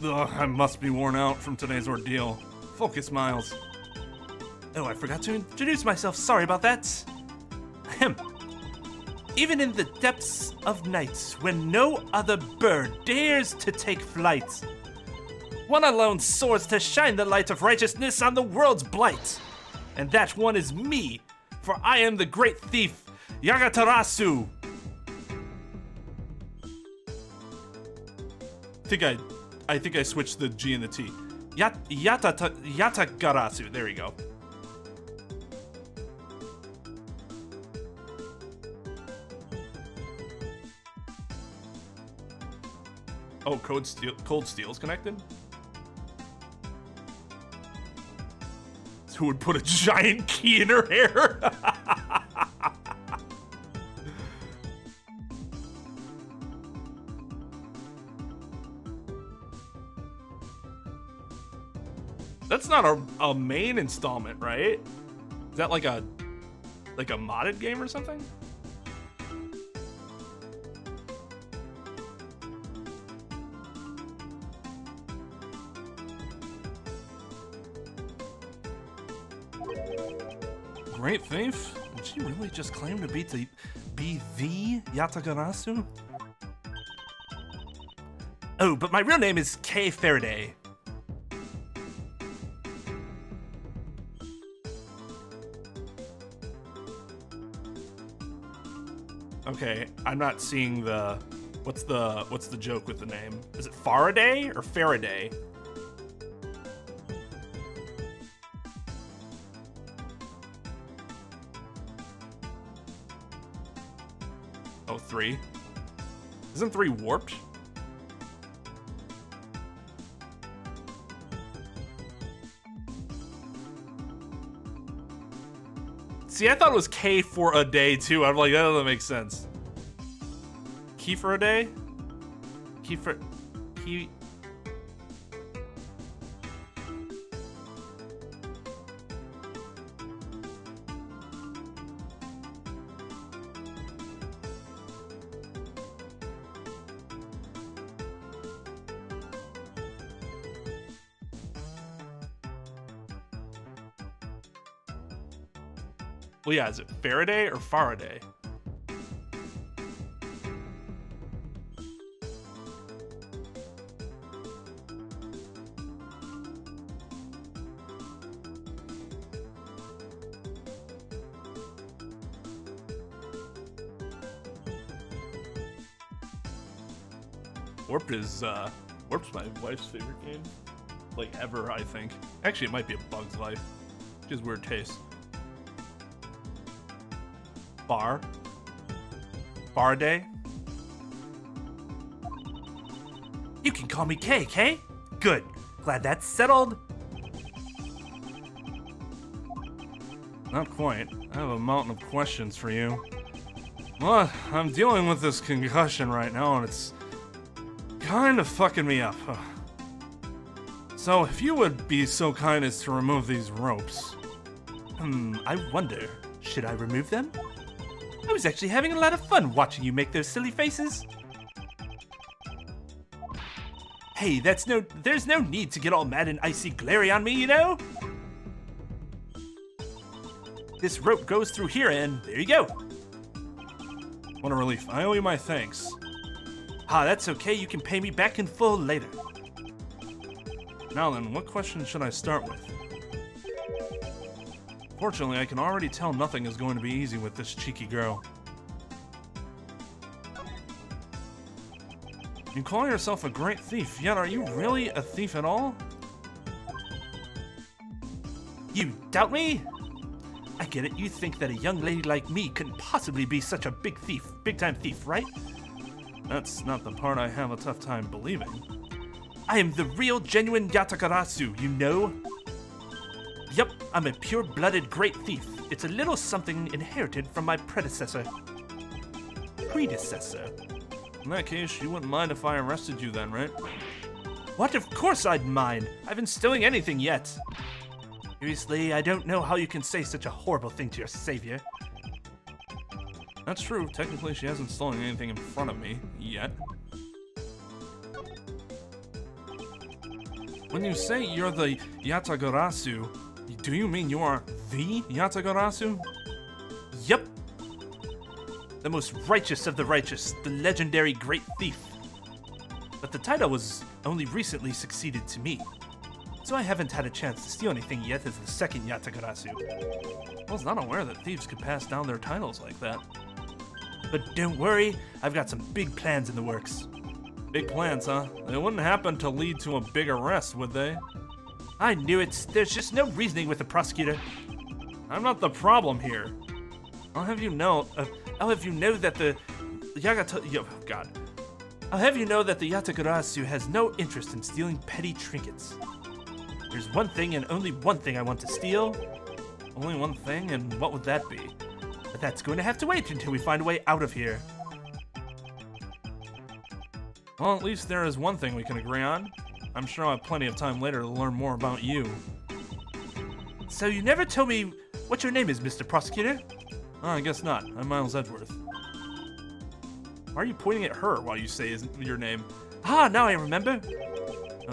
Ugh, I must be worn out from today's ordeal. Focus, Miles. Oh, I forgot to introduce myself. Sorry about that. Ahem. Even in the depths of night, when no other bird dares to take flight, one alone soars to shine the light of righteousness on the world's blight. And that one is me, for I am the great thief, Yagatarasu. I think I switched the G and the T. Yatagarasu. There we go. Oh, Cold Steel's connected? Who would put a giant key in her hair? That's not a main installment, right? Is that like a modded game or something? Great thief? Did she really just claim to be the Yatagarasu? Oh, but my real name is Kay Faraday. Okay, I'm not seeing the what's the joke with the name? Is it Faraday or Faraday? Oh, 3. Isn't 3 warped? See, I thought it was K for a day too. I'm like, that doesn't make sense. Key for a day? Key. Well, yeah, is it Faraday or Faraday? Warp's my wife's favorite game, like ever, I think. Actually, it might be A Bug's Life. She has weird taste. Faraday? You can call me Kay, Kay? Good. Glad that's settled. Not quite. I have a mountain of questions for you. Well, I'm dealing with this concussion right now, and it's kind of fucking me up. So, if you would be so kind as to remove these ropes. I wonder, should I remove them? I was actually having a lot of fun watching you make those silly faces. Hey, there's no need to get all mad and icy glary on me, you know? This rope goes through here and there you go. What a relief. I owe you my thanks. Ah, that's okay. You can pay me back in full later. Now then, what question should I start with? Fortunately, I can already tell nothing is going to be easy with this cheeky girl. You call yourself a great thief, yet are you really a thief at all? You doubt me? I get it. You think that a young lady like me couldn't possibly be such a big-time thief, right? That's not the part I have a tough time believing. I am the real, genuine Yatagarasu, you know? Yup, I'm a pure-blooded great thief. It's a little something inherited from my predecessor. In that case, you wouldn't mind if I arrested you then, right? What? Of course I'd mind. I haven't stolen anything yet. Seriously, I don't know how you can say such a horrible thing to your savior. That's true. Technically, she hasn't stolen anything in front of me yet. When you say you're the Yatagarasu, do you mean you are the Yatagarasu? Yup. The most righteous of the righteous, the legendary great thief. But the title was only recently succeeded to me, so I haven't had a chance to steal anything yet as the second Yatagarasu. I was not aware that thieves could pass down their titles like that. But don't worry, I've got some big plans in the works. Big plans, huh? They wouldn't happen to lead to a big arrest, would they? I knew it. There's just no reasoning with the prosecutor. I'm not the problem here. I'll have you know that the I'll have you know that the Yatagarasu has no interest in stealing petty trinkets. There's one thing and only one thing I want to steal. Only one thing, and what would that be? But that's going to have to wait until we find a way out of here. Well, at least there is one thing we can agree on. I'm sure I'll have plenty of time later to learn more about you. So you never told me what your name is, Mr. Prosecutor? Oh, I guess not. I'm Miles Edgeworth. Why are you pointing at her while you say your name? Ah, now I remember.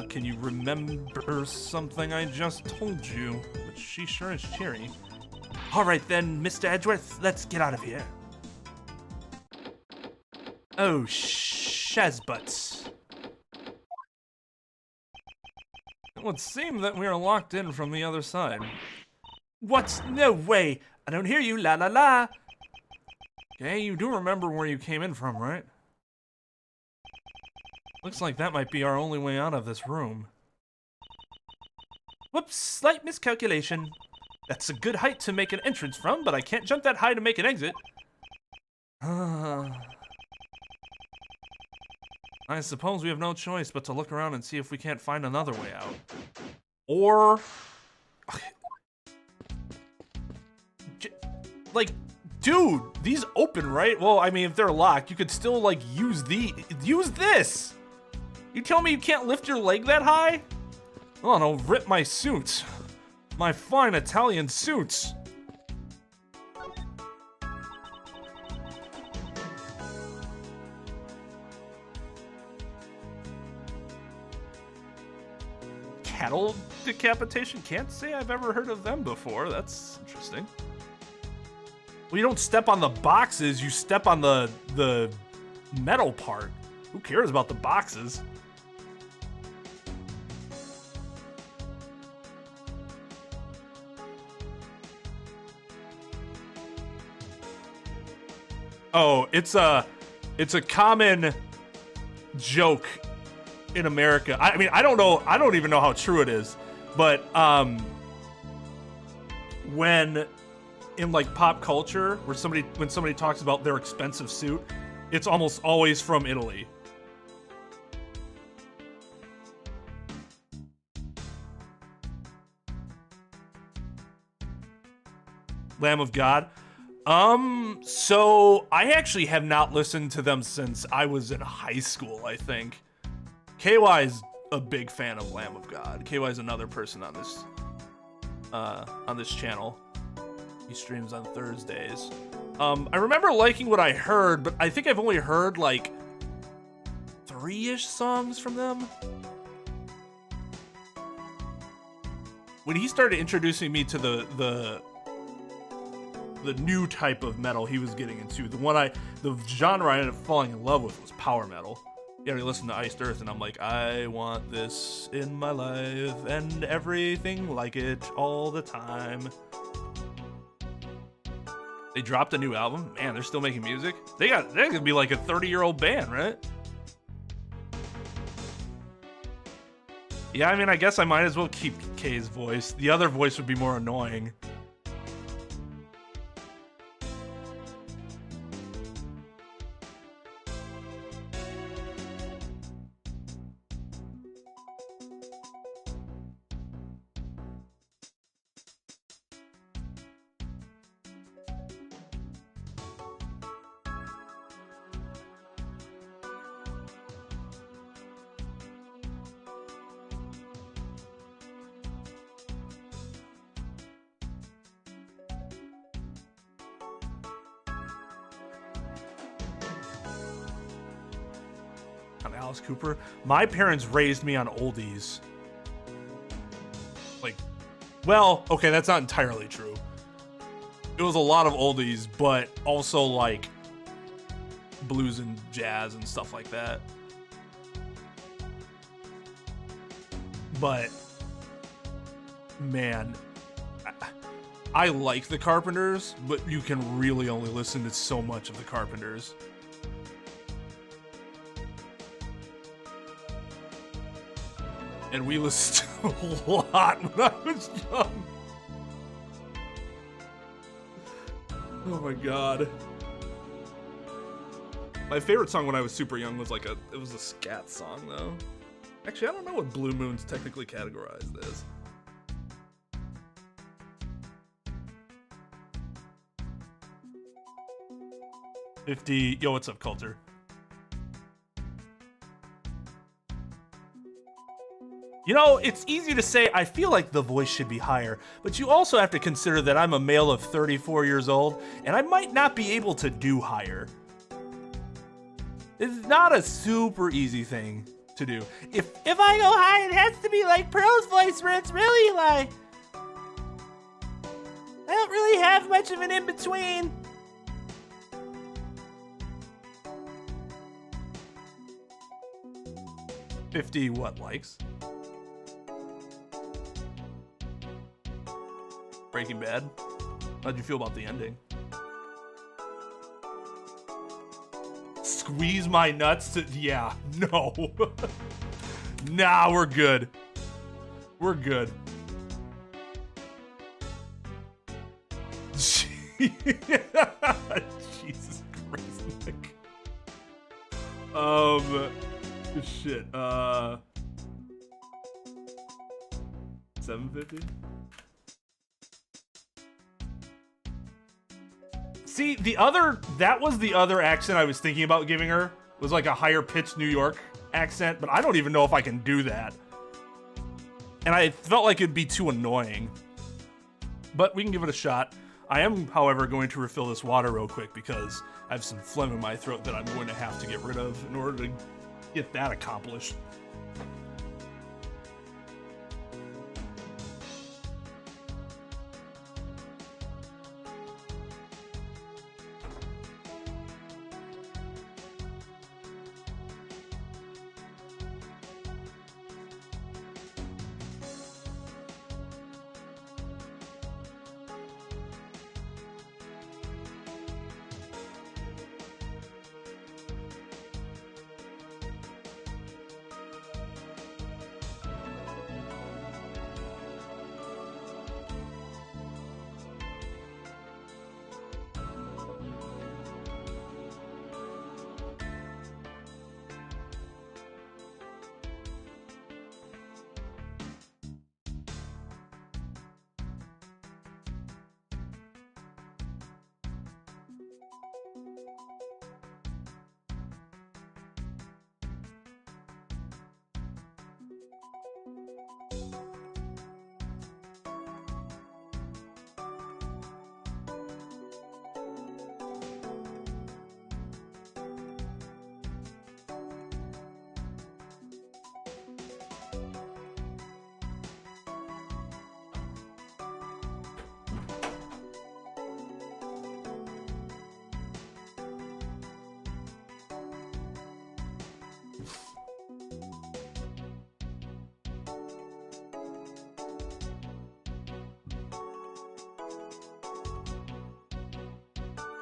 Can you remember something I just told you? But she sure is cheery. All right then, Mr. Edgeworth, let's get out of here. Oh, shazbutts. It would seem that we are locked in from the other side. What? No way! I don't hear you, la la la! Okay, you do remember where you came in from, right? Looks like that might be our only way out of this room. Whoops, slight miscalculation. That's a good height to make an entrance from, but I can't jump that high to make an exit. I suppose we have no choice but to look around and see if we can't find another way out. Or... like, dude, these open, right? Well, I mean, if they're locked, you could still, like, use this! You tell me you can't lift your leg that high? Oh, no, rip my suits. My fine Italian suits. Cattle decapitation? Can't say I've ever heard of them before. That's interesting. Well, you don't step on the boxes, you step on the metal part. Who cares about the boxes? Oh, it's a common joke in America. I mean, I don't even know how true it is, but when in like pop culture, when somebody talks about their expensive suit, it's almost always from Italy. Lamb of God. So I actually have not listened to them since I was in high school, I think. KY's a big fan of Lamb of God. KY's another person on this channel. He streams on Thursdays. I remember liking what I heard, but I think I've only heard like 3-ish songs from them. When he started introducing me to the new type of metal he was getting into, the genre I ended up falling in love with was power metal. Yeah, we listened to Iced Earth, and I'm like, I want this in my life and everything like it all the time. They dropped a new album. Man, they're still making music. They're gonna be like a 30-year-old band, right? Yeah, I mean, I guess I might as well keep Kay's voice. The other voice would be more annoying. Alice Cooper. My parents raised me on oldies. Like, well, okay, that's not entirely true. It was a lot of oldies, but also like blues and jazz and stuff like that. But man, I like the Carpenters, but you can really only listen to so much of the Carpenters. And we listened to a lot when I was young. Oh my god. My favorite song when I was super young was it was a scat song though. Actually, I don't know what Blue Moon's technically categorized as. Yo, what's up, Coulter? You know, it's easy to say I feel like the voice should be higher, but you also have to consider that I'm a male of 34 years old, and I might not be able to do higher. It's not a super easy thing to do. If I go high, it has to be like Pearl's voice, where it's really like... I don't really have much of an in-between. $50 what likes? Breaking Bad. How'd you feel about the ending? Squeeze my nuts to, yeah, no. Nah, we're good. We're good. Jesus Christ, Nick. Shit, 750? See, that was the other accent I was thinking about giving her, was like a higher pitched New York accent, but I don't even know if I can do that. And I felt like it'd be too annoying. But we can give it a shot. I am, however, going to refill this water real quick because I have some phlegm in my throat that I'm going to have to get rid of in order to get that accomplished.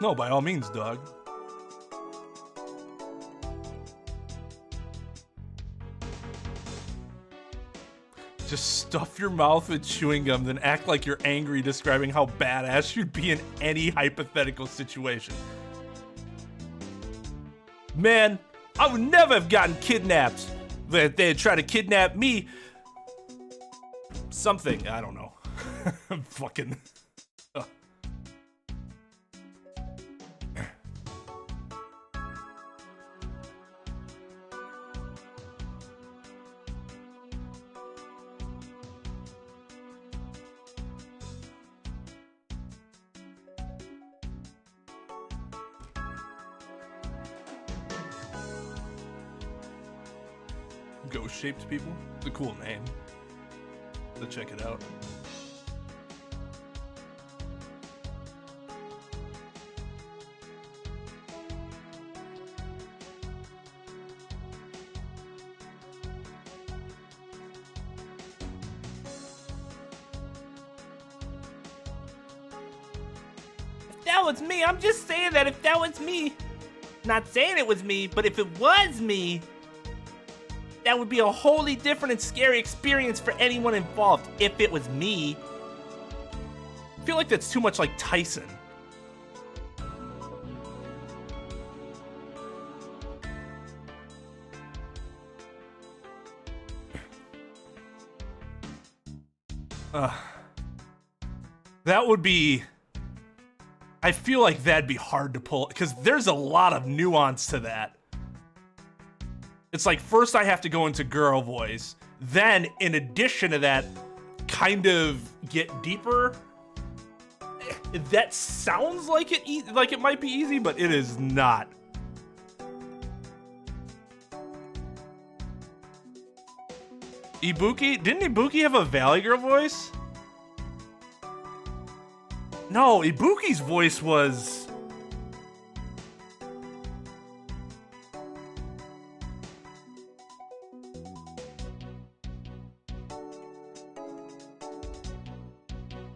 No, by all means, dog. Just stuff your mouth with chewing gum, then act like you're angry, describing how badass you'd be in any hypothetical situation. Man, I would never have gotten kidnapped. They'd try to kidnap me. Something, I don't know. Fucking... Ghost-shaped people. It's a cool name. So check it out. If that was me, I'm just saying that if that was me. Not saying it was me, but if it was me, that would be a wholly different and scary experience for anyone involved. If it was me. I feel like that's too much like Tyson. That would be... I feel like that'd be hard to pull, because there's a lot of nuance to that. It's like, first I have to go into girl voice, then, in addition to that, kind of get deeper. That sounds like it might be easy, but it is not. Ibuki? Didn't Ibuki have a Valley Girl voice? No, Ibuki's voice was...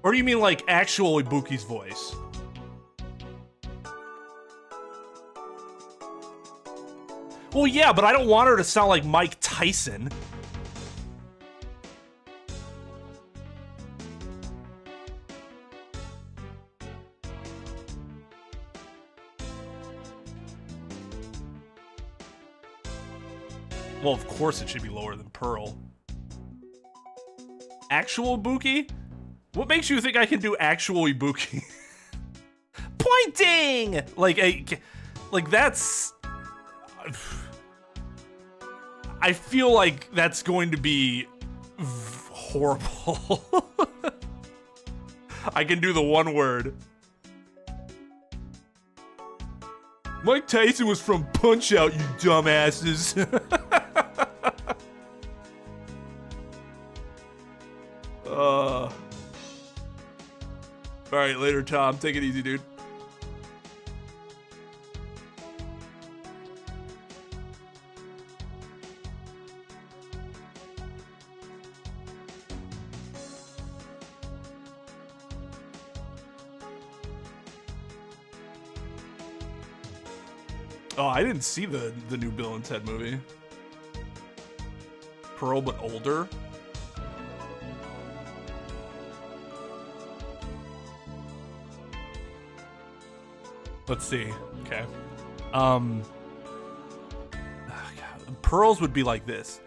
Or do you mean like actual Ibuki's voice? Well, yeah, but I don't want her to sound like Mike Tyson. Well, of course it should be lower than Pearl. Actual Ibuki? What makes you think I can do actual Ibuki? Pointing! Like that's... I feel like that's going to be horrible. I can do the one word. Mike Tyson was from Punch-Out, you dumbasses. All right, later, Tom. Take it easy, dude. Oh, I didn't see the new Bill and Ted movie. Pearl, but older. Let's see. Okay. Pearls would be like this.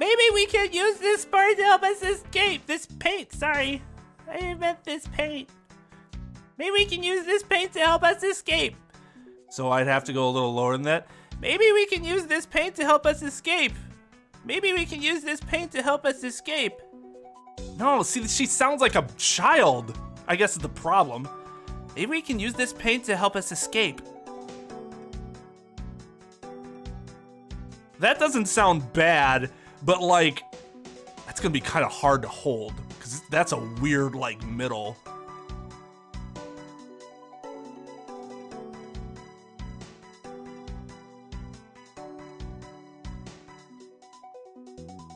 Maybe we can use this part to help us escape. This paint, sorry. I meant this paint. Maybe we can use this paint to help us escape. So I'd have to go a little lower than that. Maybe we can use this paint to help us escape. Maybe we can use this paint to help us escape. No, see, she sounds like a child. I guess is the problem. Maybe we can use this paint to help us escape. That doesn't sound bad, but like, that's gonna be kind of hard to hold, because that's a weird, like, middle.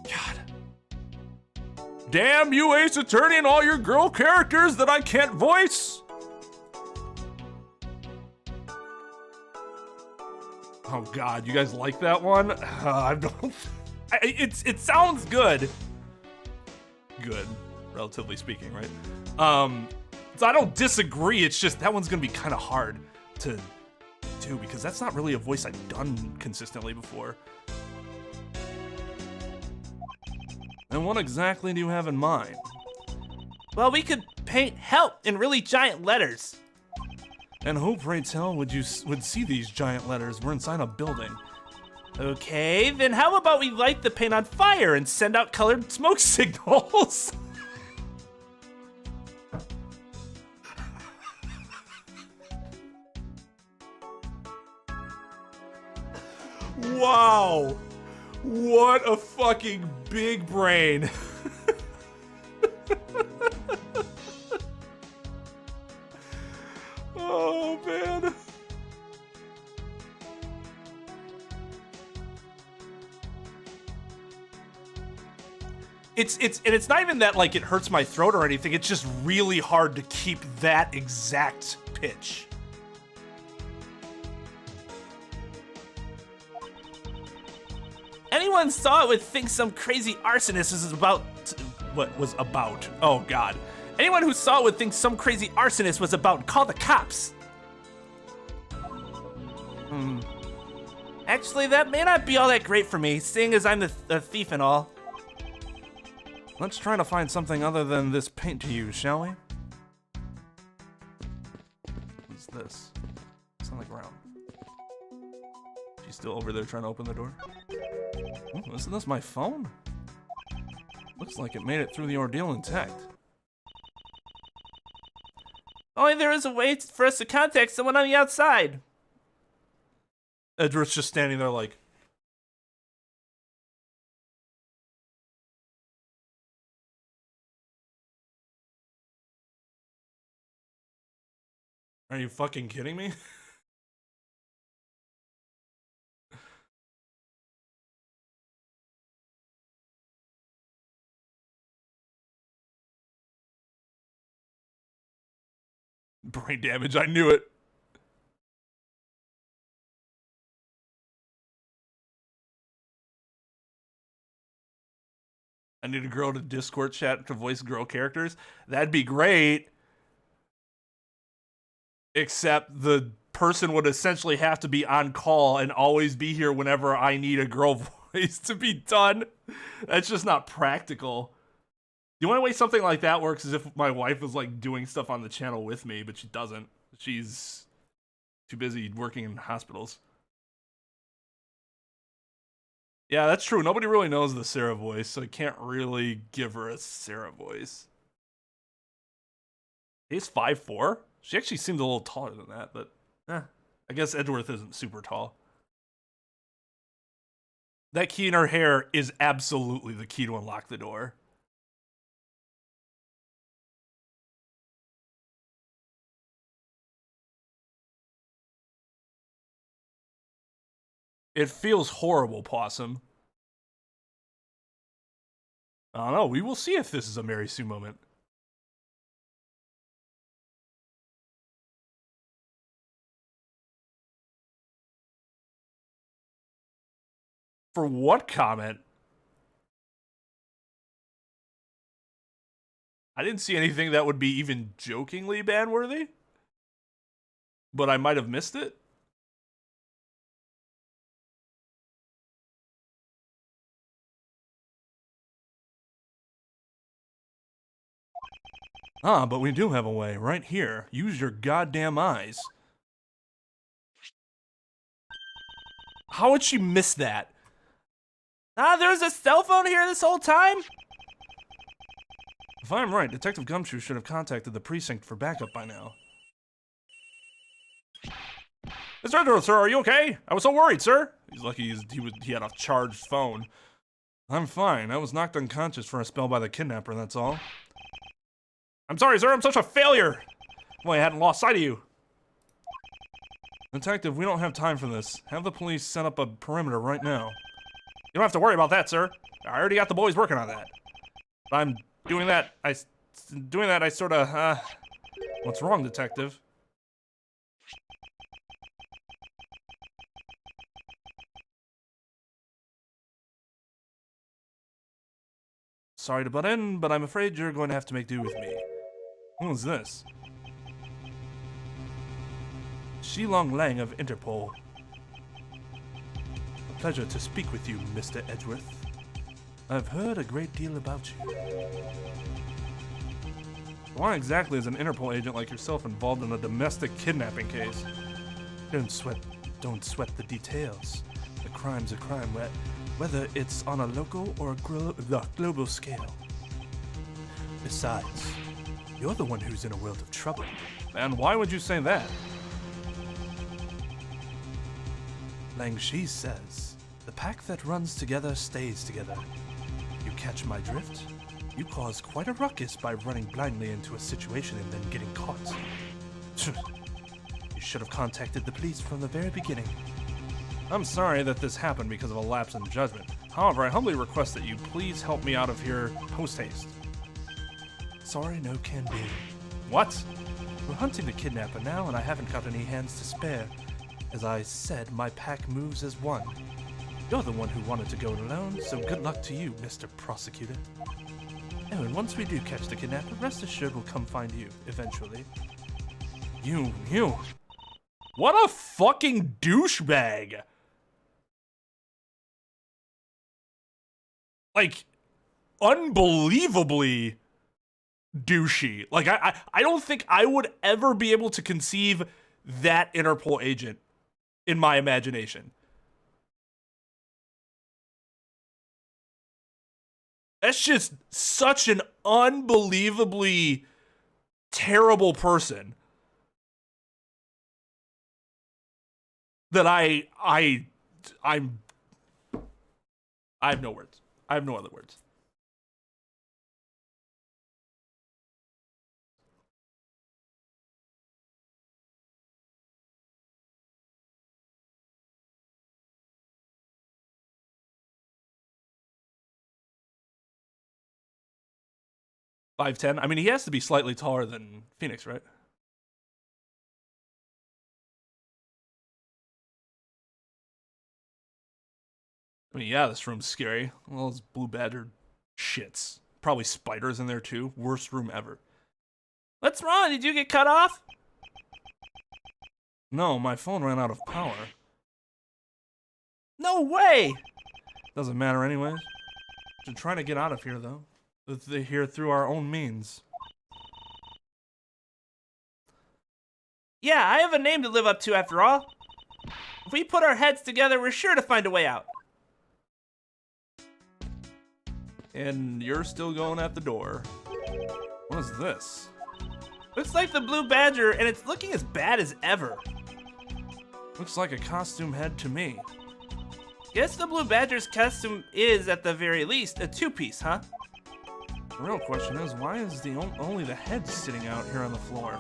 God. Damn you, Ace Attorney, and all your girl characters that I can't voice! Oh God, you guys like that one? I don't. It sounds good. Good, relatively speaking, right? So I don't disagree. It's just that one's gonna be kind of hard to do because that's not really a voice I've done consistently before. And what exactly do you have in mind? Well, we could paint help in really giant letters. And who, pray tell, would see these giant letters? We're inside a building. Okay, then how about we light the paint on fire and send out colored smoke signals? Wow. What a fucking big brain. Oh, man. It's not even that like it hurts my throat or anything. It's just really hard to keep that exact pitch. Anyone saw it would think some crazy arsonist is about What was about? Oh, God. Anyone who saw it would think some crazy arsonist was about call the cops. Actually, that may not be all that great for me, seeing as I'm the thief and all. Let's try to find something other than this paint to use, shall we? What's this? It's on the ground. She's still over there trying to open the door. Oh, isn't this my phone? Looks like it made it through the ordeal intact. Only there is a way for us to contact someone on the outside. Edgeworth's just standing there like... Are you fucking kidding me? Brain damage, I knew it. I need a girl to Discord chat to voice girl characters. That'd be great. Except the person would essentially have to be on call and always be here whenever I need a girl voice to be done. That's just not practical. The only way something like that works is if my wife was like doing stuff on the channel with me, but she doesn't. She's too busy working in hospitals. Yeah, that's true. Nobody really knows the Sarah voice, so I can't really give her a Sarah voice. He's 5'4"? She actually seemed a little taller than that, but I guess Edgeworth isn't super tall. That key in her hair is absolutely the key to unlock the door. It feels horrible, Possum. I don't know. We will see if this is a Mary Sue moment. For what comment? I didn't see anything that would be even jokingly ban-worthy. But I might have missed it. Ah, but we do have a way, right here. Use your goddamn eyes. How would she miss that? There was a cell phone here this whole time? If I'm right, Detective Gumshoe should have contacted the precinct for backup by now. Mr. Edgeworth, sir, are you okay? I was so worried, sir. He's lucky he had a charged phone. I'm fine. I was knocked unconscious for a spell by the kidnapper, that's all. I'm sorry, sir. I'm such a failure. Boy, I hadn't lost sight of you. Detective, we don't have time for this. Have the police set up a perimeter right now. You don't have to worry about that, sir. I already got the boys working on that. I'm doing that. I sort of, What's wrong, Detective? Sorry to butt in, but I'm afraid you're going to have to make do with me. Who's this? Shilong Lang of Interpol. A pleasure to speak with you, Mr. Edgeworth. I've heard a great deal about you. Why exactly is an Interpol agent like yourself involved in a domestic kidnapping case? Don't sweat the details. A crime's a crime, whether it's on a local or a global scale. Besides, you're the one who's in a world of trouble. And why would you say that? Lang Shi says The pack that runs together stays together. You catch my drift? You cause quite a ruckus by running blindly into a situation and then getting caught. You should have contacted the police from the very beginning. I'm sorry that this happened because of a lapse in judgment. However, I humbly request that you please help me out of here post-haste. Sorry, no can be. What? We're hunting the kidnapper now, and I haven't got any hands to spare. As I said, my pack moves as one. You're the one who wanted to go it alone, so good luck to you, Mr. Prosecutor. Oh, and once we do catch the kidnapper, rest assured we'll come find you, eventually. You. What a fucking douchebag! Like, unbelievably douchey. Like, I don't think I would ever be able to conceive that Interpol agent in my imagination. That's just such an unbelievably terrible person that I have no words. I have no other words. $5'10". I mean, he has to be slightly taller than Phoenix, right? I mean, yeah, this room's scary. Well, those blue badger shits. Probably spiders in there too. Worst room ever. What's wrong? Did you get cut off? No, my phone ran out of power. No way! Doesn't matter anyways. We're trying to get out of here though. Here through our own means. Yeah, I have a name to live up to after all. If we put our heads together, we're sure to find a way out. And you're still going at the door. What is this? Looks like the blue badger, and it's looking as bad as ever. Looks like a costume head to me. Guess the blue badger's costume is, at the very least, a two-piece, huh? The real question is, why is only the head sitting out here on the floor?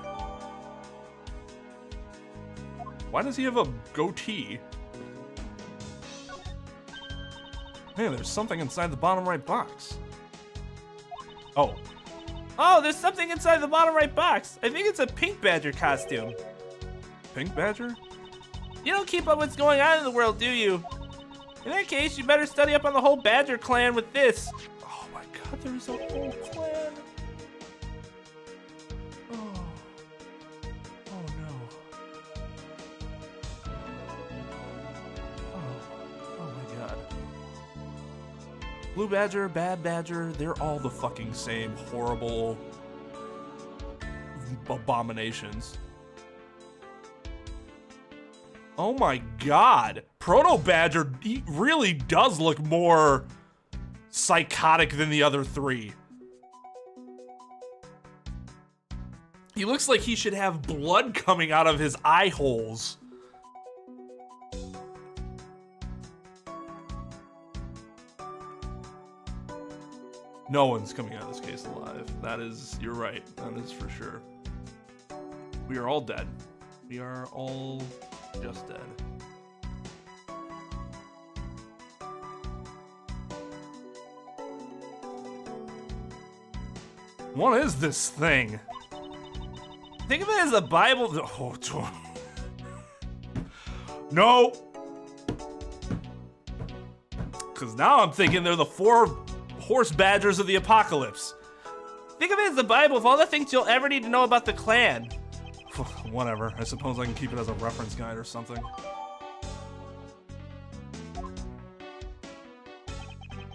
Why does he have a goatee? Hey, there's something inside the bottom right box. Oh. Oh, there's something inside the bottom right box. I think it's a pink badger costume. Pink badger? You don't keep up what's going on in the world, do you? In that case, you better study up on the whole badger clan with this. Oh my god, there's a whole clan. Oh. Oh no. Oh my god. Blue badger, bad badger, they're all the fucking same horrible abominations. Oh my god. Proto Badger, he really does look more psychotic than the other three. He looks like he should have blood coming out of his eye holes. No one's coming out of this case alive. That is, you're right. That is for sure. We are all dead. We are all just dead. What is this thing? Think of it as a Bible. Oh, no. Because now I'm thinking they're the 4 horse badgers of the apocalypse. Think of it as the Bible of all the things you'll ever need to know about the clan. Whatever. I suppose I can keep it as a reference guide or something.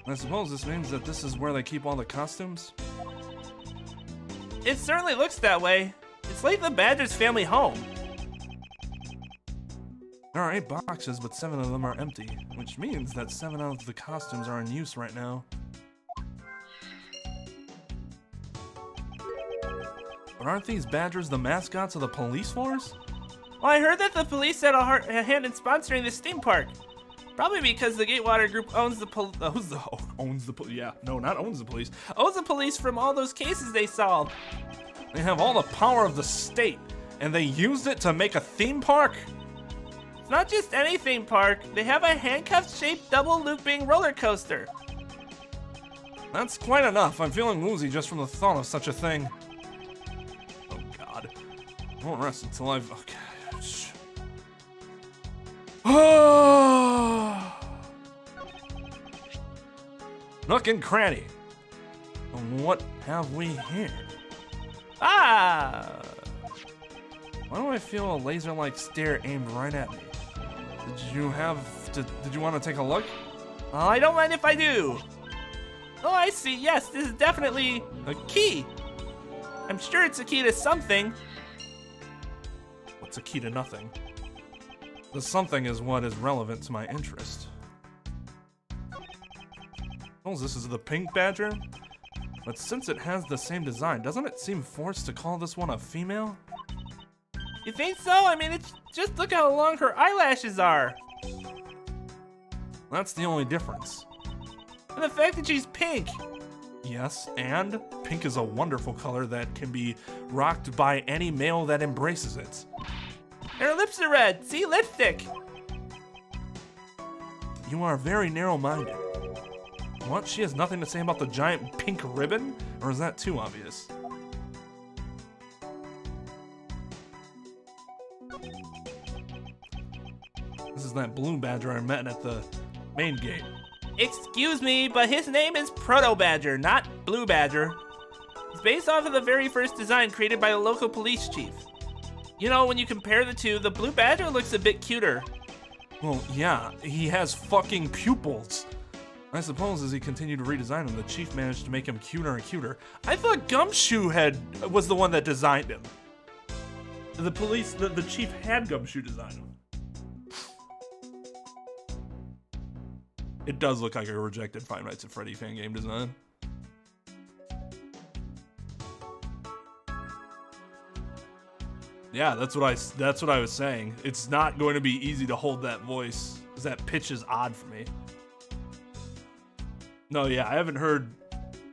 I suppose this means that this is where they keep all the costumes? It certainly looks that way. It's like the badger's family home. There are 8 boxes, but 7 of them are empty, which means that 7 of the costumes are in use right now. But aren't these badgers the mascots of the police force? Well, I heard that the police had a hand in sponsoring this theme park. Probably because the Gatewater group owns the police from all those cases they solved. They have all the power of the state, and they used it to make a theme park? It's not just any theme park. They have a handcuff-shaped double-looping roller coaster. That's quite enough. I'm feeling woozy just from the thought of such a thing. Oh God. I won't rest until I've... Okay. Nook and cranny. And what have we here? Ah! Why do I feel a laser-like stare aimed right at me? Did you want to take a look? I don't mind if I do. Oh, I see. Yes, this is definitely a key. I'm sure it's a key to something. What's a key to nothing? The something is what is relevant to my interest. Oh, this is the pink badger? But since it has the same design, doesn't it seem forced to call this one a female? You think so? I mean, it's just look how long her eyelashes are. That's the only difference. And the fact that she's pink. Yes, and pink is a wonderful color that can be rocked by any male that embraces it. Her lips are red. See, lipstick. You are very narrow-minded. What? She has nothing to say about the giant pink ribbon? Or is that too obvious? This is that blue badger I met at the main gate. Excuse me, but his name is Proto Badger, not Blue Badger. It's based off of the very first design created by the local police chief. You know, when you compare the two, the Blue Badger looks a bit cuter. Well, yeah, he has fucking pupils. I suppose as he continued to redesign him, the chief managed to make him cuter and cuter. I thought Gumshoe was the one that designed him. The chief had Gumshoe design him. It does look like a rejected Five Nights at Freddy fan game design. Yeah, that's what I was saying. It's not going to be easy to hold that voice, because that pitch is odd for me. No, yeah, I haven't heard.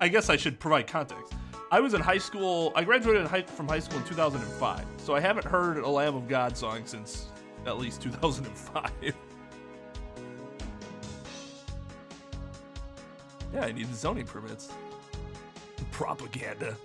I guess I should provide context. I was in high school. I graduated from high school in 2005, so I haven't heard a Lamb of God song since at least 2005. Yeah, I need the zoning permits. Propaganda.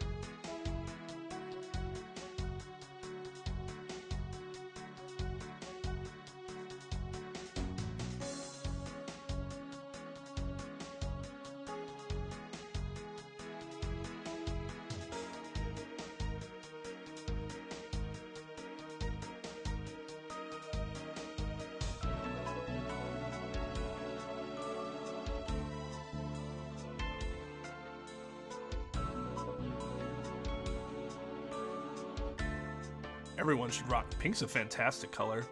Everyone should rock. Pink's a fantastic color.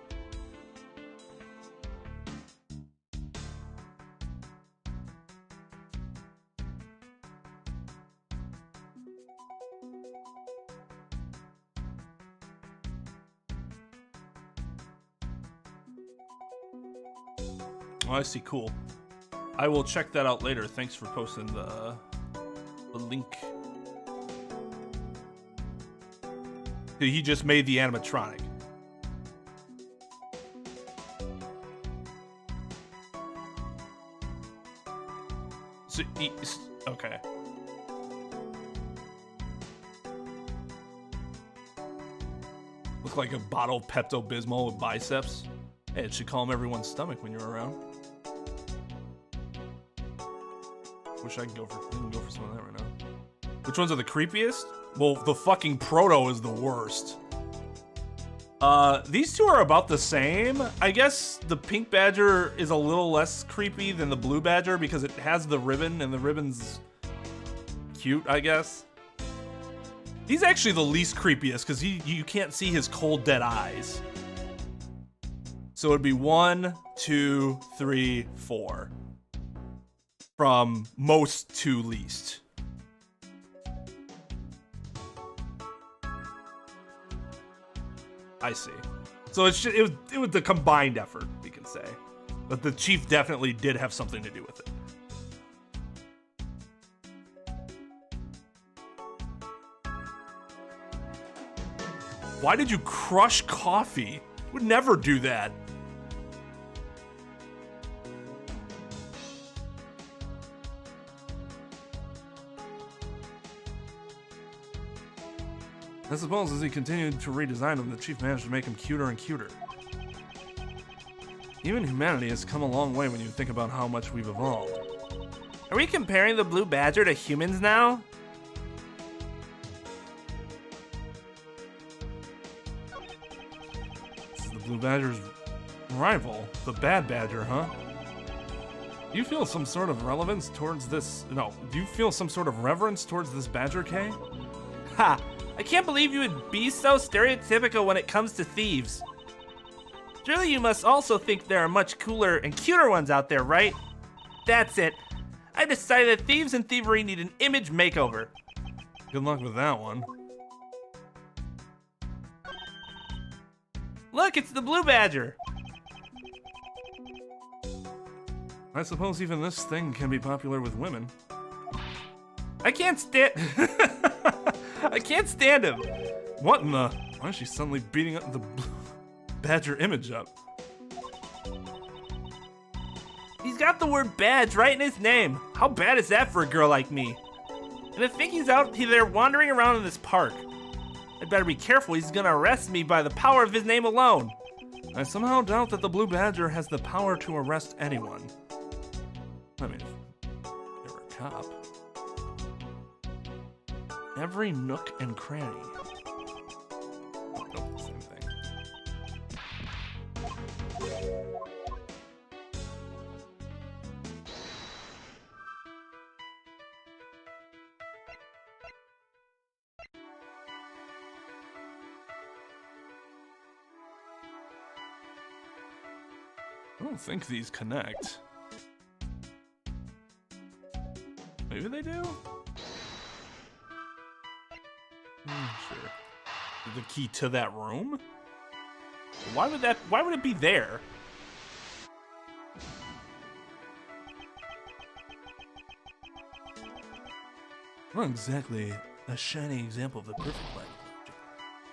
Oh, I see. Cool. I will check that out later. Thanks for posting the link. He just made the animatronic. So okay. Look like a bottle of Pepto-Bismol with biceps. Hey, it should calm everyone's stomach when you're around. Wish I could go for some of that right now. Which ones are the creepiest? Well, the fucking Proto is the worst. These two are about the same. I guess the pink badger is a little less creepy than the blue badger because it has the ribbon, and the ribbon's cute, I guess. He's actually the least creepiest because you can't see his cold, dead eyes. So it'd be 1, 2, 3, 4. From most to least. I see. So it was the combined effort, we can say. But the chief definitely did have something to do with it. Why did you crush coffee? Would never do that. I suppose as he continued to redesign him, the chief managed to make him cuter and cuter. Even humanity has come a long way when you think about how much we've evolved. Are we comparing the blue badger to humans now? This is the blue badger's rival, the bad badger, huh? Do you feel some sort of relevance towards this? No, do you feel some sort of reverence towards this badger, K? Ha! I can't believe you would be so stereotypical when it comes to thieves. Surely you must also think there are much cooler and cuter ones out there, right? That's it. I've decided that thieves and thievery need an image makeover. Good luck with that one. Look, it's the blue badger. I suppose even this thing can be popular with women. I can't stand... I can't stand him. What in the... Why is she suddenly beating up the badger image up? He's got the word badge right in his name. How bad is that for a girl like me? And to think he's out there wandering around in this park. I'd better be careful, he's gonna arrest me by the power of his name alone. I somehow doubt that the blue badger has the power to arrest anyone. I mean, if they were a cop. Every nook and cranny. Oh, nope, same thing. I don't think these connect. Maybe they do? Sure. The key to that room? Why would it be there? Not exactly a shiny example of the perfect life.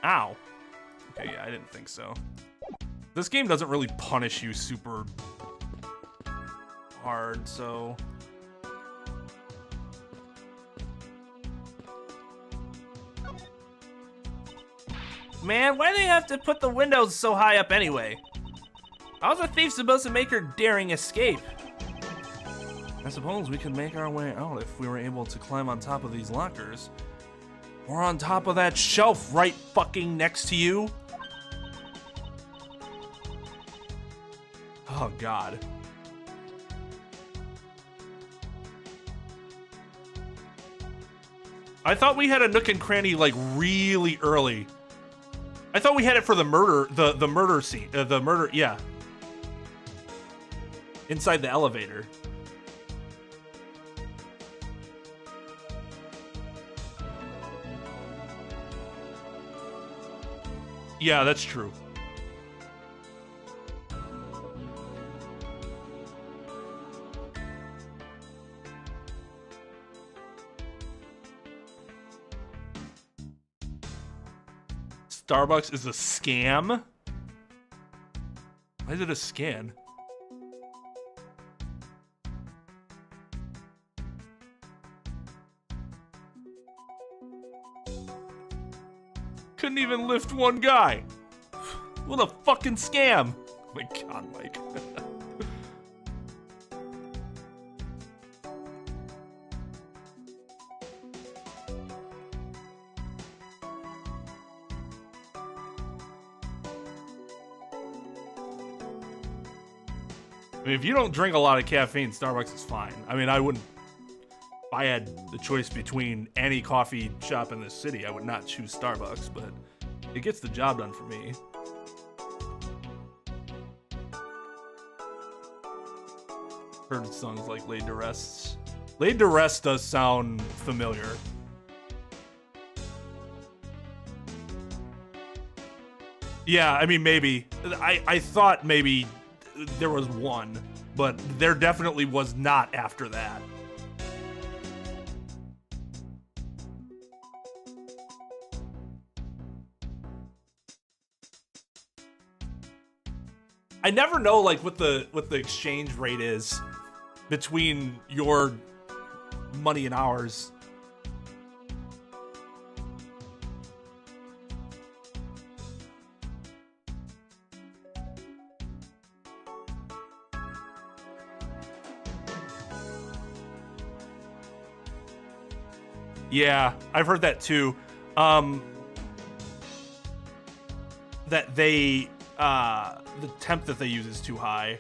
Ow. Okay, yeah, I didn't think so. This game doesn't really punish you super hard, so... Man, why do they have to put the windows so high up anyway? How's a thief supposed to make her daring escape? I suppose we could make our way out if we were able to climb on top of these lockers. Or on top of that shelf right fucking next to you. Oh, God. I thought we had a nook and cranny, like, really early. I thought we had it for the murder, the murder scene, yeah. Inside the elevator. Yeah, that's true. Starbucks is a scam? Why is it a scan? Couldn't even lift one guy. What a fucking scam. Oh my God, Mike. I mean, if you don't drink a lot of caffeine, Starbucks is fine. I mean, I wouldn't... If I had the choice between any coffee shop in this city, I would not choose Starbucks, but it gets the job done for me. Heard songs like Laid to Rest. Laid to Rest does sound familiar. Yeah, I mean, maybe. I thought maybe there was one, but there definitely was not after that. I never know like what the exchange rate is between your money and ours. Yeah, I've heard that too. That they the temp that they use is too high.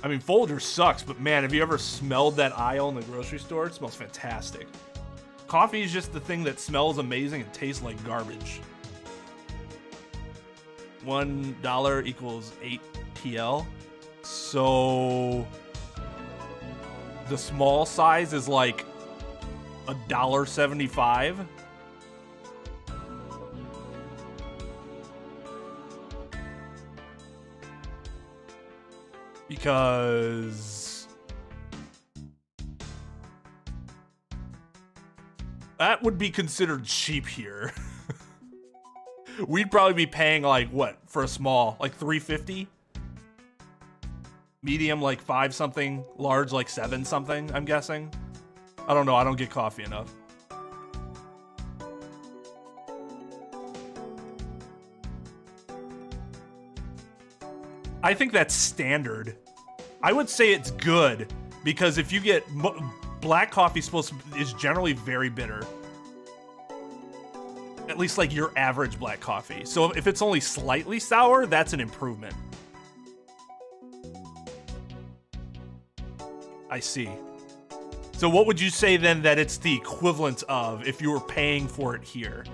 I mean, Folger sucks, but man, have you ever smelled that aisle in the grocery store? It smells fantastic. Coffee is just the thing that smells amazing and tastes like garbage. $1 equals 8 TL. So the small size is like $1.75. Because that would be considered cheap here. We'd probably be paying like what for a small, like $3.50. Medium like 5 something, large like 7 something, I'm guessing. I don't know, I don't get coffee enough. I think that's standard. I would say it's good because if you get black coffee is generally very bitter. At least like your average black coffee. So if it's only slightly sour, that's an improvement. I see. So what would you say then that it's the equivalent of if you were paying for it here?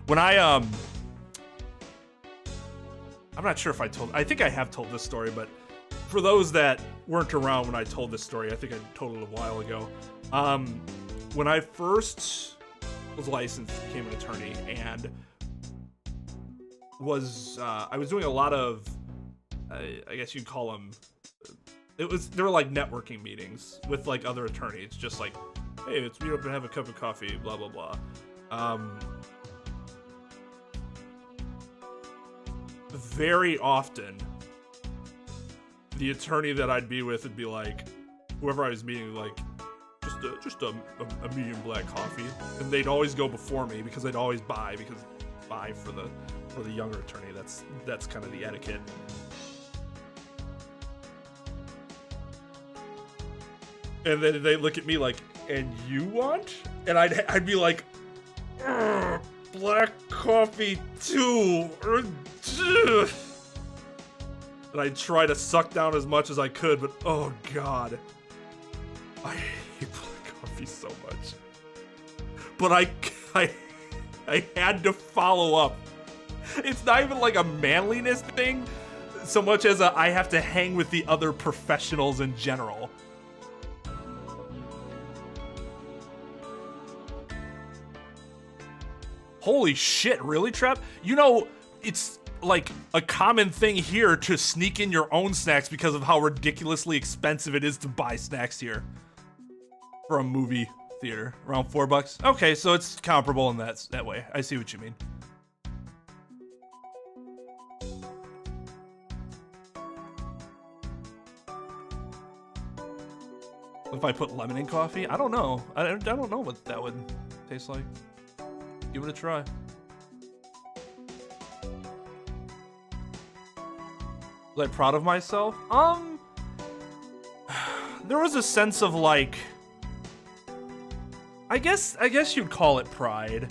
When I'm not sure if I think I have told this story, but for those that weren't around when I told this story, I think I told it a while ago. When I first was licensed, became an attorney, and I was doing a lot of, I guess you'd call them, they were like networking meetings with like other attorneys, just like, hey, let's meet up and have a cup of coffee, blah, blah, blah. Very often, the attorney that I'd be with would be like, whoever I was meeting, like, just a medium black coffee, and they'd always go before me because they'd always buy for the younger attorney. That's kind of the etiquette. And then they look at me like, and you want? And I'd be like, black coffee too. And I'd try to suck down as much as I could, but oh god, I hate black coffee so much. But I had to follow up. It's not even like a manliness thing, so much as I have to hang with the other professionals in general. Holy shit, really, Trep? You know, it's like a common thing here to sneak in your own snacks because of how ridiculously expensive it is to buy snacks here for a movie theater. Around $4. Okay, so it's comparable in that way. I see what you mean. If I put lemon in coffee? I don't know. I don't know what that would taste like. Give it a try. Was I proud of myself? There was a sense of like, I guess you'd call it pride.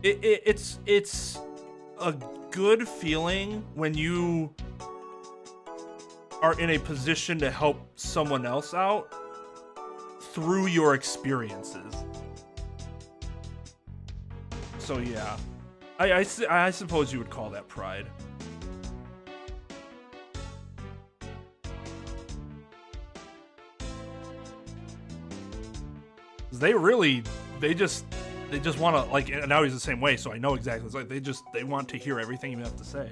It's a good feeling when you are in a position to help someone else out through your experiences. So yeah, I suppose you would call that pride. they just want to, like, and now he's the same way, so I know exactly. It's like they want to hear everything you have to say.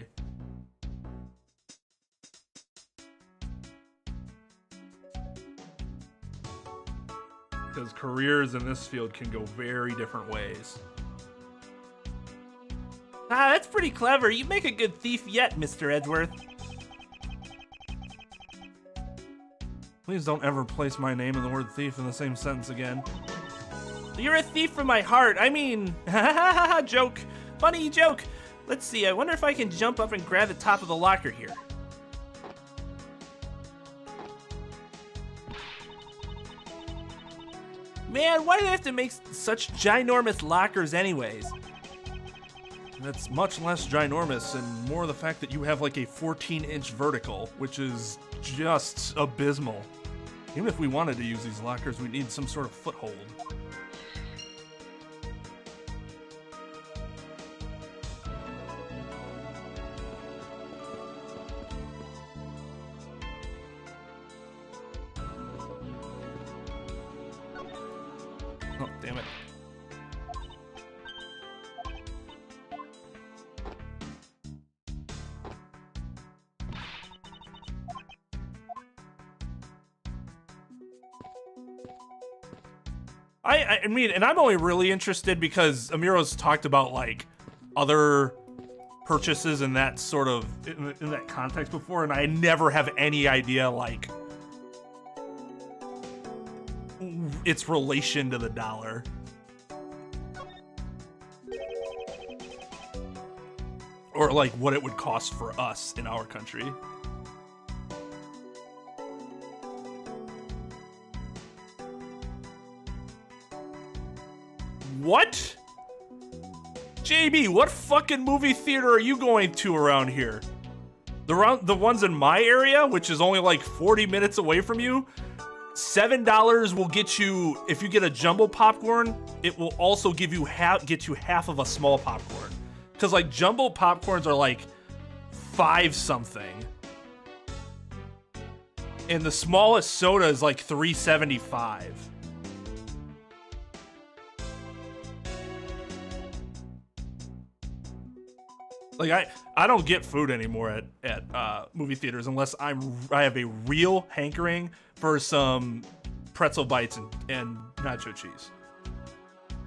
Because careers in this field can go very different ways. Ah, that's pretty clever. You make a good thief yet, Mr. Edgeworth. Please don't ever place my name and the word thief in the same sentence again. You're a thief from my heart. I mean, joke. Funny joke. Let's see, I wonder if I can jump up and grab the top of the locker here. Man, why do they have to make such ginormous lockers anyways? That's much less ginormous and more the fact that you have like a 14-inch vertical, which is just abysmal. Even if we wanted to use these lockers, we'd need some sort of foothold. Oh, damn it. I mean, and I'm only really interested because Amiro's talked about like other purchases in that sort of in that context before, and I never have any idea like its relation to the dollar. Or like what it would cost for us in our country. What? JB, what fucking movie theater are you going to around here? The ones in my area, which is only like 40 minutes away from you, $7 will get you, if you get a jumbo popcorn, it will also get you half of a small popcorn. Because like jumbo popcorns are like 5 something. And the smallest soda is like $3.75. Like I don't get food anymore at movie theaters unless I have a real hankering for some pretzel bites and nacho cheese,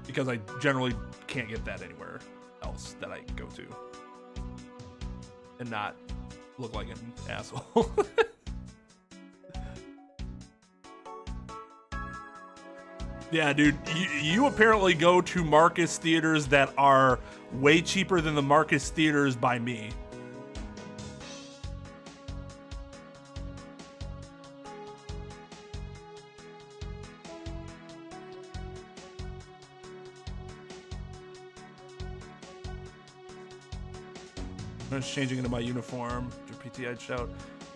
because I generally can't get that anywhere else that I go to and not look like an asshole. Yeah, dude, you apparently go to Marcus theaters that are way cheaper than the Marcus theaters by me. I'm just changing into my uniform. After PT, I'd shout,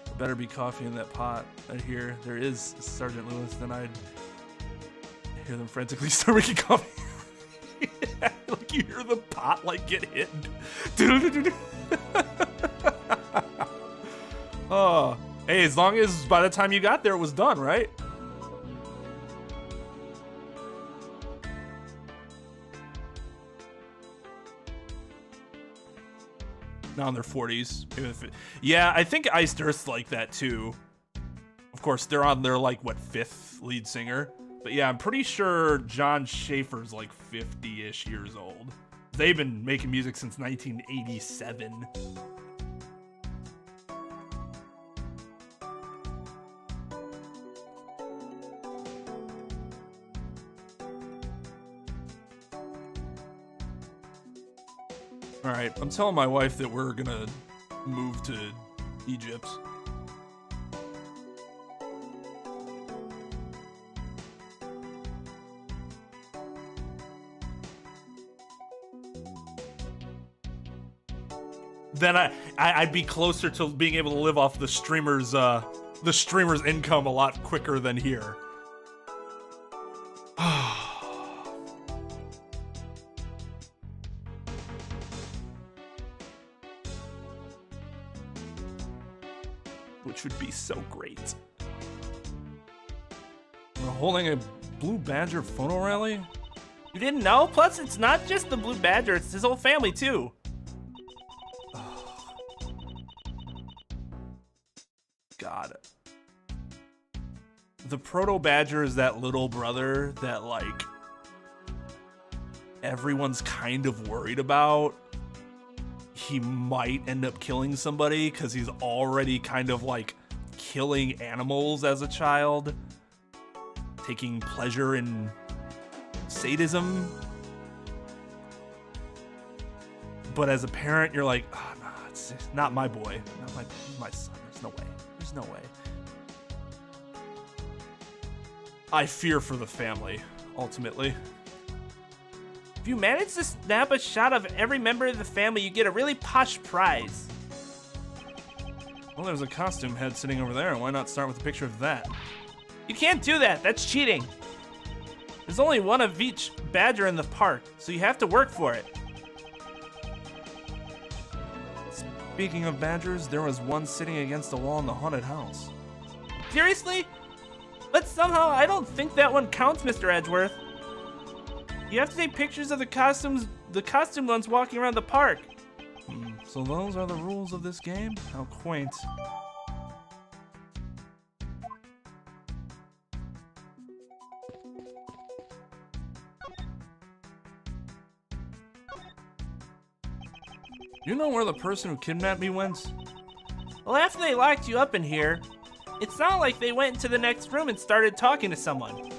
"There better be coffee in that pot." I hear there is, Sergeant Lewis. Then I'd hear them frantically start making coffee. Like you hear the pot like get hit. Oh, hey, as long as by the time you got there it was done, right? Now in their 40s. Yeah, I think Iced Earth's like that too. Of course, they're on their like what 5th lead singer. But yeah, I'm pretty sure John Schaefer's like 50-ish years old. They've been making music since 1987. All right, I'm telling my wife that we're gonna move to Egypt. Then I'd be closer to being able to live off the streamer's income a lot quicker than here. Which would be so great. We're holding a Blue Badger photo rally? You didn't know? Plus, it's not just the Blue Badger, it's his whole family, too. God. The Proto Badger is that little brother that, like, everyone's kind of worried about. He might end up killing somebody because he's already kind of, like, killing animals as a child. Taking pleasure in sadism. But as a parent, you're like, oh, no, it's not my boy. Not my son. There's no way. There's no way. I fear for the family, ultimately. If you manage to snap a shot of every member of the family, you get a really posh prize. Well, there's a costume head sitting over there. Why not start with a picture of that? You can't do that. That's cheating. There's only one of each badger in the park, so you have to work for it. Speaking of badgers, there was one sitting against the wall in the haunted house. Seriously? But somehow I don't think that one counts, Mr. Edgeworth. You have to take pictures of the costumed ones walking around the park. So those are the rules of this game? How quaint. You know where the person who kidnapped me went? Well, after they locked you up in here, it sounded like they went into the next room and started talking to someone.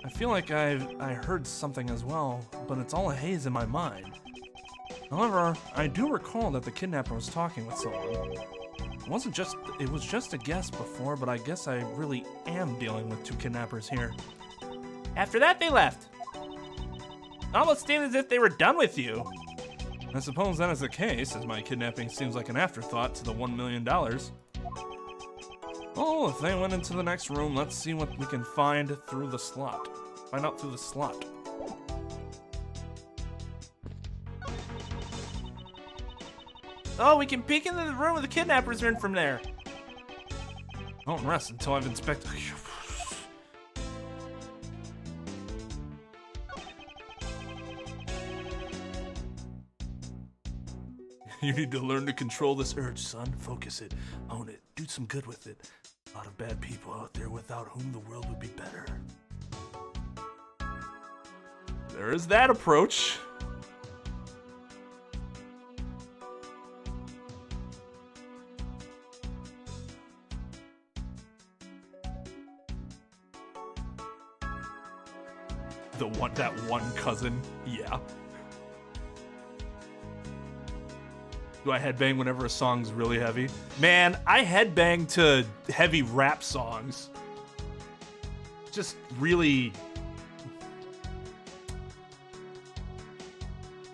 I feel like I heard something as well, but it's all a haze in my mind. However, I do recall that the kidnapper was talking with someone. It was just a guess before, but I guess I really am dealing with two kidnappers here. After that, they left. It almost seemed as if they were done with you. I suppose that is the case, as my kidnapping seems like an afterthought to the $1 million. Oh, if they went into the next room, let's see what we can find through the slot. Find out through the slot. Oh, we can peek into the room where the kidnappers are in from there. Don't rest until I've inspected. You need to learn to control this urge, son. Focus it. Own it. Do some good with it. A lot of bad people out there without whom the world would be better. There is that approach. That one cousin, yeah. Do I headbang whenever a song's really heavy? Man, I headbang to heavy rap songs. Just really...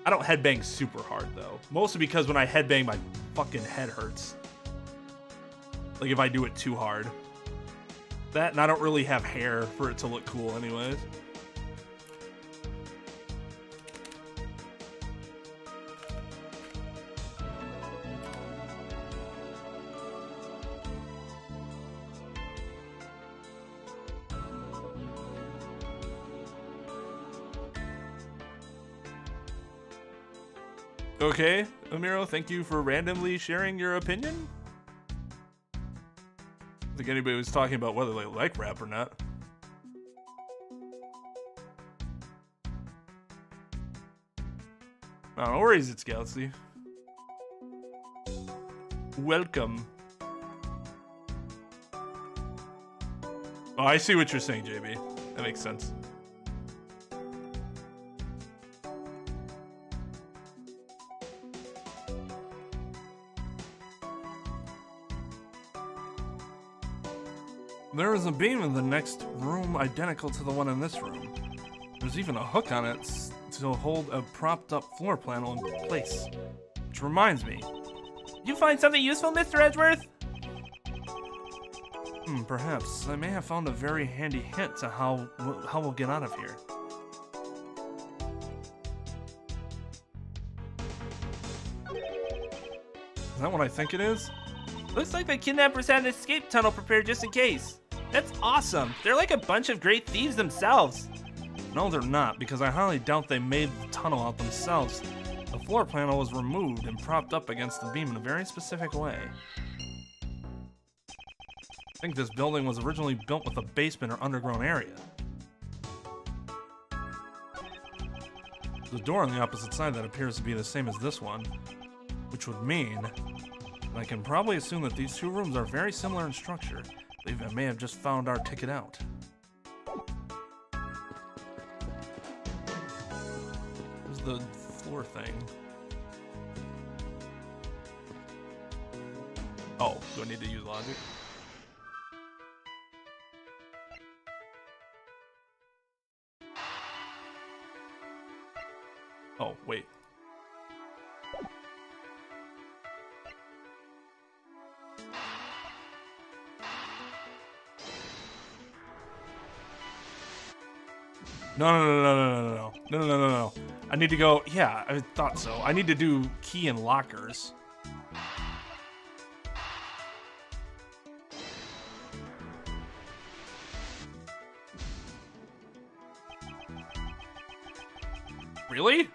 I don't headbang super hard, though. Mostly because when I headbang, my fucking head hurts. Like, if I do it too hard. That, and I don't really have hair for it to look cool anyways. Okay, Amiro, thank you for randomly sharing your opinion. I think anybody was talking about whether they like rap or not. Oh, no worries, it's Galaxy. Welcome. Oh, I see what you're saying, JB. That makes sense. There is a beam in the next room identical to the one in this room. There's even a hook on it to hold a propped up floor panel in place. Which reminds me. Did you find something useful, Mr. Edgeworth? Perhaps. I may have found a very handy hint to how we'll get out of here. Is that what I think it is? Looks like the kidnappers had an escape tunnel prepared just in case. That's awesome. They're like a bunch of great thieves themselves. No, they're not, because I highly doubt they made the tunnel out themselves. The floor panel was removed and propped up against the beam in a very specific way. I think this building was originally built with a basement or underground area. There's a door on the opposite side that appears to be the same as this one, which would mean that I can probably assume that these two rooms are very similar in structure. I believe I may have just found our ticket out. There's the floor thing. Oh, do I need to use logic? Oh, wait. No. I need to go, yeah, I thought so. I need to do key and lockers. Really?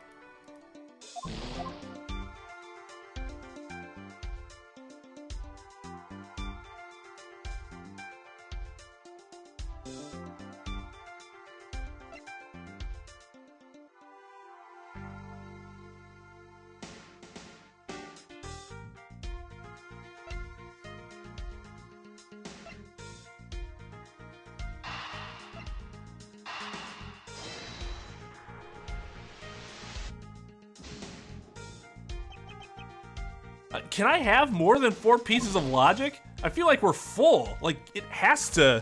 Can I have more than 4 pieces of logic? I feel like we're full. Like, it has to.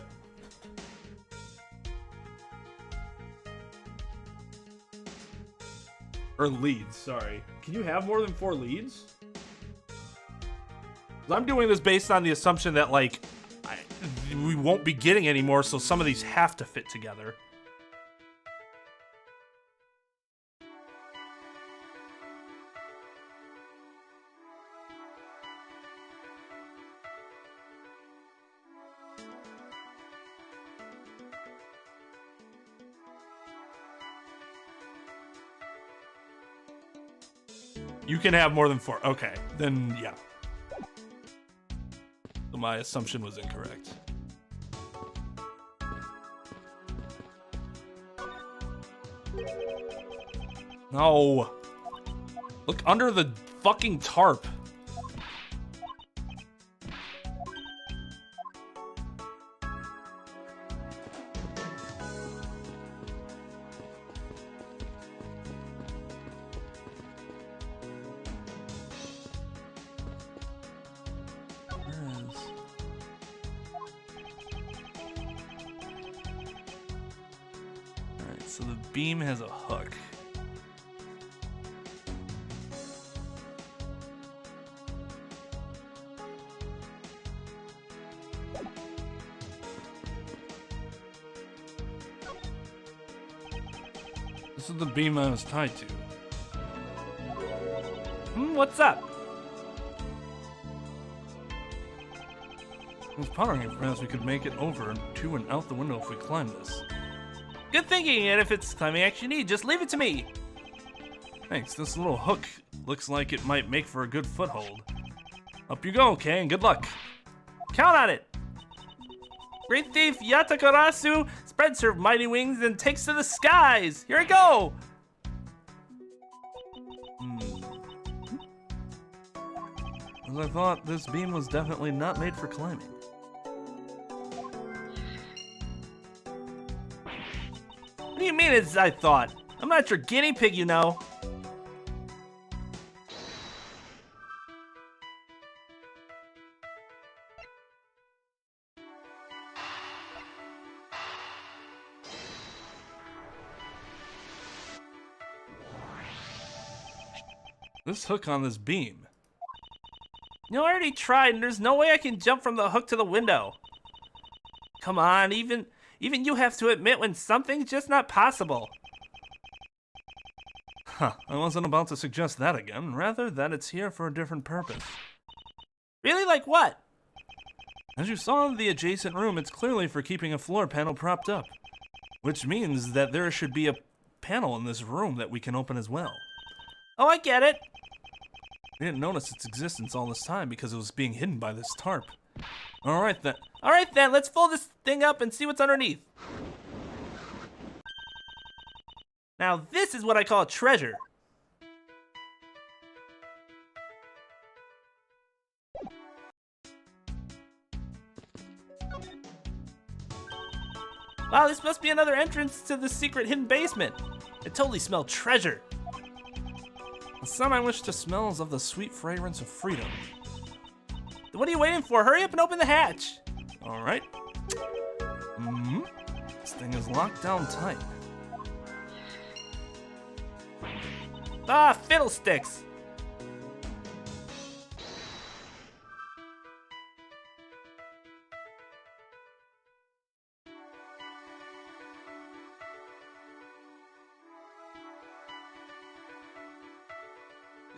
Or leads, sorry. Can you have more than 4 leads? 'Cause I'm doing this based on the assumption that, like, we won't be getting any more, so some of these have to fit together. You can have more than 4. Okay, then yeah. So my assumption was incorrect. No. Look under the fucking tarp. So the beam has a hook. This is the beam I was tied to. What's up? I was pondering if perhaps we could make it over to and out the window if we climb this. Good thinking, and if it's Climax you need, just leave it to me. Thanks, this little hook looks like it might make for a good foothold. Up you go, Kay, and good luck. Count on it. Great thief Yatakarasu spreads her mighty wings and takes to the skies. Here I go. As I thought, this beam was definitely not made for climbing. What do you mean as I thought? I'm not your guinea pig, you know. This hook on this beam. You know, I already tried, and there's no way I can jump from the hook to the window. Come on, even you have to admit when something's just not possible. Huh, I wasn't about to suggest that again, rather that it's here for a different purpose. Really, like what? As you saw in the adjacent room, it's clearly for keeping a floor panel propped up, which means that there should be a panel in this room that we can open as well. Oh, I get it. We didn't notice its existence all this time because it was being hidden by this tarp. Alright then. All right, then, let's fold this thing up and see what's underneath. Now, this is what I call a treasure. Wow, this must be another entrance to the secret hidden basement. I totally smell treasure. The scent I wish to smell is of the sweet fragrance of freedom. What are you waiting for? Hurry up and open the hatch. Alright. This thing is locked down tight. Ah, fiddlesticks.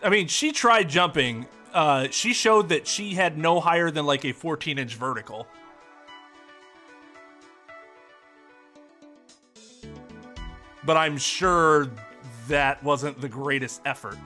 I mean, she tried jumping. She showed that she had no higher than like a 14-inch vertical. But I'm sure that wasn't the greatest effort.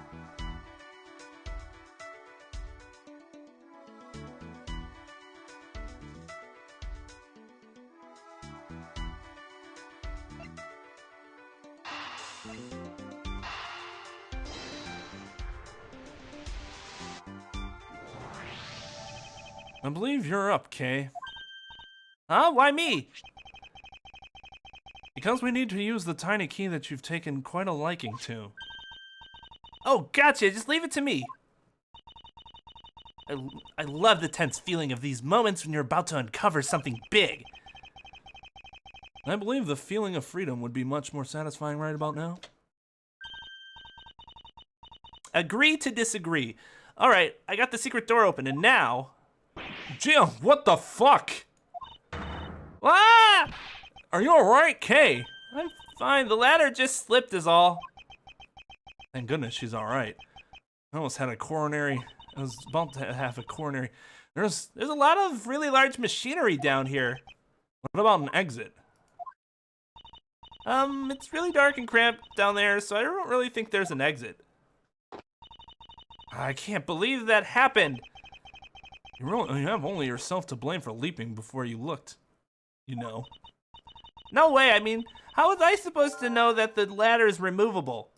I believe you're up, Kay. Huh? Why me? Because we need to use the tiny key that you've taken quite a liking to. Oh, gotcha. Just leave it to me. I love the tense feeling of these moments when you're about to uncover something big. I believe the feeling of freedom would be much more satisfying right about now. Agree to disagree. All right, I got the secret door open, and now... Jim, what the fuck? Ah! Are you alright, Kay? I'm fine. The ladder just slipped is all. Thank goodness she's alright. I almost had a coronary. I was about to have a coronary. There's a lot of really large machinery down here. What about an exit? It's really dark and cramped down there, so I don't really think there's an exit. I can't believe that happened. You have only yourself to blame for leaping before you looked. You know. No way, I mean, how was I supposed to know that the ladder is removable?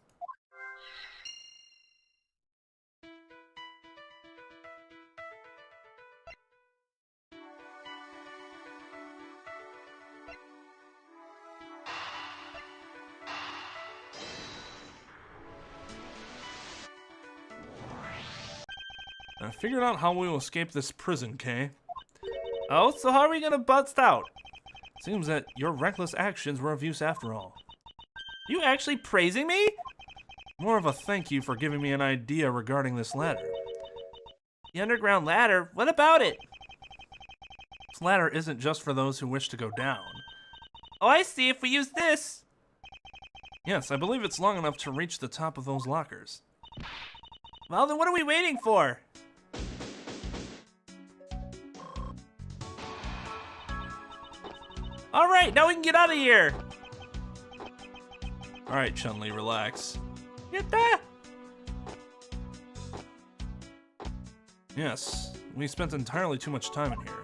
I figured out how we will escape this prison, Kay. Oh, so how are we gonna bust out? Seems that your reckless actions were of use after all. You actually praising me? More of a thank you for giving me an idea regarding this ladder. The underground ladder? What about it? This ladder isn't just for those who wish to go down. Oh, I see. If we use this. Yes, I believe it's long enough to reach the top of those lockers. Well, then what are we waiting for? All right, now we can get out of here. All right, Chun-Li, relax. Get that? Yes, we spent entirely too much time in here.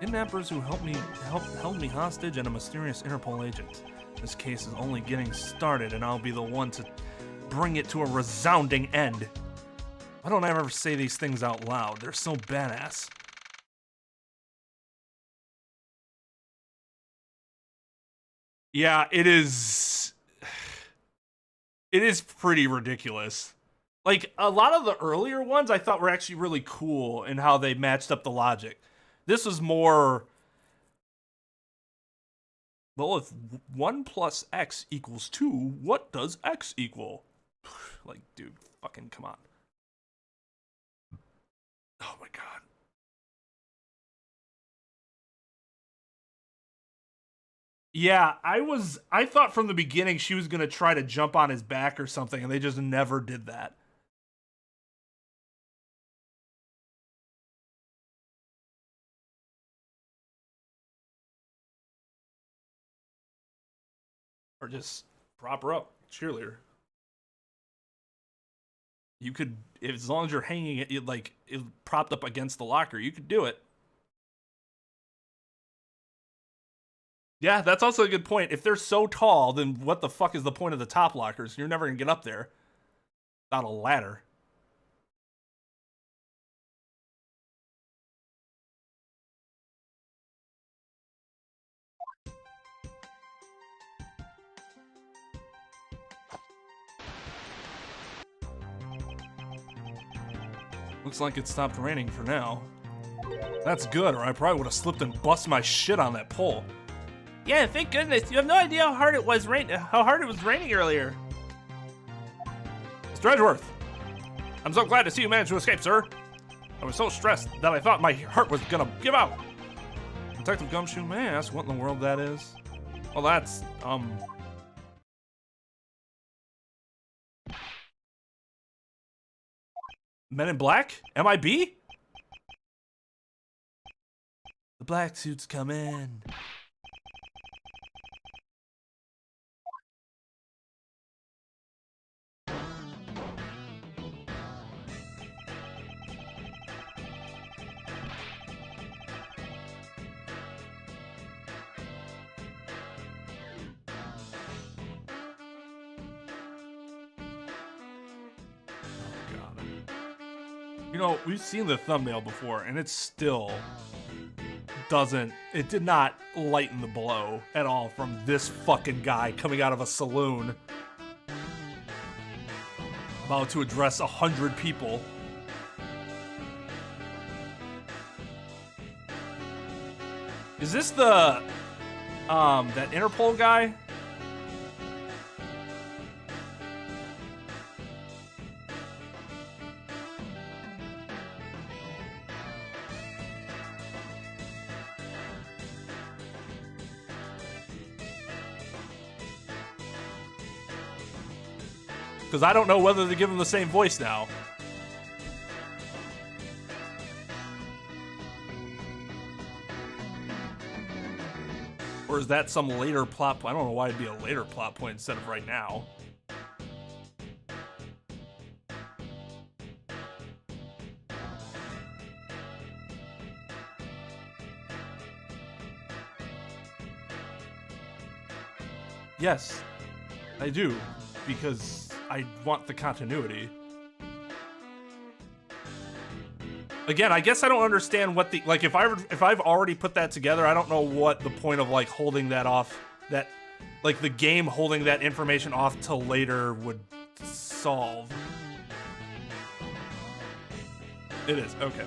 Kidnappers who held me hostage and a mysterious Interpol agent. This case is only getting started, and I'll be the one to bring it to a resounding end. Why don't I ever say these things out loud? They're so badass. Yeah, it is. It is pretty ridiculous. Like, a lot of the earlier ones I thought were actually really cool in how they matched up the logic. This was more, well, if 1 plus x equals 2, what does x equal? Like, dude, fucking come on. Oh my god. Yeah, I thought from the beginning she was gonna try to jump on his back or something, and they just never did that. Or just prop her up, cheerleader. You could, as long as you're hanging it, it propped up against the locker, you could do it. Yeah, that's also a good point. If they're so tall, then what the fuck is the point of the top lockers? You're never gonna get up there without a ladder. Looks like it stopped raining for now. That's good, or I probably would have slipped and bust my shit on that pole. Yeah, thank goodness. You have no idea how hard it was raining earlier. Mr. Edgeworth, I'm so glad to see you managed to escape, sir. I was so stressed that I thought my heart was gonna give out. Detective Gumshoe, may I ask what in the world that is? Well, that's, Men in Black? MIB? The black suits come in. You know, we've seen the thumbnail before, and it still it did not lighten the blow at all from this fucking guy coming out of a saloon about to address 100 people. Is this the, that Interpol guy? Because I don't know whether to give him the same voice now. Or is that some later plot point? I don't know why it'd be a later plot point instead of right now. Yes, I do, because I want the continuity. Again, I guess I don't understand what the, like, if I've already put that together, I don't know what the point of, like, holding that off, that, like, the game holding that information off till later would solve. It is, okay.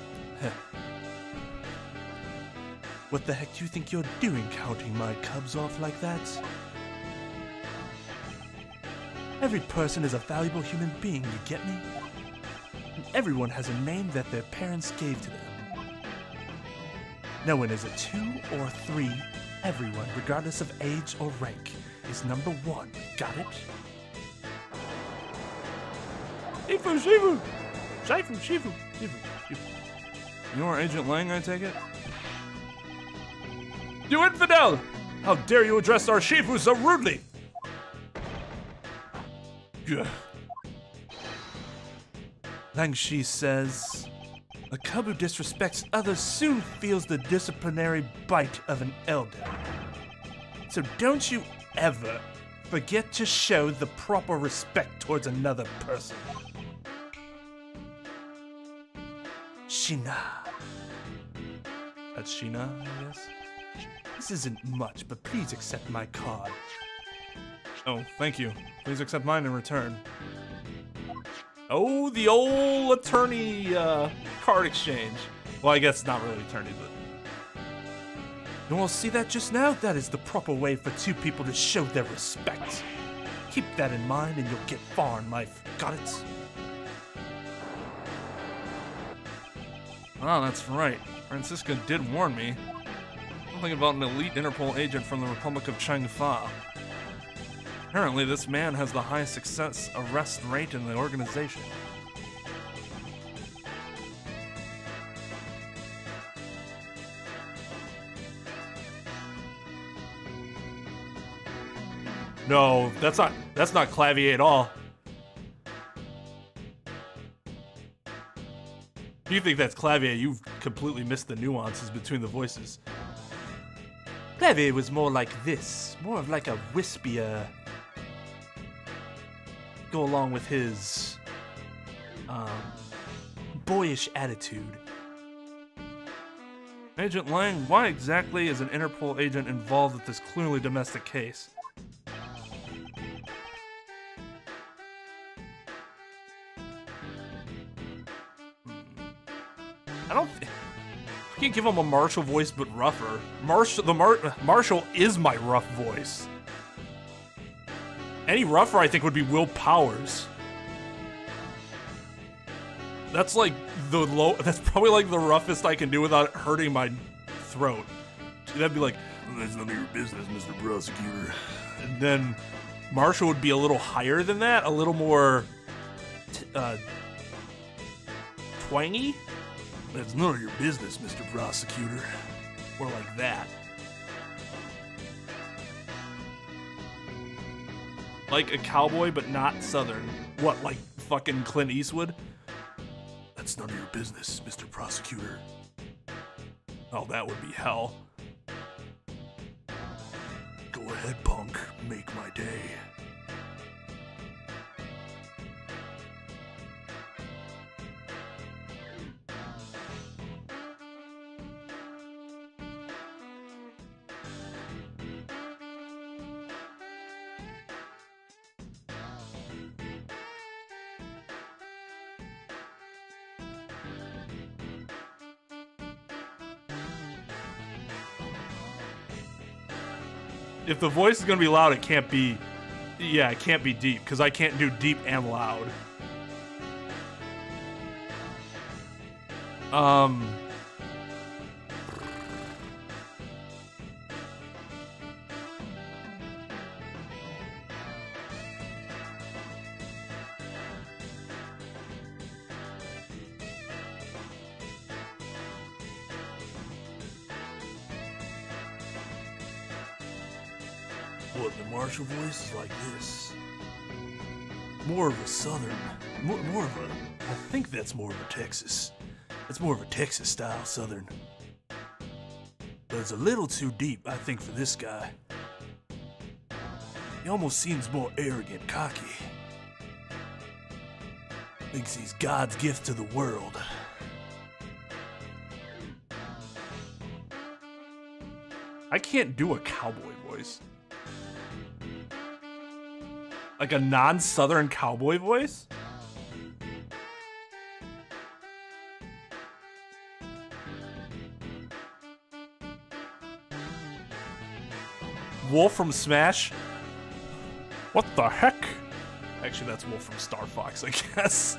What the heck do you think you're doing, counting my cubs off like that? Every person is a valuable human being, you get me? And everyone has a name that their parents gave to them. No one is a 2 or 3. Everyone, regardless of age or rank, is number 1. Got it? Shifu, Shifu! Shifu, Shifu, Shifu, Shifu. You are Agent Lang, I take it? You infidel! How dare you address our Shifu so rudely? Langshi says, a cub who disrespects others soon feels the disciplinary bite of an elder. So don't you ever forget to show the proper respect towards another person. Sheena. That's Sheena, I guess? This isn't much, but please accept my card. Oh, thank you. Please accept mine in return. Oh, the old attorney card exchange. Well, I guess not really attorney, but... You all see that just now? That is the proper way for two people to show their respect. Keep that in mind and you'll get far in life. Got it? Oh, that's right. Francisca did warn me. Something about an elite Interpol agent from the Republic of Changfa. Apparently, this man has the highest success arrest rate in the organization. No, that's not Clavier at all. If you think that's Clavier, you've completely missed the nuances between the voices. Clavier was more like this, more of like a wispier. Go along with his boyish attitude. Agent Lang, why exactly is an Interpol agent involved with this clearly domestic case? I can't give him a Marshall voice, but rougher. Marshall is my rough voice. Any rougher, I think, would be Will Powers. That's like the low. That's probably like the roughest I can do without hurting my throat. That'd be like, That's none of your business, Mr. Prosecutor. and then Marshall would be a little higher than that, a little more twangy, That's none of your business, Mr. Prosecutor. more like that. Like a cowboy, but not Southern. What, like fucking Clint Eastwood? That's none of your business, Mr. Prosecutor. Oh, that would be hell. Go ahead, punk. Make my day. If the voice is gonna be loud, it can't be. Yeah, it can't be deep, because I can't do deep and loud. What, the Marshall voice is like this. More of a Southern, more of a, I think that's more of a Texas. That's more of a Texas style Southern. But it's a little too deep, I think, for this guy. He almost seems more arrogant, cocky. Thinks he's God's gift to the world. I can't do a cowboy voice. Like a non-Southern cowboy voice? Wolf from Smash? What the heck? Actually, that's Wolf from Star Fox, I guess.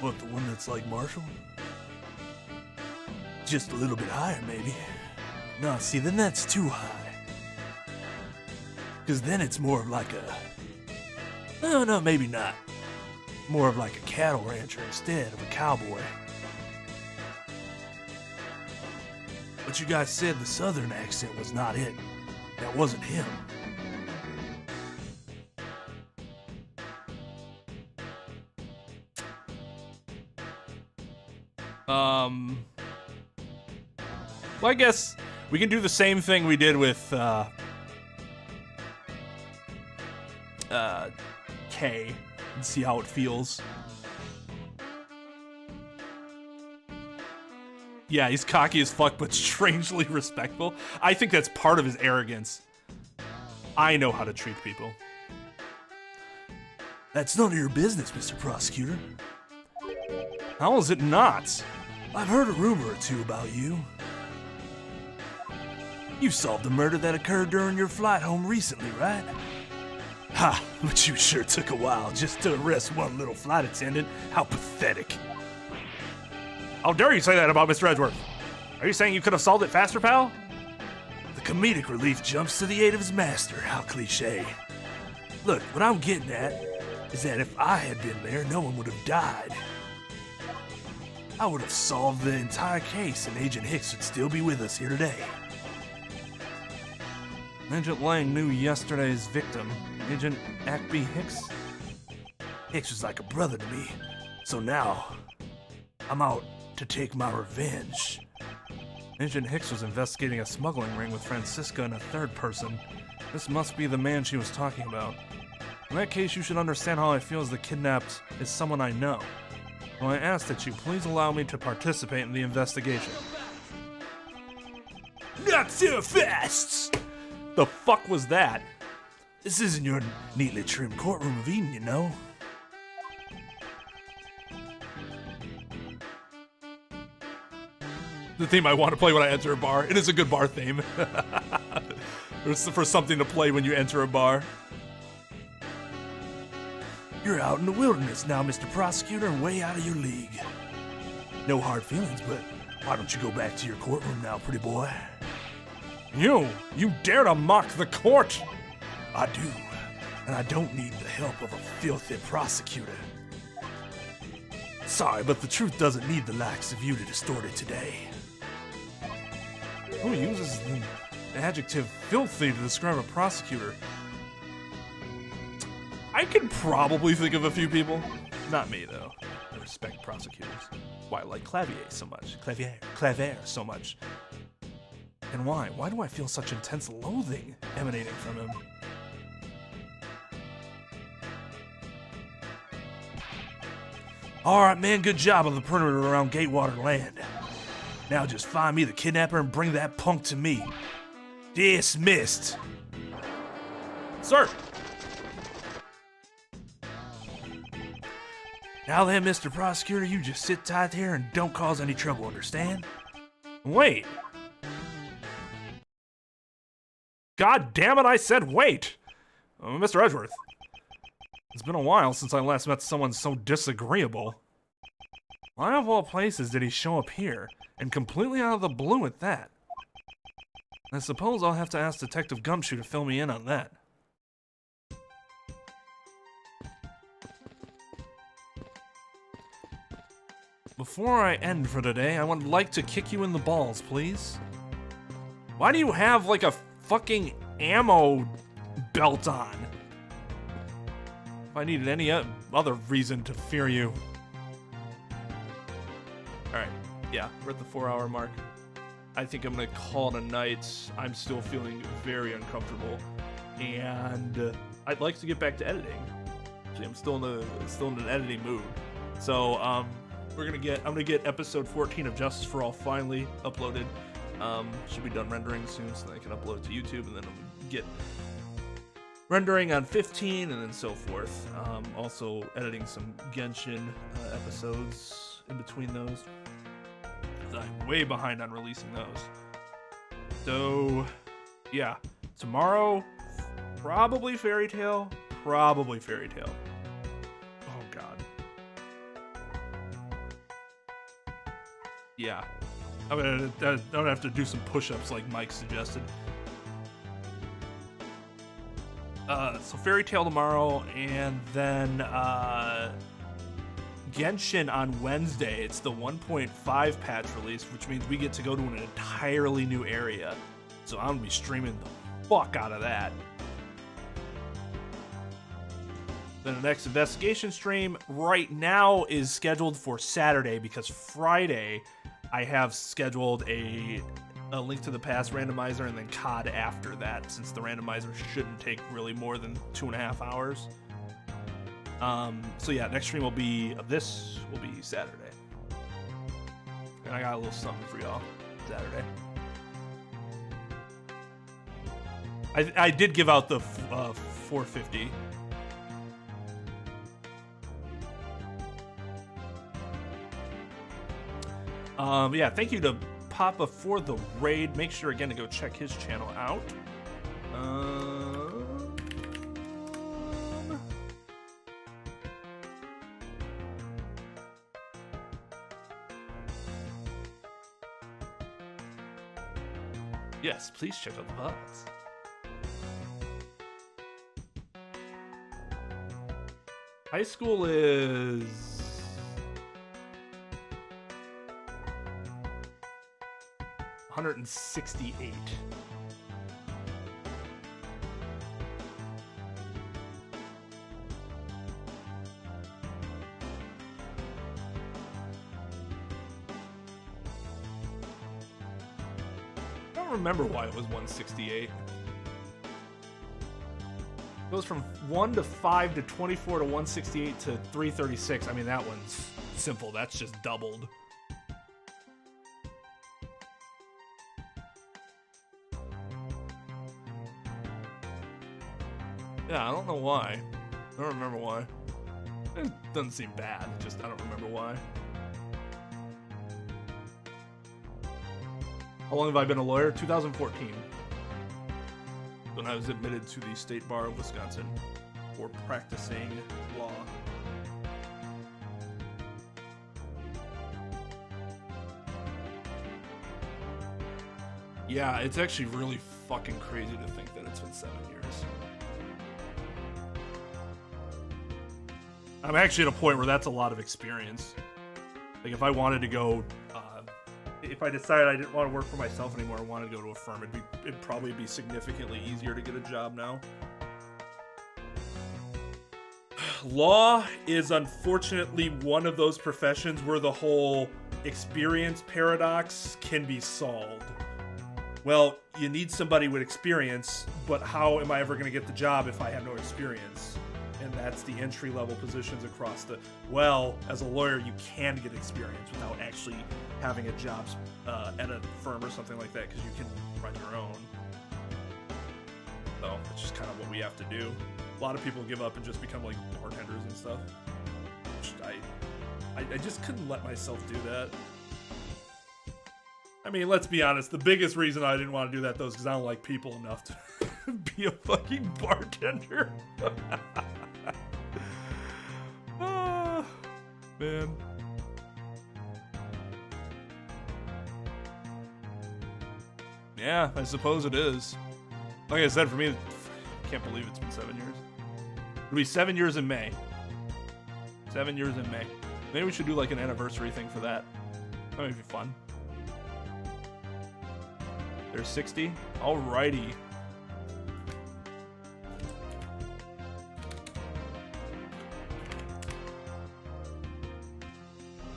What, the one that's like Marshall? Just a little bit higher, maybe. No, see, then that's too high. Because then it's more of like a... No, maybe not. More of like a cattle rancher instead of a cowboy. But you guys said the Southern accent was not it. That wasn't him. Well, I guess we can do the same thing we did with K and see how it feels. Yeah, he's cocky as fuck, but strangely respectful. I think that's part of his arrogance. I know how to treat people. That's none of your business, Mr. Prosecutor. How is it not? I've heard a rumor or two about you. You solved a murder that occurred during your flight home recently, right? Ha, but you sure took a while just to arrest one little flight attendant. How pathetic. How dare you say that about Mr. Edgeworth? Are you saying you could have solved it faster, pal? The comedic relief jumps to the aid of his master. How cliche. Look, what I'm getting at is that if I had been there, no one would have died. I would have solved the entire case and Agent Hicks would still be with us here today. Agent Lang knew yesterday's victim, Agent Ackby Hicks. Hicks was like a brother to me, so now I'm out to take my revenge. Agent Hicks was investigating a smuggling ring with Francisca and a third person. This must be the man she was talking about. In that case, you should understand how I feel as the kidnapped is someone I know. So I ask that you please allow me to participate in the investigation. Not so fast! The fuck was that? This isn't your neatly trimmed courtroom of Eden, you know. The theme I want to play when I enter a bar. It is a good bar theme. It's for something to play when you enter a bar. You're out in the wilderness now, Mr. Prosecutor, and way out of your league. No hard feelings, but why don't you go back to your courtroom now, pretty boy? You dare to mock the court! I do, and I don't need the help of a filthy prosecutor. Sorry, but the truth doesn't need the likes of you to distort it today. Who uses the adjective filthy to describe a prosecutor? I can probably think of a few people. Not me, though. I respect prosecutors. Why I like Clavier so much. Clavier so much. And why? Why do I feel such intense loathing emanating from him? Alright, man, good job on the perimeter around Gatewater Land. Now just find me the kidnapper and bring that punk to me. Dismissed. Sir! Now then, Mr. Prosecutor, you just sit tight here and don't cause any trouble, understand? Wait! God damn it, I said wait! Mr. Edgeworth. It's been a while since I last met someone so disagreeable. Why of all places did he show up here? And completely out of the blue at that? I suppose I'll have to ask Detective Gumshoe to fill me in on that. Before I end for today, I would like to kick you in the balls, please. Why do you have like a fucking ammo belt on? If I needed any other reason to fear you. Alright, yeah, we're at the 4-hour mark. I think I'm gonna call it a night. I'm still feeling very uncomfortable. And I'd like to get back to editing. Actually, I'm still in an editing mood. So, I'm gonna get episode 14 of Justice for All finally uploaded. Should be done rendering soon so that I can upload it to YouTube, and then I'll get rendering on 15 and then so forth. Also editing some Genshin episodes in between those. I'm way behind on releasing those. So, yeah. Tomorrow, probably Fairy Tail. Oh, God. Yeah. I'm gonna have to do some push-ups like Mike suggested. So Fairy Tail tomorrow, and then Genshin on Wednesday. It's the 1.5 patch release, which means we get to go to an entirely new area. So I'm gonna be streaming the fuck out of that. Then the next investigation stream right now is scheduled for Saturday, because Friday I have scheduled a Link to the Past randomizer and then COD after that, since the randomizer shouldn't take really more than 2.5 hours. So yeah, next stream will be Saturday. And I got a little something for y'all Saturday. I did give out the 450. Yeah, thank you to Papa for the raid. Make sure again to go check his channel out. Yes, please check out the VODs. High school is 168. I don't remember why it was 168. It goes from 1 to 5 to 24 to 168 to 336. I mean, that one's simple. That's just doubled. Yeah, I don't know why. I don't remember why. It doesn't seem bad. Just I don't remember why. How long have I been a lawyer? 2014. When I was admitted to the State Bar of Wisconsin for practicing law. Yeah, it's actually really fucking crazy to think that it's been 7 years. I'm actually at a point where that's a lot of experience. Like if I wanted to go, if I decided I didn't want to work for myself anymore, I wanted to go to a firm, it'd probably be significantly easier to get a job now. Law is unfortunately one of those professions where the whole experience paradox can be solved. Well, you need somebody with experience, but how am I ever going to get the job if I have no experience? And that's the entry-level positions across the... Well, as a lawyer, you can get experience without actually having a job at a firm or something like that, because you can run your own. So, it's just kind of what we have to do. A lot of people give up and just become, like, bartenders and stuff. Which I just couldn't let myself do that. I mean, let's be honest, the biggest reason I didn't want to do that, though, is because I don't like people enough to be a fucking bartender. Ah, man. Yeah, I suppose it is. Like I said, for me, I can't believe it's been 7 years. It'll be 7 years in May. 7 years in May. Maybe we should do like an anniversary thing for that. That might be fun. There's 60. Alrighty.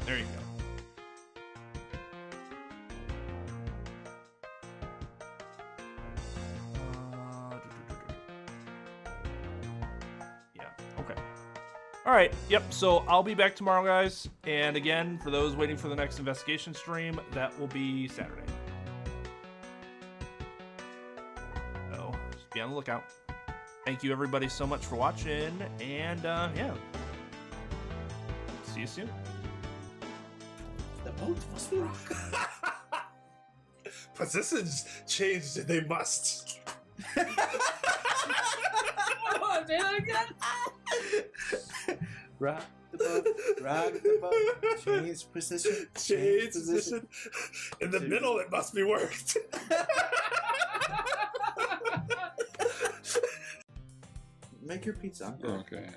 There you go. Yeah, okay. Alright, yep, so I'll be back tomorrow, guys. And again, for those waiting for the next investigation stream, that will be Saturday. So, just be on the lookout. Thank you, everybody, so much for watching. And, yeah. See you soon. The boat must rock. Positions changed, they must. Come on, man, I got Rock the boat, change position, change position. In the middle, it must be worked. Make your pizza. I'm good. Okay.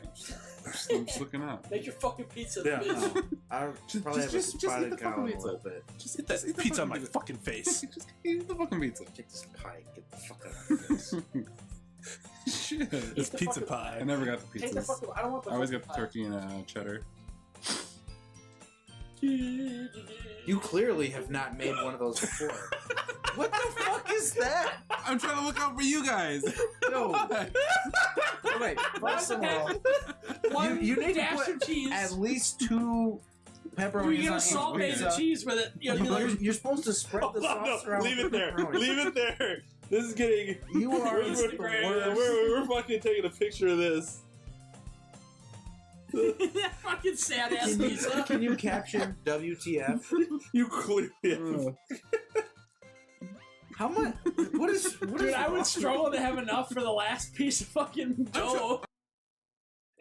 I'm just looking up. Make your fucking pizza. Yeah. bitch. I probably have a spotted cow a little bit. Just get that pizza on my fucking face. Just eat the fucking pizza. Get this pie. Get the fuck out of my face. Shit. It's pizza pie. I never got the Take the pizzas. fucking. I don't want the. I always fucking got the turkey and cheddar. You clearly have not made one of those before. What the fuck is that? I'm trying to look out for you guys. No. Wait, first of all, One you need to dash put of cheese. at least 2 pepperonis You get on a each salt made pizza. of cheese with it. You know, You're supposed to spread the sauce around. Leave it there. pepperoni. Leave it there. This is getting. You are We're, the worst. we're fucking taking a picture of this. that fucking sad ass pizza. Can you caption WTF? You clearly. How much? What is? Dude, I would struggle to have enough for the last piece of fucking dough.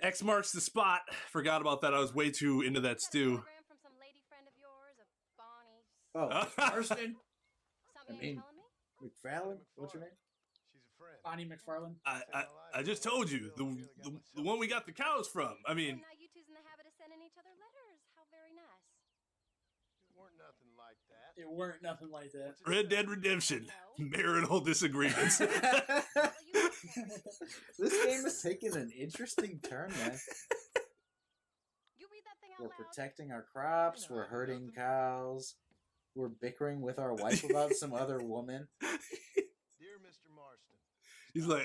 X marks the spot. Forgot about that. I was way too into that stew. Oh, Marston I mean, McFarlane. What's your name? Bonnie McFarlane. I just told you the one we got the cows from. I mean. Now you two's in the habit of sending each other letters. How very nice. Weren't nothing like It weren't nothing like that. Red Dead Redemption. Marital disagreements. This game is taking an interesting turn, man. We're protecting our crops. We're herding cows. We're bickering with our wife about some other woman. Dear Mr. Marston. He's like,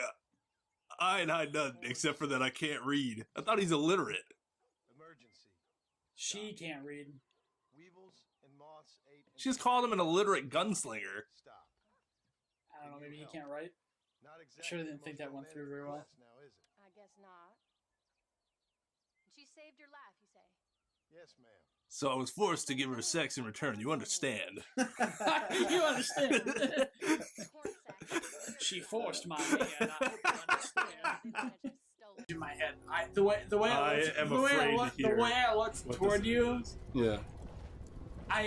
I ain't hide nothing except for that I can't read. I thought he's illiterate. Emergency. She can't read. Weevils and moths ate. She just called him an illiterate gunslinger. Stop. I don't know, maybe he can't write. Not exactly. Sure didn't think that went through very well. Now, is it? I guess not. She saved your life, you say? Yes, ma'am. So I was forced to give her sex in return. You understand? You understand? She forced my hand. I hope you understand. In my head, the way I am afraid to hear I looked what toward this you, is. Yeah.